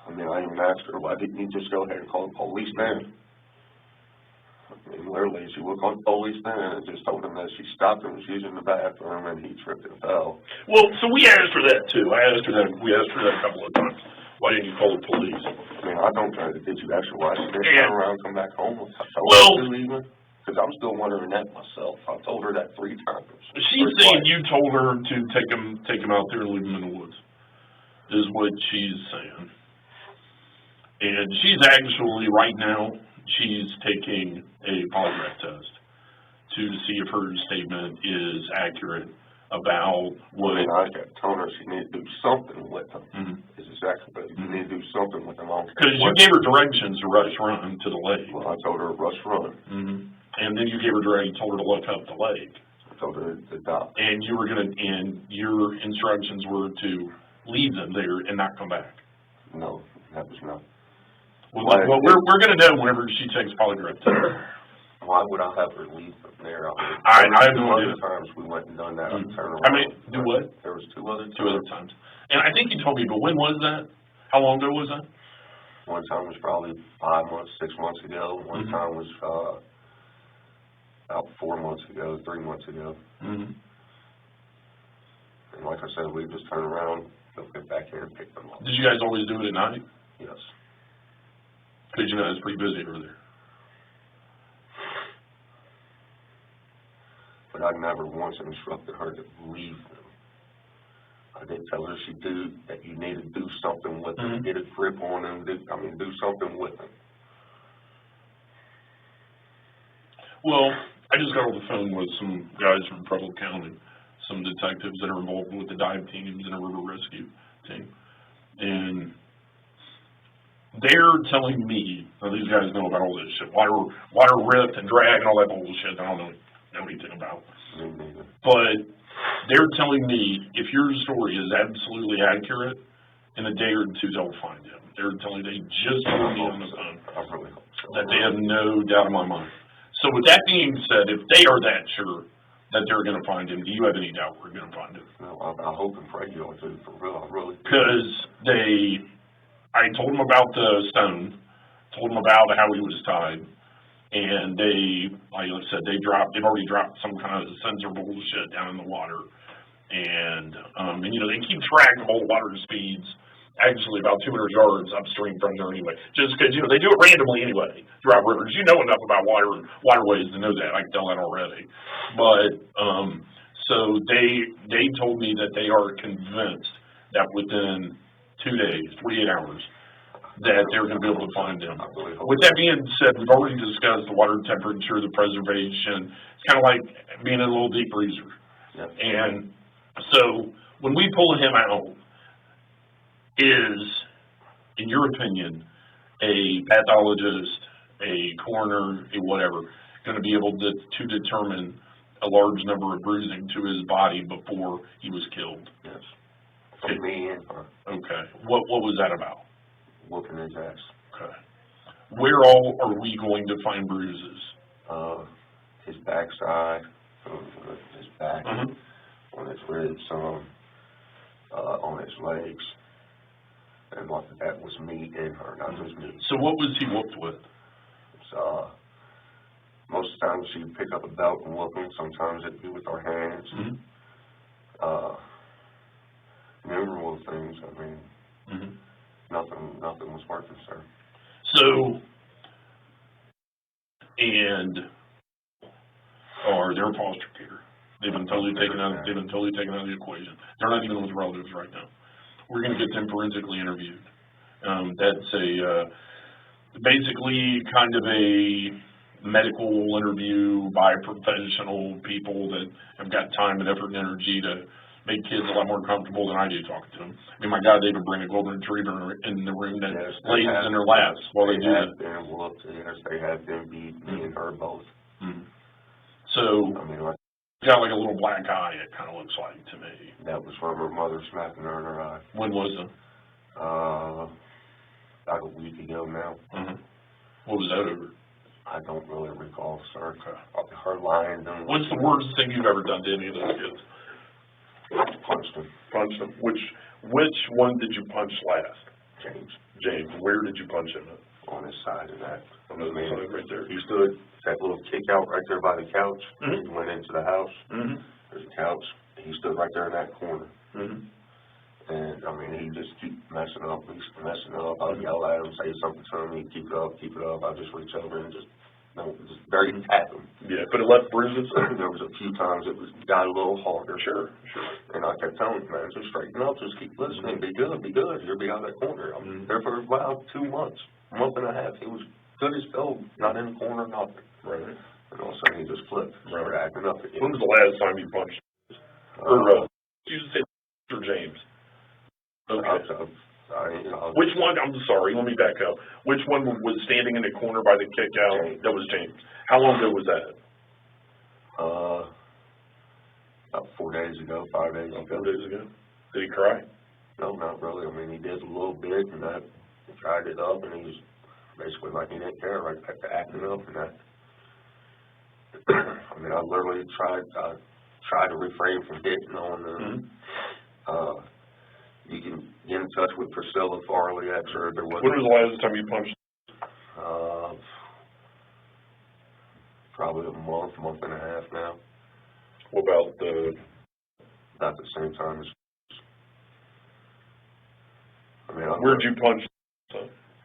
I mean, I even asked her, why didn't you just go ahead and call the police then? I mean, literally, she would call the police then and just told him that she stopped him, she was in the bathroom, and he tripped and fell. Well, so we asked her that, too. We asked her that a couple of times. Why didn't you call the police? I mean, I don't know. Did you ask her why she didn't turn around and come back home? Because I'm still wondering that myself. I told her that 3 times. She's saying you told her to take him out there and leave him in the woods, is what she's saying. And she's actually, right now, she's taking a polygraph test to see if her statement is accurate about what... I mean, I kept telling her she needed to do something with them. It's exactly, but you need to do something with them. Because you gave her directions to rush run to the lake. Well, I told her rush run. And then you gave her drag, you told her to look up the lake. I told her to dock. And and your instructions were to leave them there and not come back. No, that was not. Well, we're going to know whenever she takes polygraph test. Why would I have her leave them there? I have no idea. Times we went and done that. Turn around. I mean, do what? There was two other times. And I think you told me, but when was that? How long ago was that? One time was probably 5 months, 6 months ago. One time was about 4 months ago, 3 months ago. And like I said, we just turn around, go get back here and pick them up. Did you guys always do it at night? Yes. Because you know it's pretty busy over there. But I never once instructed her to leave them. I did tell her that you need to do something with them, get a grip on them, do something with them. Well, I just got off the phone with some guys from Crawford County, some detectives that are involved with the dive teams and a river rescue team. And they're telling me, now these guys know about all this shit, water rift and drag and all that bullshit, I don't know anything about. But they're telling me if your story is absolutely accurate, in a day or two they'll find him. They're telling me, they just told me on the phone that they have no doubt in my mind. So with that being said, if they are that sure that they're going to find him, do you have any doubt we're going to find him? No, I hope and pray you all do, for real, I really do. Because I told them about the stone, told them about how he was tied, and like I said, they've already dropped some kind of sensor bullshit down in the water, and they keep track of all the water speeds, actually about 200 yards upstream from there anyway, just because, they do it randomly anyway throughout rivers. You know enough about water and waterways to know that. I can tell that already. But, so they told me that they are convinced that within 2 days, 48 hours, that they're going to be able to find them. With that being said, we've already discussed the water temperature, the preservation. It's kind of like being in a little deep freezer. Yep. And so when we pull him out, is, in your opinion, a pathologist, a coroner, a whatever, going to be able to determine a large number of bruising to his body before he was killed? Yes. For me and her. Okay. What was that about? Whooping his ass. Okay. Where all are we going to find bruises? His backside, his back, on his ribs, on his legs. And that was me and her, not just me. So what was he whooped with? Most of the time she'd pick up a belt and whoop him. Sometimes it'd be with our hands. Numerous things. I mean, nothing was working, sir. So, and they're foster care. They've been totally taken out of the equation. They're not even with relatives right now. We're going to get them forensically interviewed. That's basically kind of a medical interview by professional people that have got time and effort and energy to make kids a lot more comfortable than I do talking to them. I mean, my God, they would bring a golden retriever in the room that lays in their laps while they do that. They have them beat me and her both. So, I mean, got like a little black eye, it kind of looks like to me. That was from her mother smacking her in her eye. When was it? About a week ago now. What was that over? I don't really recall, sir. Okay. Her lying. What's the worst thing you've ever done to any of those kids? Punched him. Punched him. Which one did you punch last? James. Where did you punch him at? On his side of that. On the side right there. He stood, that little kick out right there by the couch. He went into the house. There's a couch. He stood right there in that corner. And, I mean, he just keep messing up. I'll yell at him, say something to him. He'd keep it up. I'll just reach over and just very tap him. Yeah, but it left bruises? There was a few times it got a little harder. Sure. And I kept telling him, man, just straighten up. Just keep listening. Be good. You'll be out of that corner. I'm there for about 2 months. A month and a half. He was good as gold. Not in the corner, nothing. Right. And all of a sudden he just flipped. Started acting up again. When was the last time you punched? You say or James? Okay. Which one, I'm sorry, let me back up. Which one was standing in the corner by the kick out? James. That was James. How long ago was that? About 4 days ago, 5 days ago. 4 days ago? Did he cry? No, not really. I mean, he did a little bit, and I tried it up, and he was basically like he didn't care, like acting up, and that. I mean, I literally tried to refrain from hitting on them. You can get in touch with Priscilla Farley after there was. When was the last time you punched? Probably a month and a half now. What about About the same time as. I mean, where'd you punch?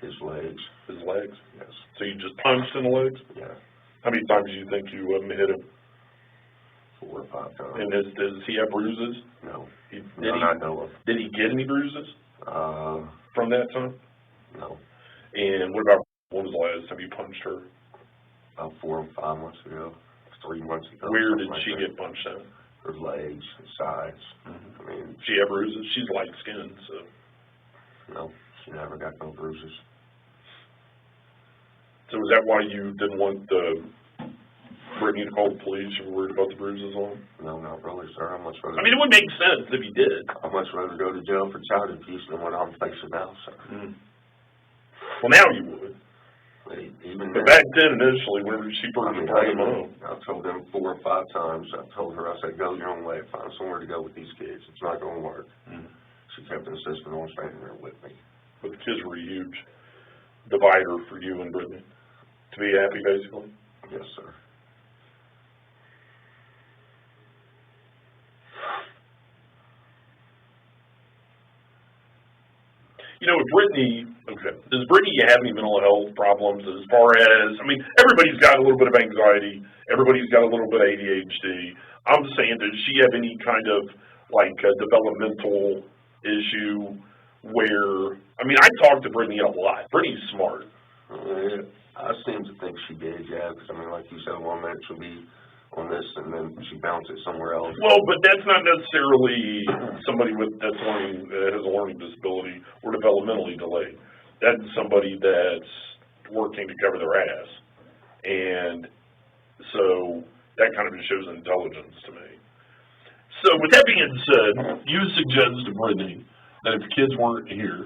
His legs. His legs? Yes. So you just punched in the legs? Yeah. How many times do you think you hit him? 4 or 5 times. And does he have bruises? No. Did I know of. Did he get any bruises from that time? No. And what about, when was the last time you punched her? About 4 or 5 months ago. 3 months ago. Where did like she that. get punched at? Her legs, her sides. I mean, She had bruises? She's light skinned, so. no, she never got no bruises. So is that why you didn't want Brittany to call the police? You were worried about the bruises on? No, not really, sir. How much rather? I mean, it would make sense if you did. I'd much rather go to jail for child abuse than what I'm facing now, sir. Well, now you would. Even But back then, initially, whenever she first brought him home. I told them 4 or 5 times. I told her, I said, go your own way. Find somewhere to go with these kids. It's not going to work. She kept insisting on staying there with me. But the kids were a huge divider for you and Brittany. To be happy, basically? Yes, sir. You know, with Brittany, okay, does Brittany have any mental health problems as far as, I mean, everybody's got a little bit of anxiety, everybody's got a little bit of ADHD. I'm just saying, does she have any kind of, like, a developmental issue where, I mean, I talk to Brittany a lot. Brittany's smart. I seem to think she did, yeah, because, I mean, like you said, 1 minute she'll be on this, and then she bounces somewhere else. Well, but that's not necessarily somebody that has a learning disability or developmentally delayed. That's somebody that's working to cover their ass. And so that kind of shows intelligence to me. So with that being said, you suggested to Brittany that if the kids weren't here,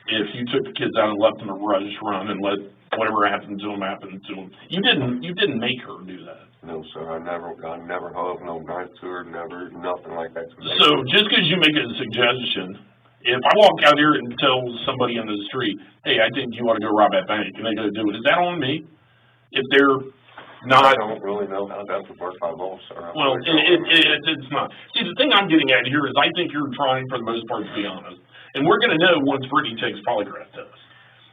if you took the kids out and left them to run and let whatever happened to them happen to them, you didn't make her do that. No, sir, I never hugged, no knife to her, never, nothing like that. So just because you make a suggestion, if I walk out here and tell somebody in the street, hey, I think you ought to go rob that bank, and they go do it, is that on me? If they're not... I don't really know how that would work by law, sir. Well, it's not. See, the thing I'm getting at here is I think you're trying, for the most part, to be honest. And we're going to know once Brittany takes polygraph test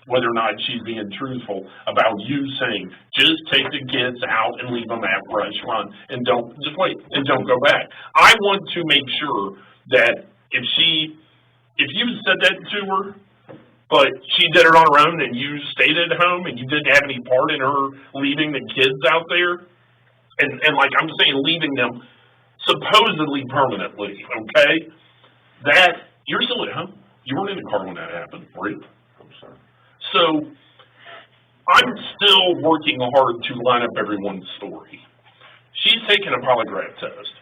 whether or not she's being truthful about you saying, just take the kids out and leave them at Rush Run and don't go back. I want to make sure that if you said that to her, but she did it on her own and you stayed at home and you didn't have any part in her leaving the kids out there, and like I'm saying, leaving them supposedly permanently, okay, that you're still at home. You weren't in the car when that happened, right? I'm sorry. So, I'm still working hard to line up everyone's story. She's taking a polygraph test.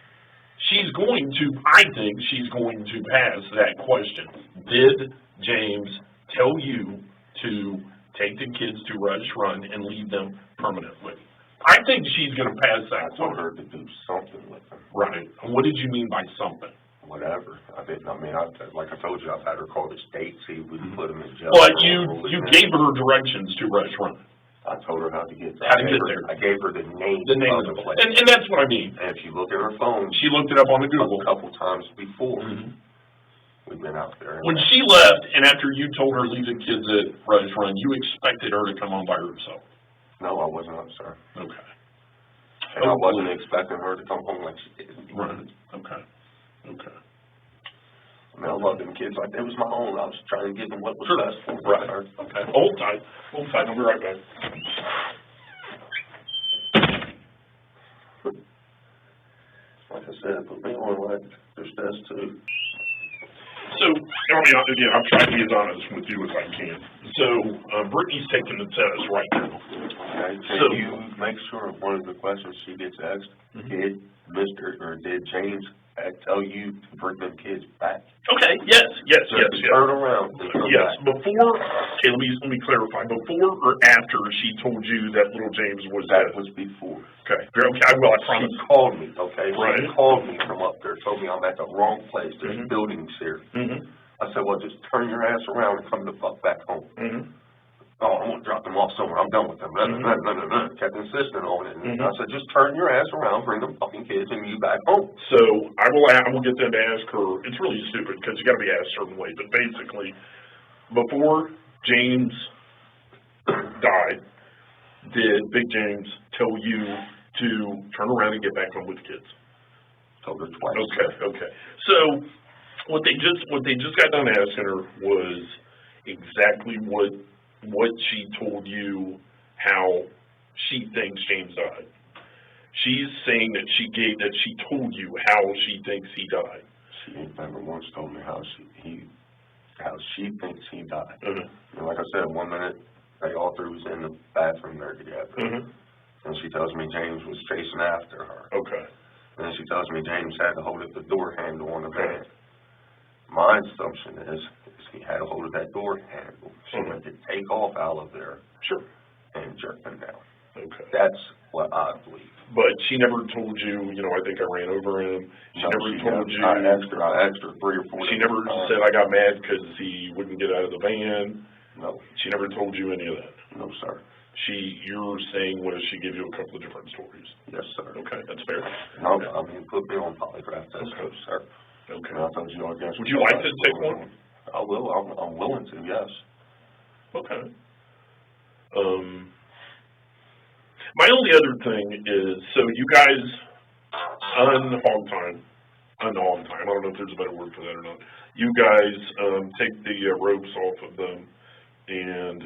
I think she's going to pass that question. Did James tell you to take the kids to Rush Run and leave them permanently? I think she's going to pass that question. I told her to do something with them. Right. And what did you mean by something? Whatever. Like I told you, I've had her call the state, see if we can put them in jail. But you gave her directions to Rush Run. I told her how to get there. I gave her the name of the place. And that's what I mean. And if you look at her phone, she looked it up on the Google a couple times before. We've been out there. When she left, and after you told her to leave the kids at Rush Run, you expected her to come home by herself. No, I wasn't up, sir. Okay. And I wasn't expecting her to come home like she did. Right. Okay. Okay. I mean, I love them kids like it was my own. I was trying to give them what was best for them. Right. Okay. Hold tight. I'll be right back. Like I said, put me on like there's test too. So So, I mean, again, I'm trying to be as honest with you as I can. So, Brittany's taking the test right now. Okay, can So- you make sure one of the questions she gets asked, did James tell you to bring them kids back? Okay, yes. Turn around. Yes, before, okay, let me clarify, before or after she told you that little James was dead? That was before. Okay, I will, I promise. She called me, okay? Right. She called me from up there, told me I'm at the wrong place, there's buildings here. I said, well, just turn your ass around and come the fuck back home. Oh, I'm gonna drop them off somewhere, I'm done with them. Kept insisting on it. And I said, just turn your ass around, bring them fucking kids and you back home. So, I will get them to ask her, it's really stupid, because you gotta be asked a certain way, but basically, before James died, did Big James tell you to turn around and get back home with the kids? Told her twice. Okay. So, what they just got done asking her was exactly what she told you, how she thinks James died. She's saying that she told you how she thinks he died. She ain't never once told me how she thinks he died. And like I said, 1 minute they all three was in the bathroom there together. And she tells me James was chasing after her. Okay. And then she tells me James had a hold of the door handle on the van. My assumption is he had a hold of that door handle. She went to take off out of there. Sure. And jerk him down. Okay. That's what I believe. But she never told you, I think I ran over him. She never told you. I asked her 3 or 4 She never said I got mad because he wouldn't get out of the van. No. She never told you any of that. No, sir. You're saying, she gave you a couple of different stories? Yes, sir. Okay, that's fair. No, I mean, put me on Polygraph. That's good, sir. Okay. And I told you, I guess. Would you like to take one? I will. I'm willing to, yes. Okay. My only other thing is, so you guys unhog time, I don't know if there's a better word for that or not. You guys take the ropes off of them and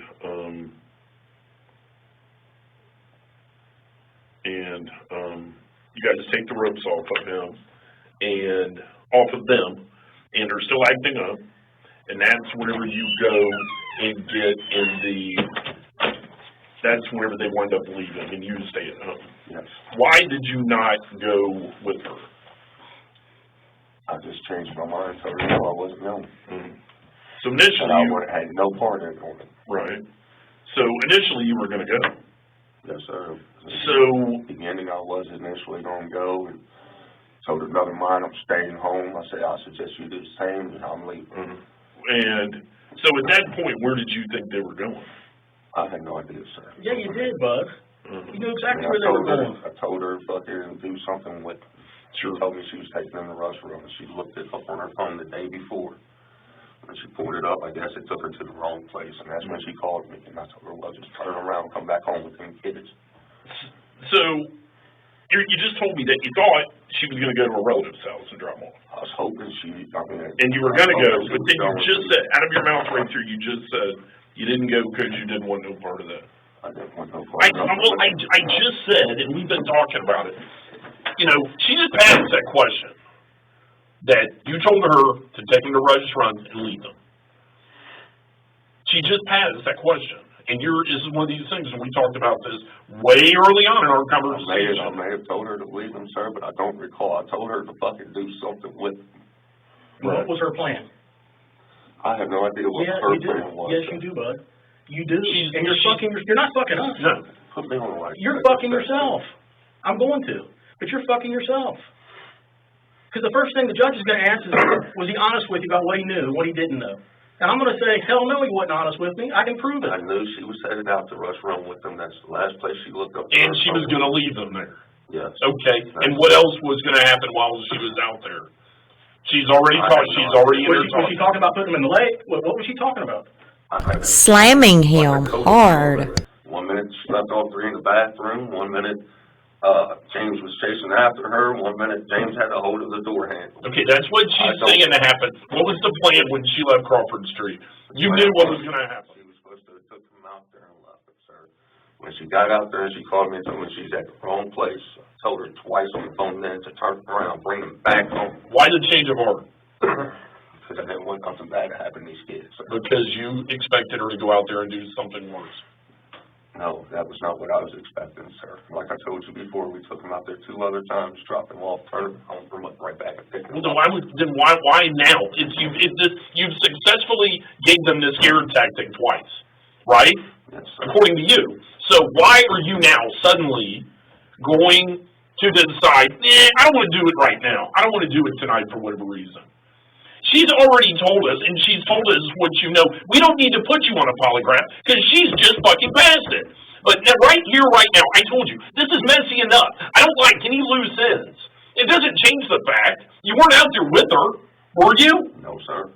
you guys take the ropes off of him and off of them and are still acting up, and that's whenever you go and get that's whenever they wind up leaving and you stay at home. Yes. Why did you not go with her? I just changed my mind, so I wasn't going. So initially, I had no part in it. Right. So initially you were going to go. Yes, sir. So beginning, I was initially going to go, and told another mine I'm staying home. I said I suggest you do the same, and I'm leaving. And so at that point, where did you think they were going? I had no idea, sir. Yeah, you did, Bud. You knew exactly where they were going. I told her fucking do something with. She told me she was taking them to restroom, and she looked it up on her phone the day before. When she pulled it up, I guess it took her to the wrong place, and that's when she called me, and I told her, well, just turn around and come back home with them kids. So, you just told me that you thought she was going to go to a relative's house and drop them off. I was hoping and you were going to go, but then you just said, out of your mouth right through, you just said you didn't go because you didn't want no part of that. I didn't want no part of that. I just said, and we've been talking about it, she just passed that question. That you told her to take them to Rush Run and leave them. She just passed that question. And this is one of these things, and we talked about this way early on in our conversation. I may have told her to leave them, sir, but I don't recall. I told her to fucking do something with them. What was her plan? I have no idea what her plan was. Yes, you do, Bud. You do. And you're not fucking us. No. Put me on the right. You're fucking yourself. I'm going to. But you're fucking yourself. Because the first thing the judge is going to ask is, was he honest with you about what he knew, what he didn't know? And I'm going to say, hell no, he wasn't honest with me. I can prove it. I knew she was headed out to Rush Run with them. That's the last place she looked up. And she was going to leave them there. Yes. Okay. And what else was going to happen while she was out there? She's already talked. She's already in her talk. Was she talking about putting him in the lake? What was she talking about? Slamming him hard. 1 minute she left all three in the bathroom. 1 minute James was chasing after her. 1 minute James had a hold of the door handle. Okay, that's what she's saying to happen. What was the plan when she left Crawford Street? You knew what was going to happen. She was supposed to have took him out there and left him, sir. When she got out there, she called me and told me she's at the wrong place. I told her twice on the phone then to turn around, bring him back home. Why the change of heart? Because I nothing bad to happen to these kids. Because you expected her to go out there and do something worse. No, that was not what I was expecting, sir. Like I told you before, we took them out there 2 other times, dropped them off, turned them home, brought them right back and picked them Well, up. then why now? You've successfully gave them this scare tactic twice, right? Yes, sir. According to you. So why are you now suddenly going to decide, I don't want to do it right now. I don't want to do it tonight for whatever reason. She's already told us, and she's told us what you know. We don't need to put you on a polygraph because she's just fucking past it. But right here, right now, I told you, this is messy enough. I don't like any loose ends. It doesn't change the fact you weren't out there with her, were you? No, sir.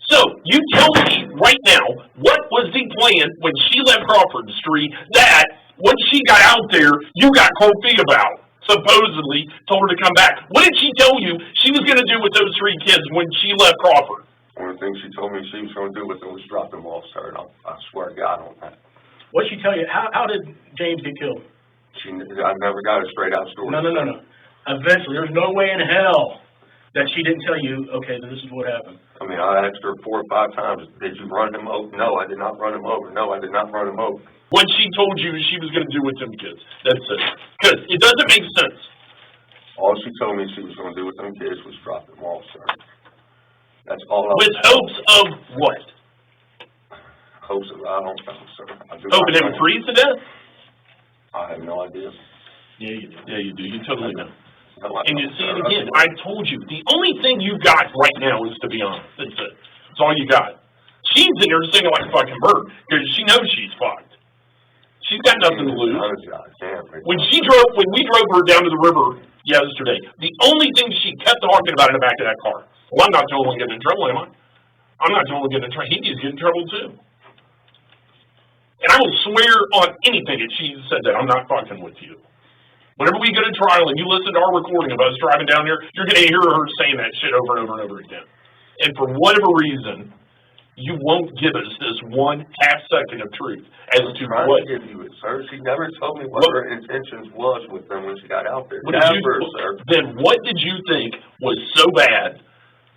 So, you tell me right now, what was the plan when she left Crawford Street that, once she got out there, you got cold feet about? Supposedly told her to come back. What did she tell you she was going to do with those 3 kids when she left Crawford? One of the things she told me she was going to do with them was drop them off, sir, and I swear to God on that. What'd she tell you? How did James get killed? I never got a straight out story. No. Eventually, there's no way in hell that she didn't tell you, okay, this is what happened. I mean, I asked her 4 or 5 times, did you run him over? No, I did not run him over. No, I did not run him over. When she told you she was going to do with them kids. That's it. Because it doesn't make sense. All she told me she was going to do with them kids was drop them off, sir. That's all I With hopes of what? Hopes of, I don't know, sir. Hoping they would freeze to death? I have no idea. Yeah, you do. Yeah, you do. You totally know. No, I And you don't, see sir. it again. I told you. The only thing you got right now is to be honest. That's it. That's all you got. She's in there singing like a fucking bird because she knows she's fucked. She's got nothing to lose. When we drove her down to the river yesterday, the only thing she kept talking about in the back of that car, well, I'm not the only one getting in trouble, am I? I'm not the only one getting in trouble. He needs to get in trouble too. And I will swear on anything that she said that I'm not fucking with you. Whenever we go to trial and you listen to our recording of us driving down there, you're going to hear her saying that shit over and over and over again. And for whatever reason, you won't give us this 1/2 second of truth as to what. To give you it, sir. She never told me what her intentions was with them when she got out there. Never, sir. Then what did you think was so bad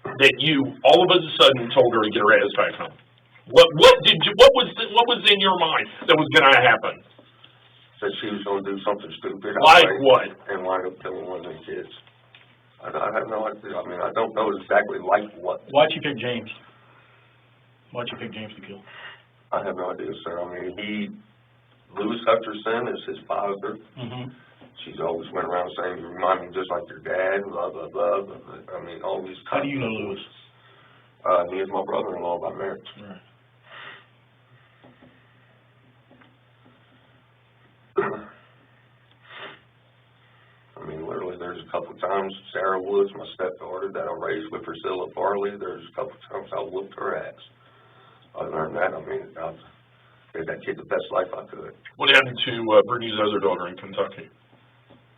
that you all of a sudden told her to get her ass back home? What was in your mind that was going to happen? That she was going to do something stupid. Like what? And wind up killing one of them kids. I have no idea. I mean, I don't know exactly like what. Why'd you pick James? Why'd you pick James to kill? I have no idea, sir. I mean, Louis Hutchinson is his father. Mm-hmm. She's always went around saying, you remind me just like your dad, blah, blah, blah. I mean, all these. How do you know Louis? Me and my brother-in-law by marriage. Right. I mean, literally, there's a couple of times Sarah Woods, my stepdaughter, that I raised with Priscilla Farley, there's a couple of times I whooped her ass. Other than that, I mean, I gave that kid the best life I could. What happened to Brittany's other daughter in Kentucky?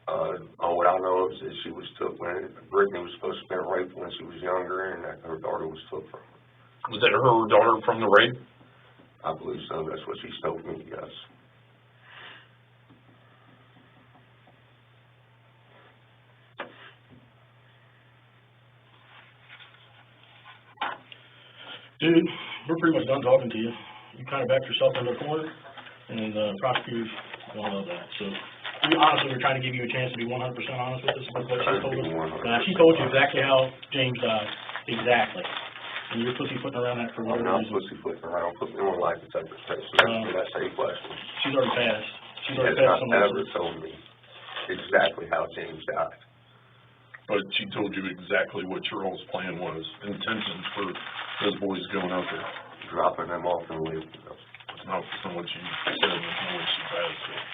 What I know is that she was took when Brittany was supposed to have been raped when she was younger, and that her daughter was took from her. Was that her daughter from the rape? I believe so. That's what she told me, yes. Dude, we're pretty much done talking to you. You kind of backed yourself into a corner, and prosecutors don't love that. So, we're trying to give you a chance to be 100% honest with us about what she told us. Now, she told you exactly how James died. Exactly. And you're pussyfooting around that for I'm whatever not reason. pussyfooting around, putting me on life protective test. So that's a question. She's already passed. She's She already has passed not some ever told me exactly how James died. But she told you exactly what your all's plan was, intentions for those boys going out there. Dropping them off and leaving them. It's not from what you said, it's not what she passed.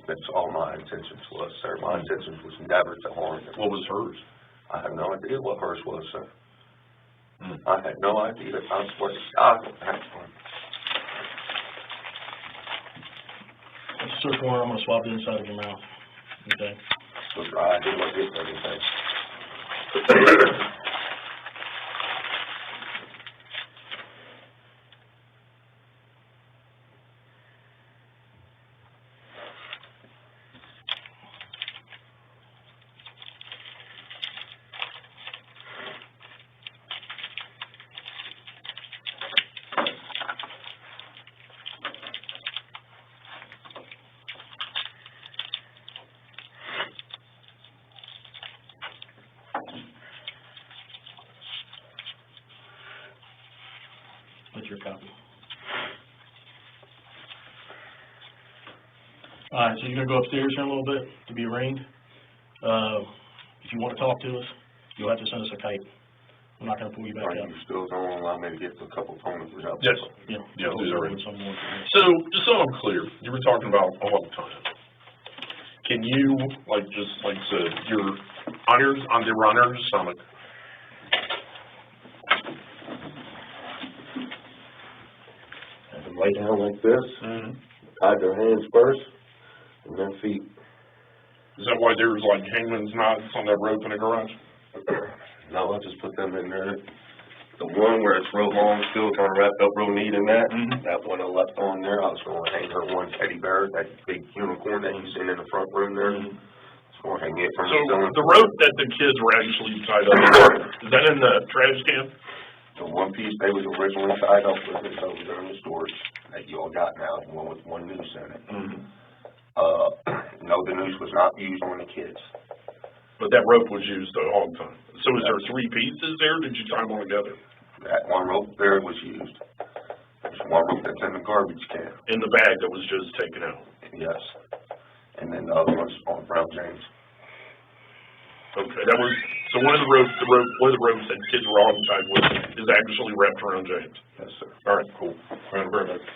That's all my intentions was, sir. My intentions was never to harm them. What was hers? I have no idea what hers was, sir. Hmm. I had no idea. I swear to God, I had one. It's a search warrant. I'm going to swab the inside of your mouth. Okay? So I didn't look at anything. your copy. All right, so you're gonna go upstairs here in a little bit to be arraigned. If you wanna talk to us, you'll have to send us a kite. I'm not gonna pull you back Are out. you still gonna allow me to get a couple phones without? Yes. Yeah. Yeah, We'll these are start in. with someone. So, just so I'm clear, you were talking about a long time. Can you, like I said, your honors on the runner's stomach? Have them lay down like this, Mm-hmm. tie their hands first, and then feet. Is that why there's like hangman's knots on that rope in the garage? No, I just put them in there. The one where it's real long, still kind of wrapped up real neat in that, that one I left on there, I was gonna hang her one teddy bear, that big unicorn that you seen in the front room there. Just gonna hang it from So, the ceiling. the rope that the kids were actually tied up, is that in the trash can? The one piece they was originally tied up with is over there in the storage that you all got now, the one with one noose in it. No, the noose was not used on the kids. But that rope was used the whole time. So is there three pieces there, or did you tie them all together? That one rope there was used. There's one rope that's in the garbage can, In the bag that was just taken out? yes. And then the other one's on Brown James. Okay, that was, so one of the ropes that kids were all tied with is actually wrapped around James? Yes, sir. All right, cool. All right, very nice.